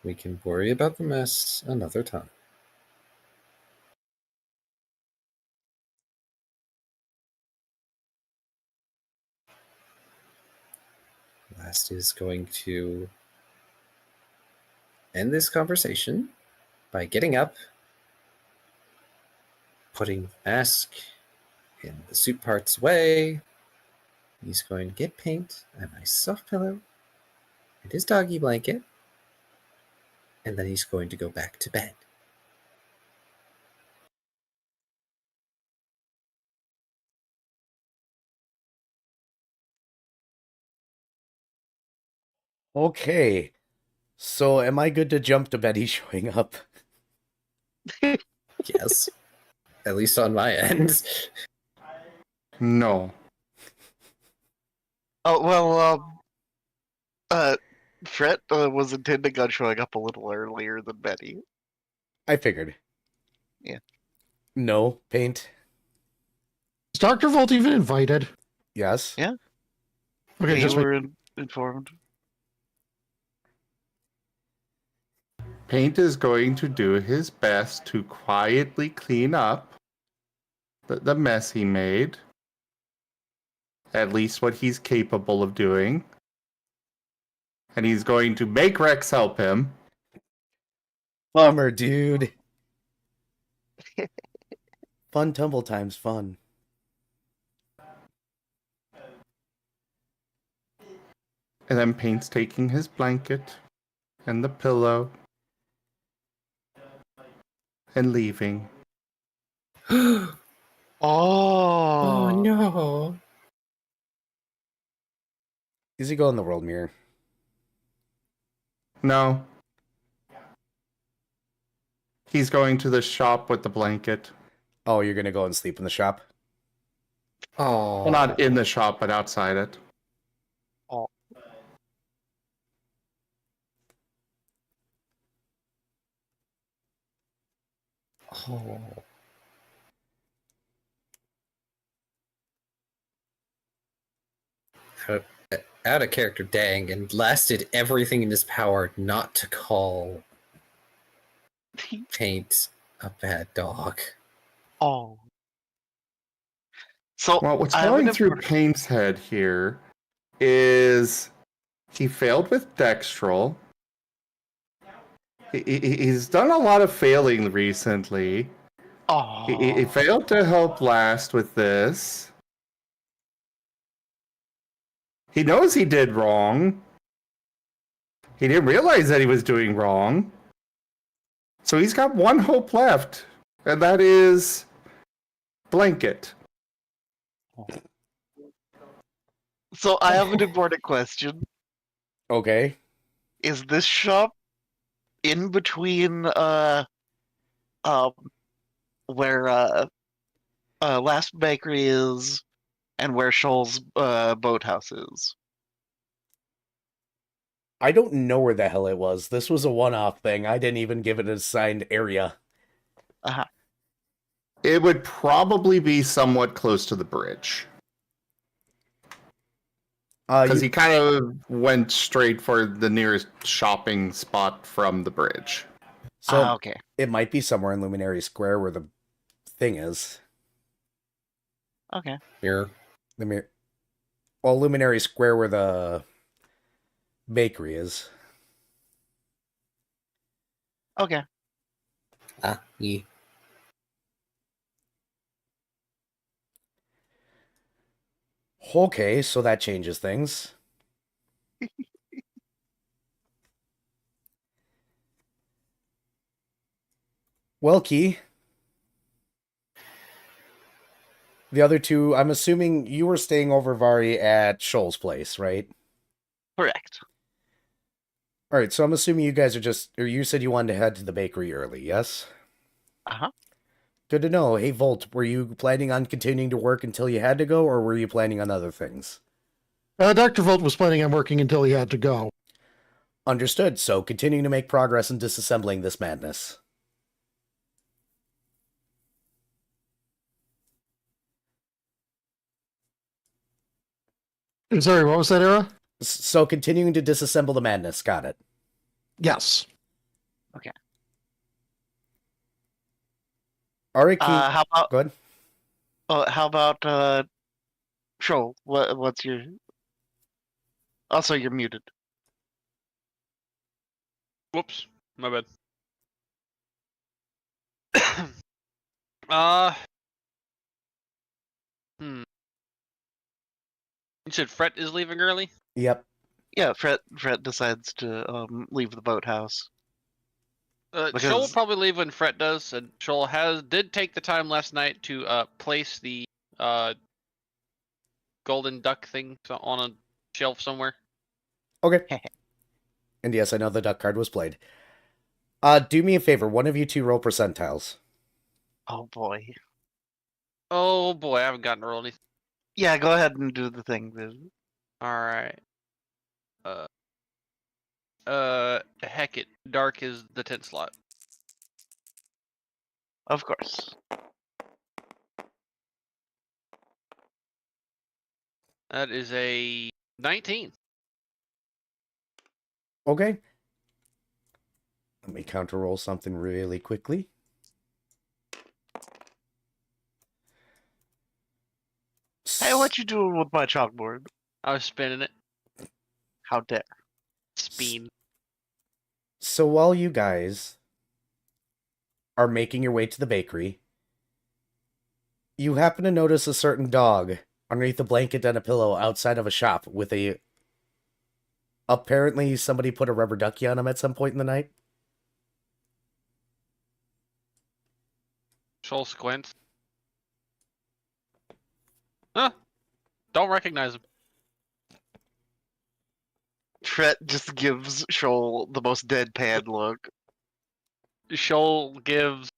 We can worry about the mess another time. Last is going to end this conversation by getting up, putting the mask and the suit parts away. He's going to get Paint a nice soft pillow and his doggy blanket, and then he's going to go back to bed. Okay. So am I good to jump to bed? He's showing up. Yes. At least on my end. No. oh well. Fret was intending on showing up a little earlier than Betty. I figured. Yeah. No, Paint. Is Dr. Volt even invited? Yes. Yeah. Okay, We just were informed. Paint is going to do his best to quietly clean up the mess he made. At least what he's capable of doing. And he's going to make Rex help him. Bummer, dude. Fun tumble times fun. And then Paint's taking his blanket and the pillow and leaving. Oh. Oh no. Is he going in the world mirror? No. He's going to the shop with the blanket. Oh, you're gonna go and sleep in the shop? Oh. Well, not in the shop, but outside it. Oh. Out of character, dang, and Last did everything in his power not to call Paint a bad dog. Oh. So Well, what's I have going an through important- Payne's head here is he failed with Dextrol. He's done a lot of failing recently. He Oh. failed to help last with this. He knows he did wrong. He didn't realize that he was doing wrong. So he's got one hope left, and that is Blanket. So I have an important question. Okay. Is this shop in between where Last Bakery is and where Shoal's boathouse is? I don't know where the hell it was. This was a one-off thing. I didn't even give it an assigned area. Uh-huh. It would probably be somewhat close to the bridge. Because he kind of went straight for the nearest shopping spot from the bridge. So okay. it might be somewhere in Luminary Square where the thing is. Okay. Mirror. The mirror. Well, Luminary Square where the bakery is. Okay. Yeah. Okay, so that changes things. Well, Key. The other two, I'm assuming you were staying over Vari at Shoal's place, right? Correct. All right, so I'm assuming you guys are or you said you wanted to head to the bakery early, yes? Uh-huh. Good to know. Hey, Volt, were you planning on continuing to work until you had to go, or were you planning on other things? Dr. Volt was planning on working until he had to go. Understood, so continuing to make progress in disassembling this madness. Sorry, what was that, Era? So continuing to disassemble the madness, got it. Yes. Okay. All right, Key. How about Go ahead. how about Shoal? What's your Also you're muted. Whoops, my bad. You said Fret is leaving early? Yep. Yeah, Fret decides to leave the boathouse. Shoal will Because- probably leave when Fret does, and Shoal did take the time last night to place the golden duck thing on a shelf somewhere. Okay. And yes, I know the duck card was played. Do me a favor, one of you two roll percentiles. Oh boy. Oh boy, I haven't gotten to roll anything. Yeah, go ahead and do the thing. Alright. Heck it. Dark is the 10th slot. Of course. That is a 19. Okay. Let me counter roll something really quickly. Hey, what you doing with my chalkboard? I was spinning it. How dare. Spin. So while you guys are making your way to the bakery, you happen to notice a certain dog underneath a blanket and a pillow outside of a shop with a... Apparently somebody put a rubber ducky on him at some point in the night. Shoal squints. Huh. Don't recognize him. Fret just gives Shoal the most deadpan look. Shoal gives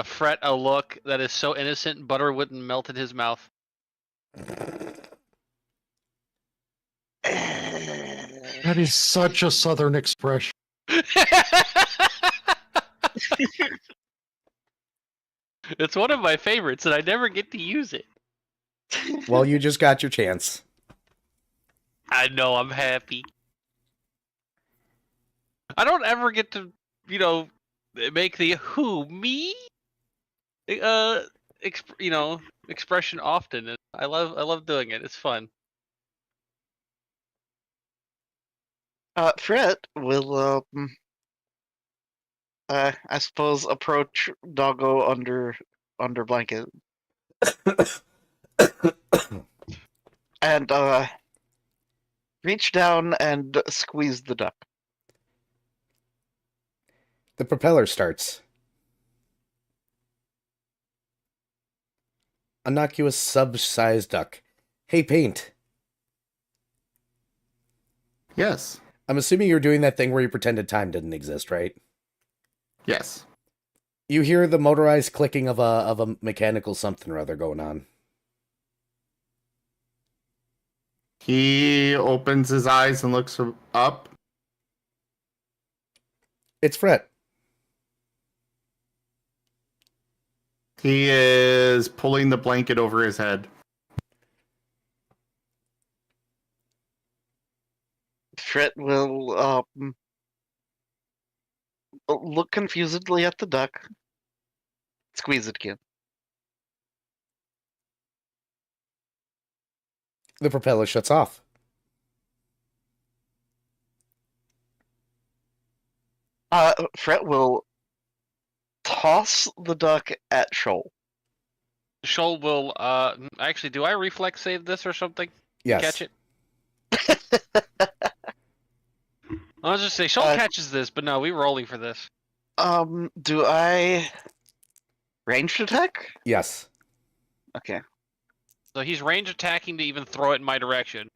Fret a look that is so innocent butter wouldn't melt in his mouth. That is such a southern expression. It's one of my favorites, and I never get to use it. Well, you just got your chance. I know, I'm happy. I don't ever get to, make the "who me" expression often. And I love doing it. It's fun. Fred will I suppose approach Doggo under blanket and reach down and squeeze the duck. The propeller starts. Innocuous sub-sized duck. Hey, Paint. Yes. I'm assuming you're doing that thing where you pretended time didn't exist, right? Yes. You hear the motorized clicking of a mechanical something or other going on. He opens his eyes and looks up. It's Fret. He is pulling the blanket over his head. Fred will look confusedly at the duck, squeeze it again. The propeller shuts off. Fred will toss the duck at Shoal. Shoal will actually. Do I reflex save this or something? Yes. Catch it. I'll just say Shoal catches this, but no, we're rolling for this. Do I ranged attack? Yes. Okay. So he's range attacking to even throw it in my direction,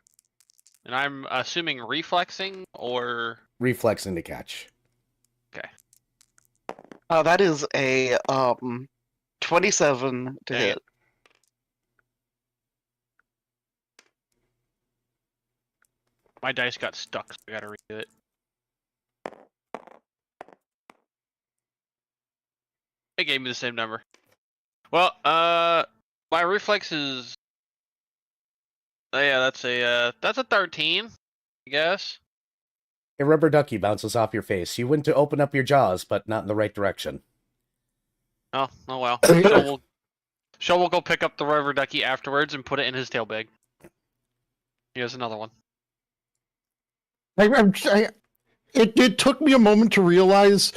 and I'm assuming reflexing or Reflexing to catch. okay. That is a 27 to Dang hit. it. My dice got stuck, so I gotta redo it. It gave me the same number. Well, my reflex is. Oh, yeah, that's a 13, I guess. A rubber ducky bounces off your face. You went to open up your jaws, but not in the right direction. Oh well. Shoal will go pick up the rubber ducky afterwards and put it in his tail bag. Here's another one. It took me a moment to realize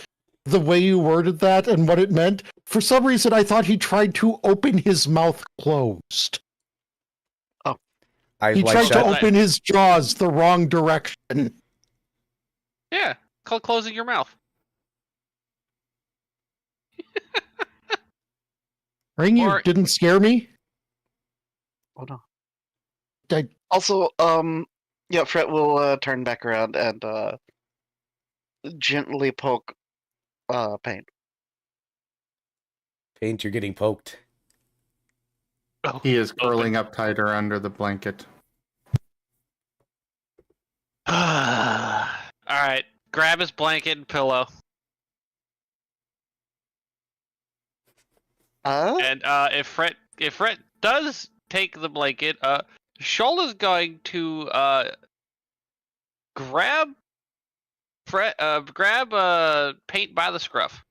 the way you worded that and what it meant. For some reason, I thought he tried to open his mouth closed. Eyes He wide tried to shut. open his jaws the wrong direction. Yeah, called closing your mouth. Ring, you Or- didn't scare me? Oh no. I- Also, yeah, Fred will turn back around and gently poke Paint. Paint, you're getting poked. Oh, He is curling up tighter under the blanket. Alright, grab his blanket and pillow. And if Fret does take the blanket, Shoal is going to grab Paint by the scruff.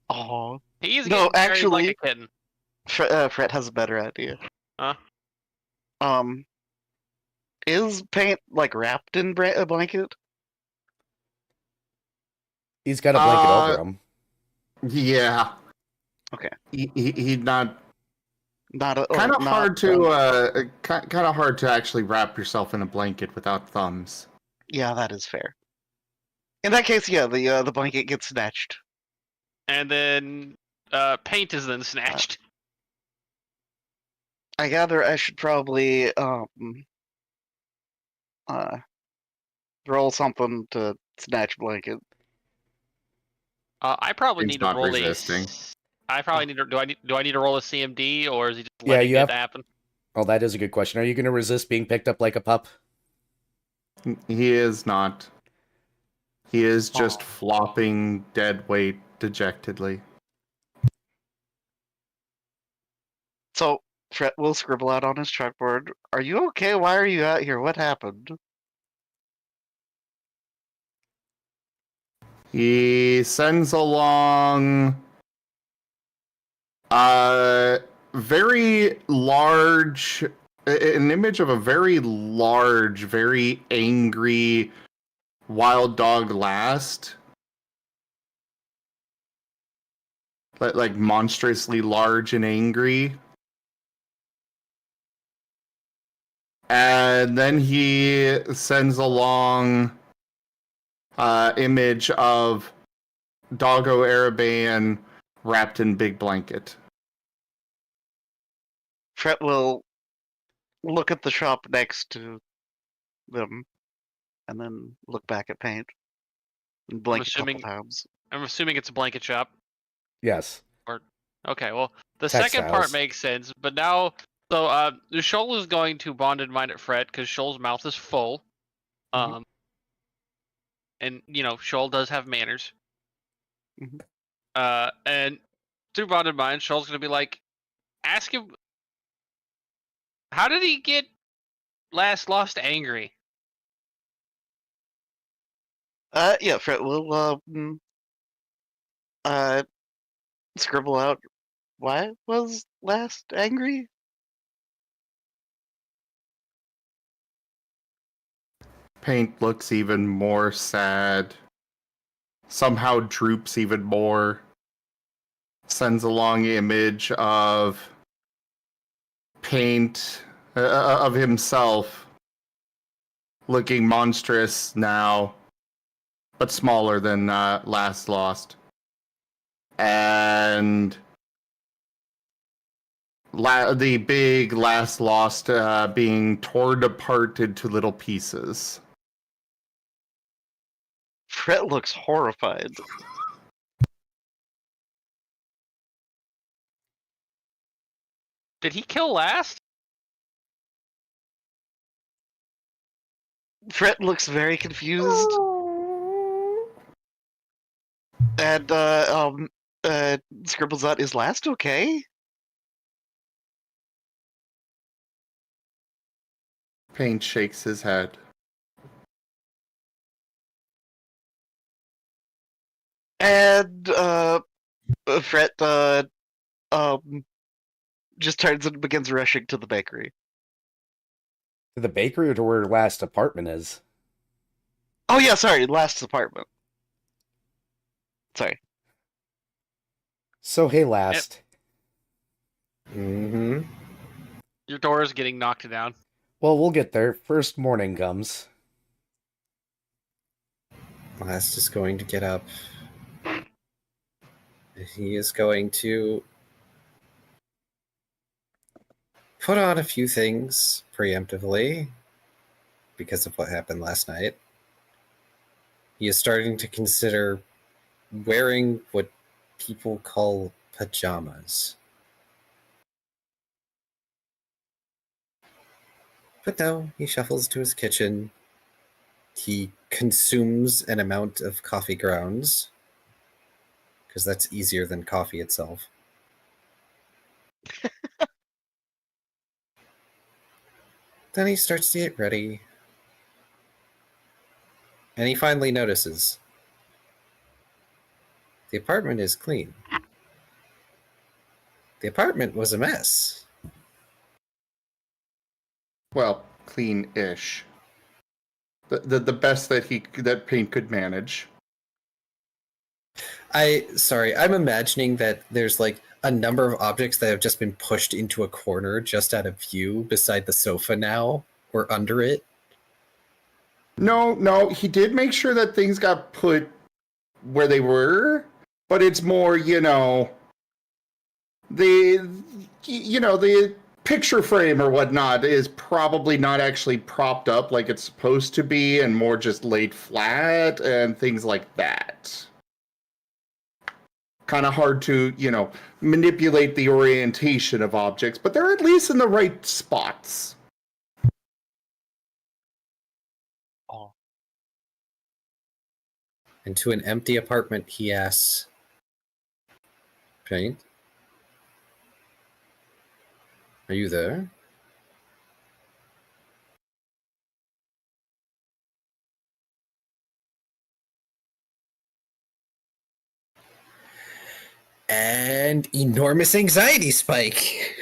Oh. He's No, getting carried actually- like a kitten. Fred has a better idea. Huh? Is Paint like wrapped in a blanket? He's got a blanket over him. Yeah. Okay. He not Not a, kind of not, hard to kind of hard to actually wrap yourself in a blanket without thumbs. Yeah, that is fair. In that case, yeah, the blanket gets snatched. And then Paint is then snatched. I gather I should probably roll something to snatch blanket. I probably He's need to not roll resisting. I probably need to. Do I need to roll a CMD or is he just Yeah, letting you it have- happen? Oh, that is a good question. Are you going to resist being picked up like a pup? He is not. He is just Aw. flopping dead weight dejectedly. So Fred will scribble out on his chalkboard. Are you okay? Why are you out here? What happened? He sends along a very large, an image of a very large, very angry wild dog last. Like monstrously large and angry. And then he sends along image of Doggo Araban wrapped in big blanket. Fret will look at the shop next to them, and then look back at Paint and blink a couple times. I'm assuming it's a blanket shop. Yes. Okay, well, the second part Textiles. makes sense, but now, so Shoal is going to bonded mind at Fret because Shoal's mouth is full. And Shoal does have manners. And through bonded mind, Shoal's gonna be like, ask him, how did he get last lost angry? Yeah, Fret will scribble out why was last angry. Paint looks even more sad. Somehow droops even more. Sends along image of Paint, of himself, looking monstrous now, but smaller than last lost. And the big last lost being torn apart into little pieces. Fret looks horrified. Did he kill last? Fret looks very confused. And scribbles out, is last okay? Paint shakes his head. And Fret just turns and begins rushing to the bakery. To the bakery or to where last apartment is? Oh yeah, sorry, last apartment. Sorry. So hey, last. Mm-hmm. Your door is getting knocked down. Well, we'll get there. First morning comes. Last is going to get up. He is going to put on a few things preemptively because of what happened last night. He is starting to consider wearing what people call pajamas. But no, he shuffles to his kitchen. He consumes an amount of coffee grounds, because that's easier than coffee itself. Then he starts to get ready. And he finally notices the apartment is clean. The apartment was a mess. Well, clean-ish. The best that Paint could manage. I'm imagining that there's like a number of objects that have just been pushed into a corner just out of view beside the sofa now, or under it. No, he did make sure that things got put where they were, but it's more, the picture frame or whatnot is probably not actually propped up like it's supposed to be and more just laid flat and things like that. Kind of hard to, manipulate the orientation of objects, but they're at least in the right spots. Oh. Into an empty apartment, he asks, Paint? Are you there? And enormous anxiety spike.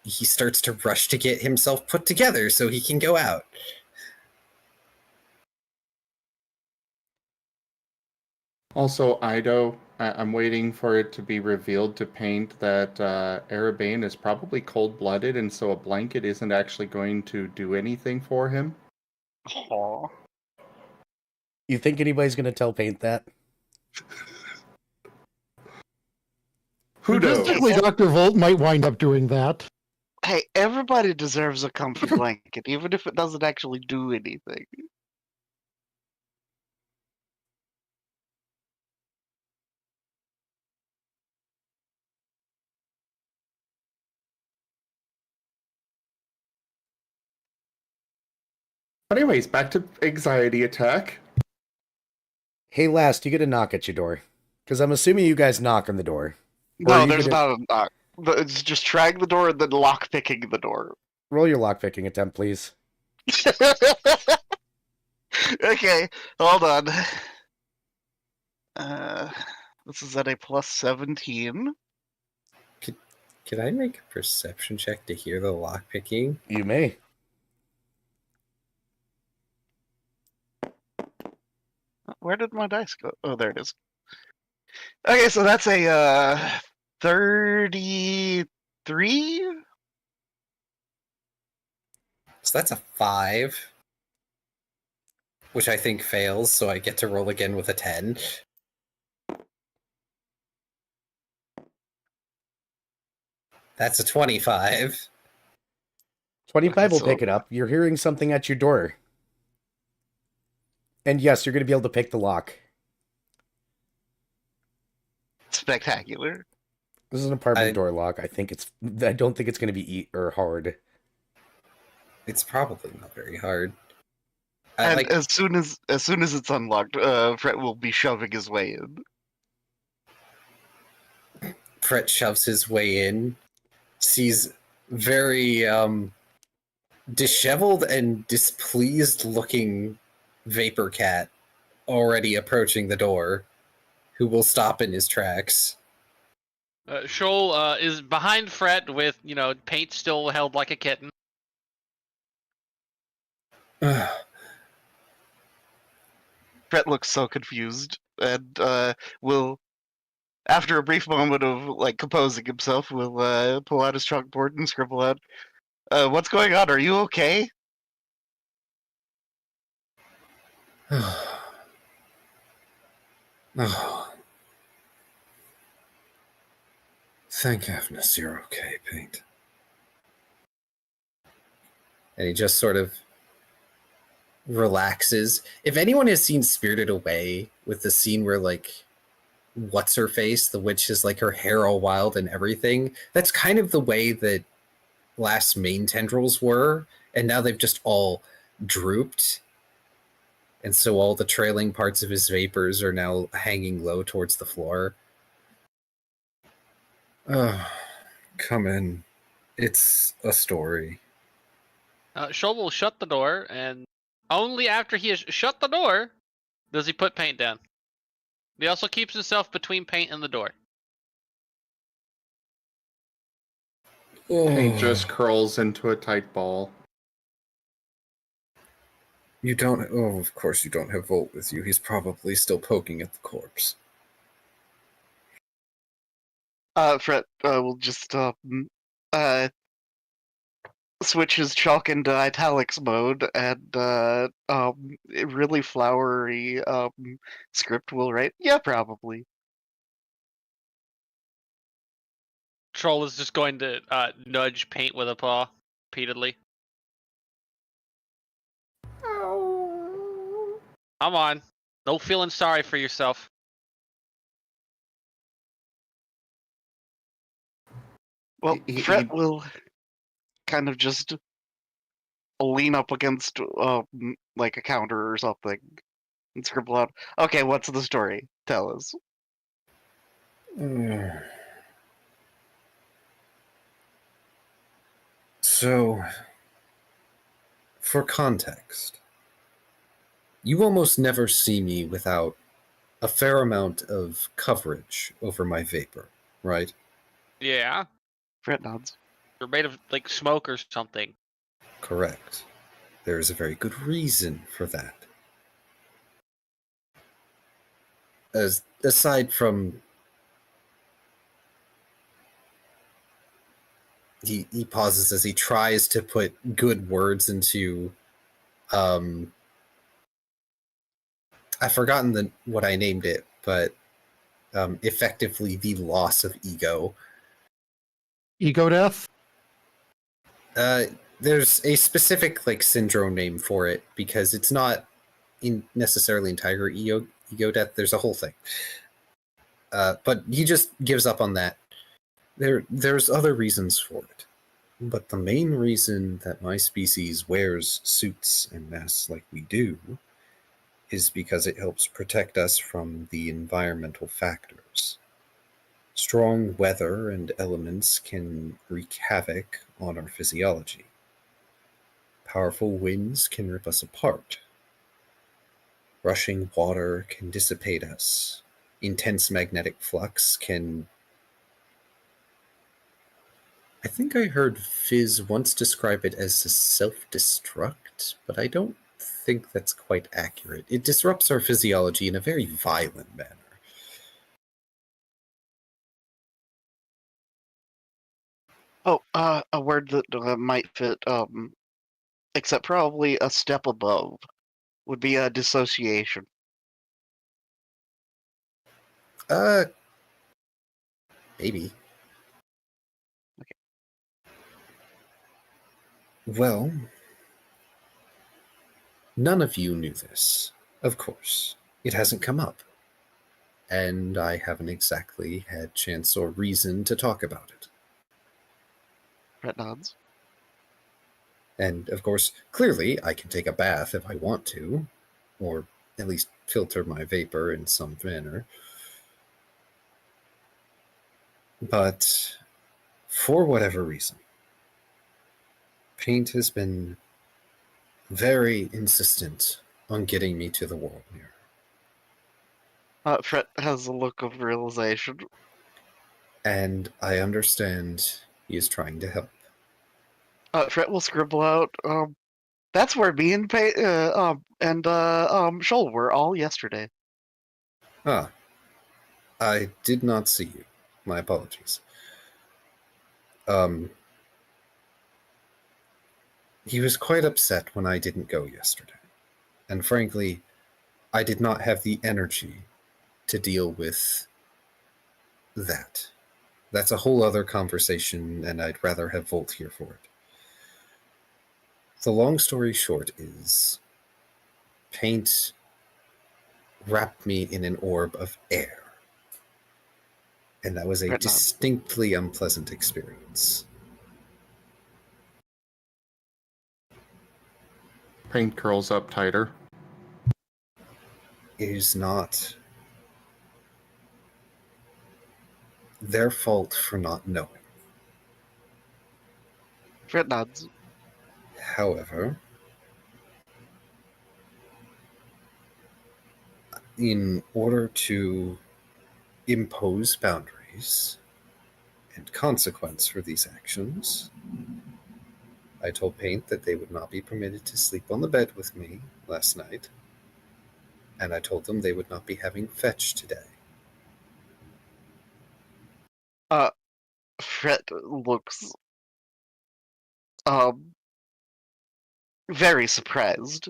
He starts to rush to get himself put together so he can go out. Also, Ido, I'm waiting for it to be revealed to Paint that Arabane is probably cold-blooded, and so a blanket isn't actually going to do anything for him. Aw. You think anybody's gonna tell Paint that? Who knows? Statistically, Dr. Volt might wind up doing that. Hey, everybody deserves a comfy blanket, even if it doesn't actually do anything. Anyways, back to anxiety attack. Hey, last, you get a knock at your door. Because I'm assuming you guys knock on the door. Or No, you there's get not a knock. It's just trying the door and then lock picking the door. Roll your lockpicking attempt, please. Okay, hold on. This is at a plus 17. Could I make a perception check to hear the lockpicking? You may. Where did my dice go? Oh, there it is. Okay, so that's a 33. So that's a 5. Which I think fails, so I get to roll again with a 10. That's a 25. 25 will so- pick it up. You're hearing something at your door. And yes, you're going to be able to pick the lock. Spectacular. This is an apartment door lock. I don't think it's going to be hard. It's probably not very hard. And as soon as it's unlocked, Fred will be shoving his way in. Fred shoves his way in, sees very disheveled and displeased looking Vapor Cat already approaching the door, who will stop in his tracks. Shoal is behind Fred with, Paint still held like a kitten. Fred looks so confused and will, after a brief moment of composing himself, will pull out his chalkboard and scribble out, "What's going on? Are you okay?" Oh. Thank goodness you're okay, Paint. And he just sort of relaxes. If anyone has seen Spirited Away, with the scene where what's her face, the witch is her hair all wild and everything, that's kind of the way that last main tendrils were, and now they've just all drooped, and so all the trailing parts of his vapors are now hanging low towards the floor. Come in. It's a story. Shoal will shut the door, and only after he has shut the door does he put Paint down. He also keeps himself between Paint and the door. Paint just curls into a tight ball. You don't... Oh, of course you don't have Volt with you. He's probably still poking at the corpse. Fred will just switch his chalk into italics mode, and really flowery script will write, "Yeah, probably." Troll is just going to nudge Paint with a paw repeatedly. Come on. No feeling sorry for yourself. Well, Fred will kind of just lean up against a counter or something and scribble out, "Okay, what's the story? Tell us." So, For context, you almost never see me without a fair amount of coverage over my vapor, right? Yeah. Fret nods. They're made of like smoke or something. Correct. There is a very good reason for that. Aside from he pauses as he tries to put good words into I've forgotten what I named it, but effectively the loss of ego. Ego death? There's a specific like syndrome name for it because it's not necessarily entire ego death. There's a whole thing. But he just gives up on that. There's other reasons for it. But the main reason that my species wears suits and masks like we do is because it helps protect us from the environmental factors. Strong weather and elements can wreak havoc on our physiology. Powerful winds can rip us apart. Rushing water can dissipate us. Intense magnetic flux can... I think I heard Fizz once describe it as a self-destruct, but I don't think that's quite accurate. It disrupts our physiology in a very violent manner. Oh, a word that might fit, except probably a step above, would be a dissociation. Maybe. Okay. Well, none of you knew this, of course. It hasn't come up. And I haven't exactly had chance or reason to talk about it. Fret nods. And, of course, clearly I can take a bath if I want to, or at least filter my vapor in some manner. But, for whatever reason, Paint has been very insistent on getting me to the World Mirror. Fret has a look of realization. And I understand he is trying to help. Fret will scribble out, that's where me and Shoal were all yesterday. Ah, I did not see you. My apologies. He was quite upset when I didn't go yesterday. And frankly, I did not have the energy to deal with that. That's a whole other conversation, and I'd rather have Volt here for it. The long story short is, Paint wrapped me in an orb of air. And that was a distinctly unpleasant experience. Paint curls up tighter. It is not their fault for not knowing. Fret nods. However, in order to impose boundaries and consequence for these actions, I told Paint that they would not be permitted to sleep on the bed with me last night, and I told them they would not be having fetch today. Fret looks very surprised.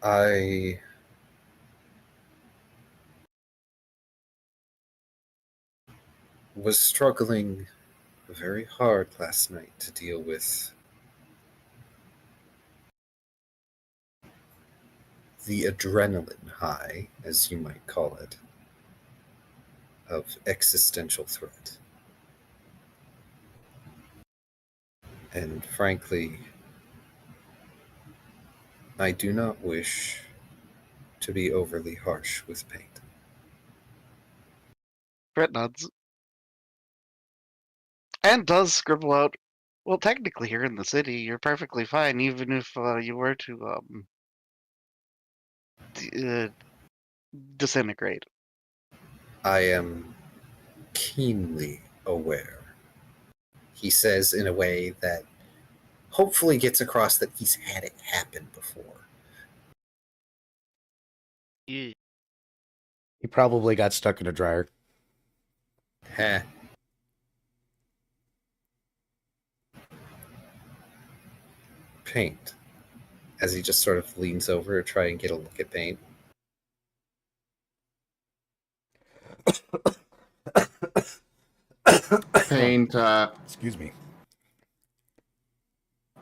I was struggling very hard last night to deal with the adrenaline high, as you might call it, of existential threat. And frankly, I do not wish to be overly harsh with paint. Fret nods. And does scribble out, well, technically here in the city, you're perfectly fine, even if you were to disintegrate. I am keenly aware, he says in a way that hopefully gets across that he's had it happen before. Yeah. He probably got stuck in a dryer. Heh. Paint. As he just sort of leans over to try and get a look at paint. Paint. Excuse me.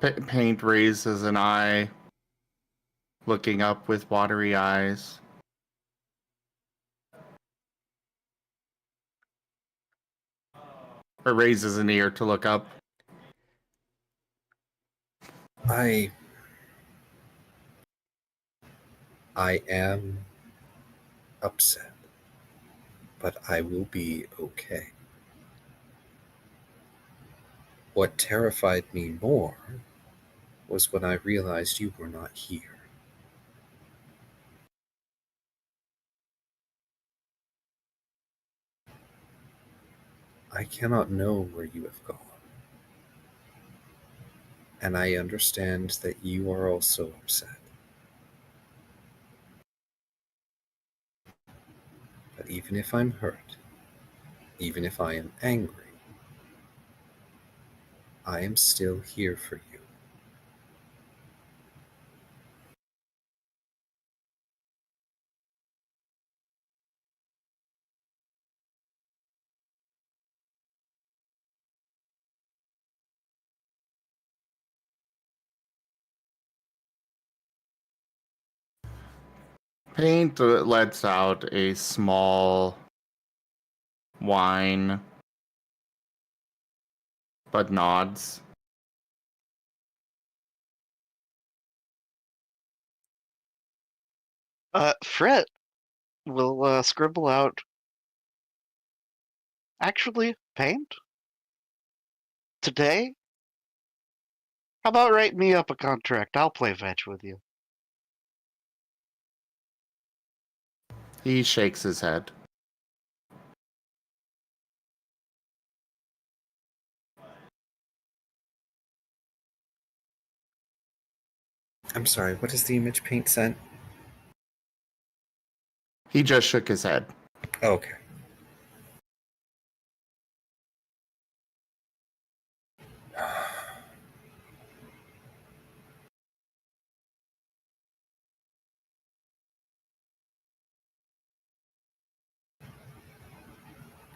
Paint raises an eye, looking up with watery eyes. Or raises an ear to look up. I am upset, but I will be okay. What terrified me more was when I realized you were not here. I cannot know where you have gone. And I understand that you are also upset. But even if I'm hurt, even if I am angry, I am still here for you. Paint lets out a small whine, but nods. Fret will scribble out, actually, paint? Today? How about write me up a contract? I'll play fetch with you. He shakes his head. I'm sorry, what is the image paint sent? He just shook his head. Okay.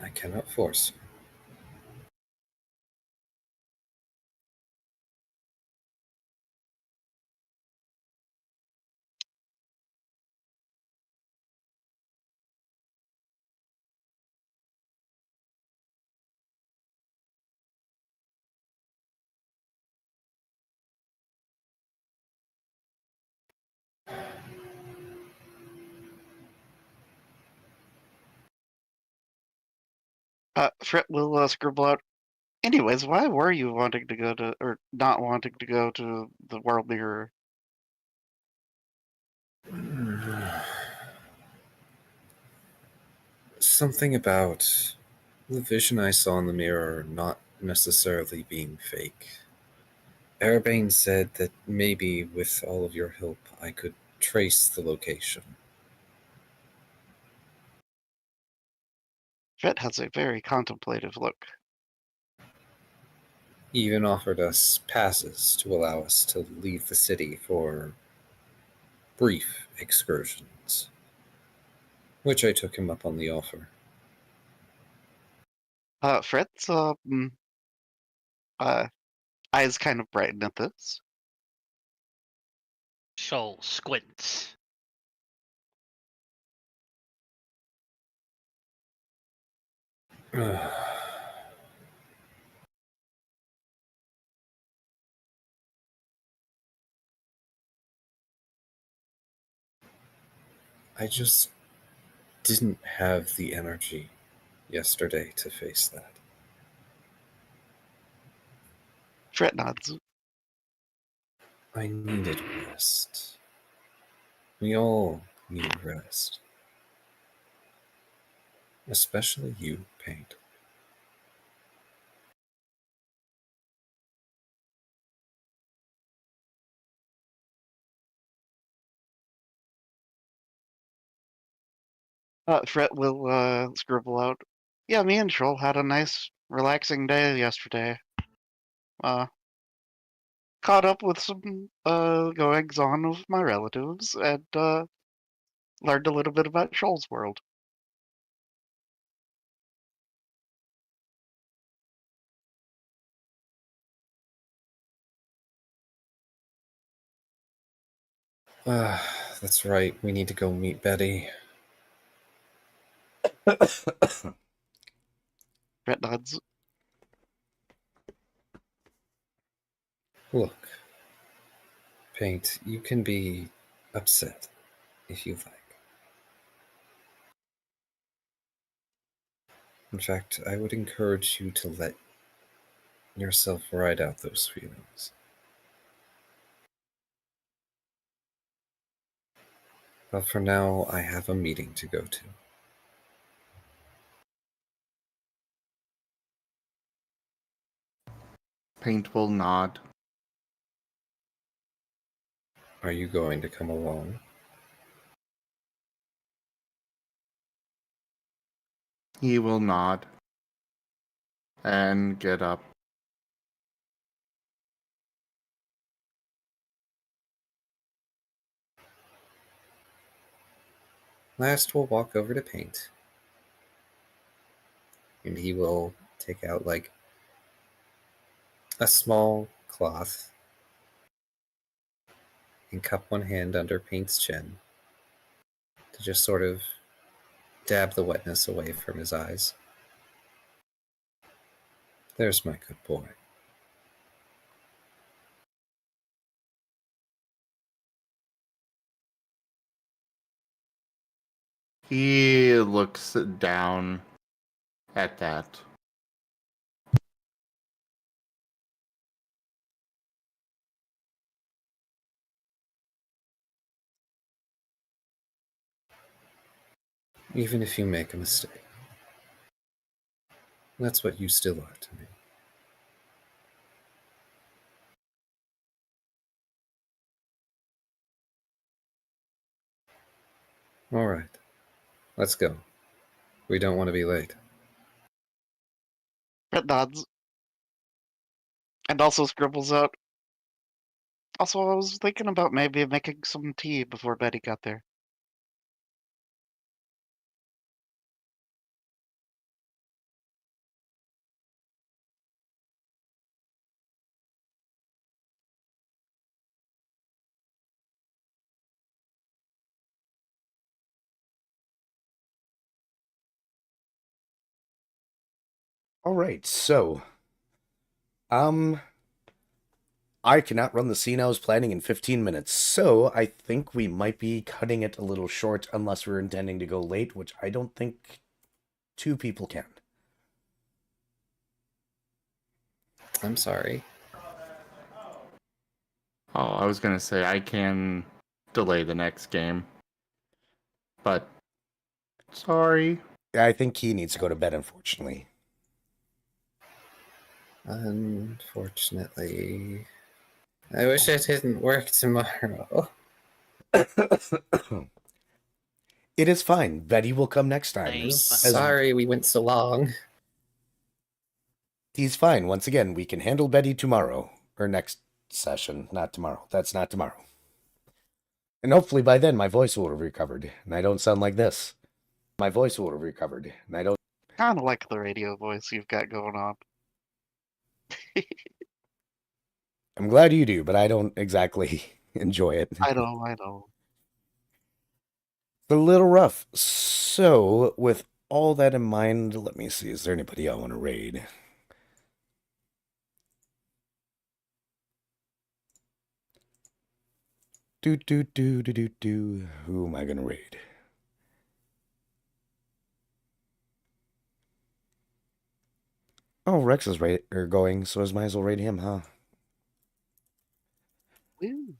I cannot force. Fret will scribble out, anyways, why were you wanting to go to, or not wanting to go to the World Mirror? Something about the vision I saw in the mirror not necessarily being fake. Arabane said that maybe with all of your help I could trace the location. Fret has a very contemplative look. He even offered us passes to allow us to leave the city for brief excursions, which I took him up on the offer. Fret's eyes kind of brighten at this. Shoal squints. I just didn't have the energy yesterday to face that. Fret nods. I needed rest. We all need rest. Especially you, Paint. Fret will scribble out. Yeah, me and Shoal had a nice, relaxing day yesterday. Caught up with some goings on of my relatives and learned a little bit about Shoal's world. That's right. We need to go meet Betty. Fret nods. Look, Paint, you can be upset if you like. In fact, I would encourage you to let yourself ride out those feelings. But for now, I have a meeting to go to. Paint will nod. Are you going to come along? He will nod and get up. Last, we'll walk over to Paint. And he will take out, like, a small cloth and cup one hand under Paint's chin to just sort of dab the wetness away from his eyes. There's my good boy. He looks down at that. Even if you make a mistake, that's what you still are to me. All right, let's go. We don't want to be late. Fret nods. And also scribbles out. Also, I was thinking about maybe making some tea before Betty got there. All right, so I cannot run the scene I was planning in 15 minutes, so I think we might be cutting it a little short unless we're intending to go late, which I don't think two people can. I'm sorry. Oh, I was gonna say I can delay the next game, but sorry. I think he needs to go to bed, unfortunately. Unfortunately, I wish it didn't work tomorrow. It is fine. Betty will come next time. I'm Sorry we went so long. He's fine. Once again, we can handle Betty tomorrow. Or next session. Not tomorrow. That's not tomorrow. And hopefully by then my voice will have recovered. And I don't sound like this. My voice will have recovered. And I don't... Kind of like the radio voice you've got going on. I'm glad you do, but I don't exactly enjoy it. I know. It's a little rough. So, with all that in mind, let me see. Is there anybody I want to raid? Do. Who am I going to raid? Oh, Rex is going, so I might as well raid him, huh? Woo.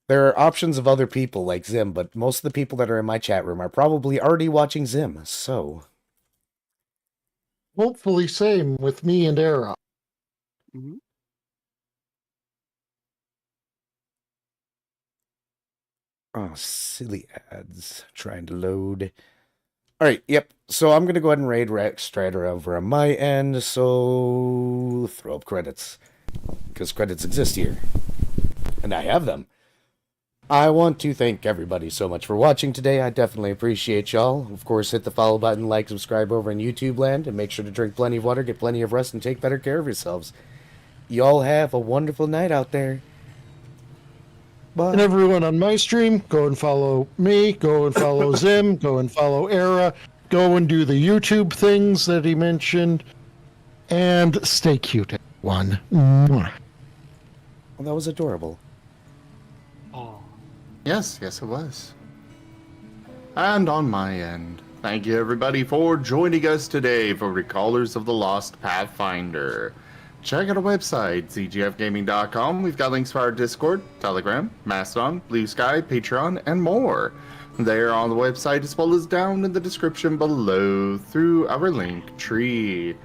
There are options of other people like Zim, but most of the people that are in my chat room are probably already watching Zim, so... Hopefully same with me and Era. Mhm. Oh, silly ads trying to load. Alright, yep. So I'm going to go ahead and raid Rex Strider over on my end, so throw up credits. Because credits exist here. And I have them. I want to thank everybody so much for watching today. I definitely appreciate y'all. Of course, hit the follow button, like, subscribe over in YouTube land, and make sure to drink plenty of water, get plenty of rest, and take better care of yourselves. Y'all have a wonderful night out there. Bye. And everyone on my stream, go and follow me, go and follow Zim, go and follow Era, go and do the YouTube things that he mentioned, and stay cute, everyone. Mwah. Well, that was adorable. Yes, it was. And on my end, thank you everybody for joining us today for Recallers of the Lost Pathfinder. Check out our website, zgfgaming.com. We've got links for our Discord, Telegram, Mastodon, Blue Sky, Patreon, and more. They're on the website as well as down in the description below through our link tree.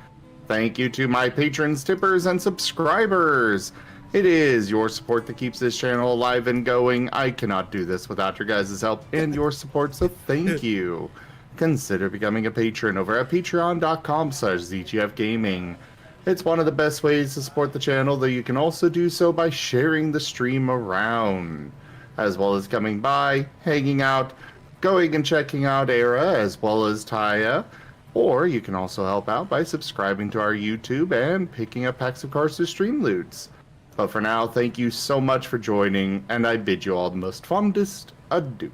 Thank you to my patrons, tippers, and subscribers. It is your support that keeps this channel alive and going. I cannot do this without your guys' help and your support, so thank you. Consider becoming a patron over at patreon.com/zgfgaming. It's one of the best ways to support the channel, though you can also do so by sharing the stream around, as well as coming by, hanging out, going and checking out Era, as well as Taya. Or you can also help out by subscribing to our YouTube and picking up packs of cards to stream loots. But for now, thank you so much for joining, and I bid you all the most fondest adieu.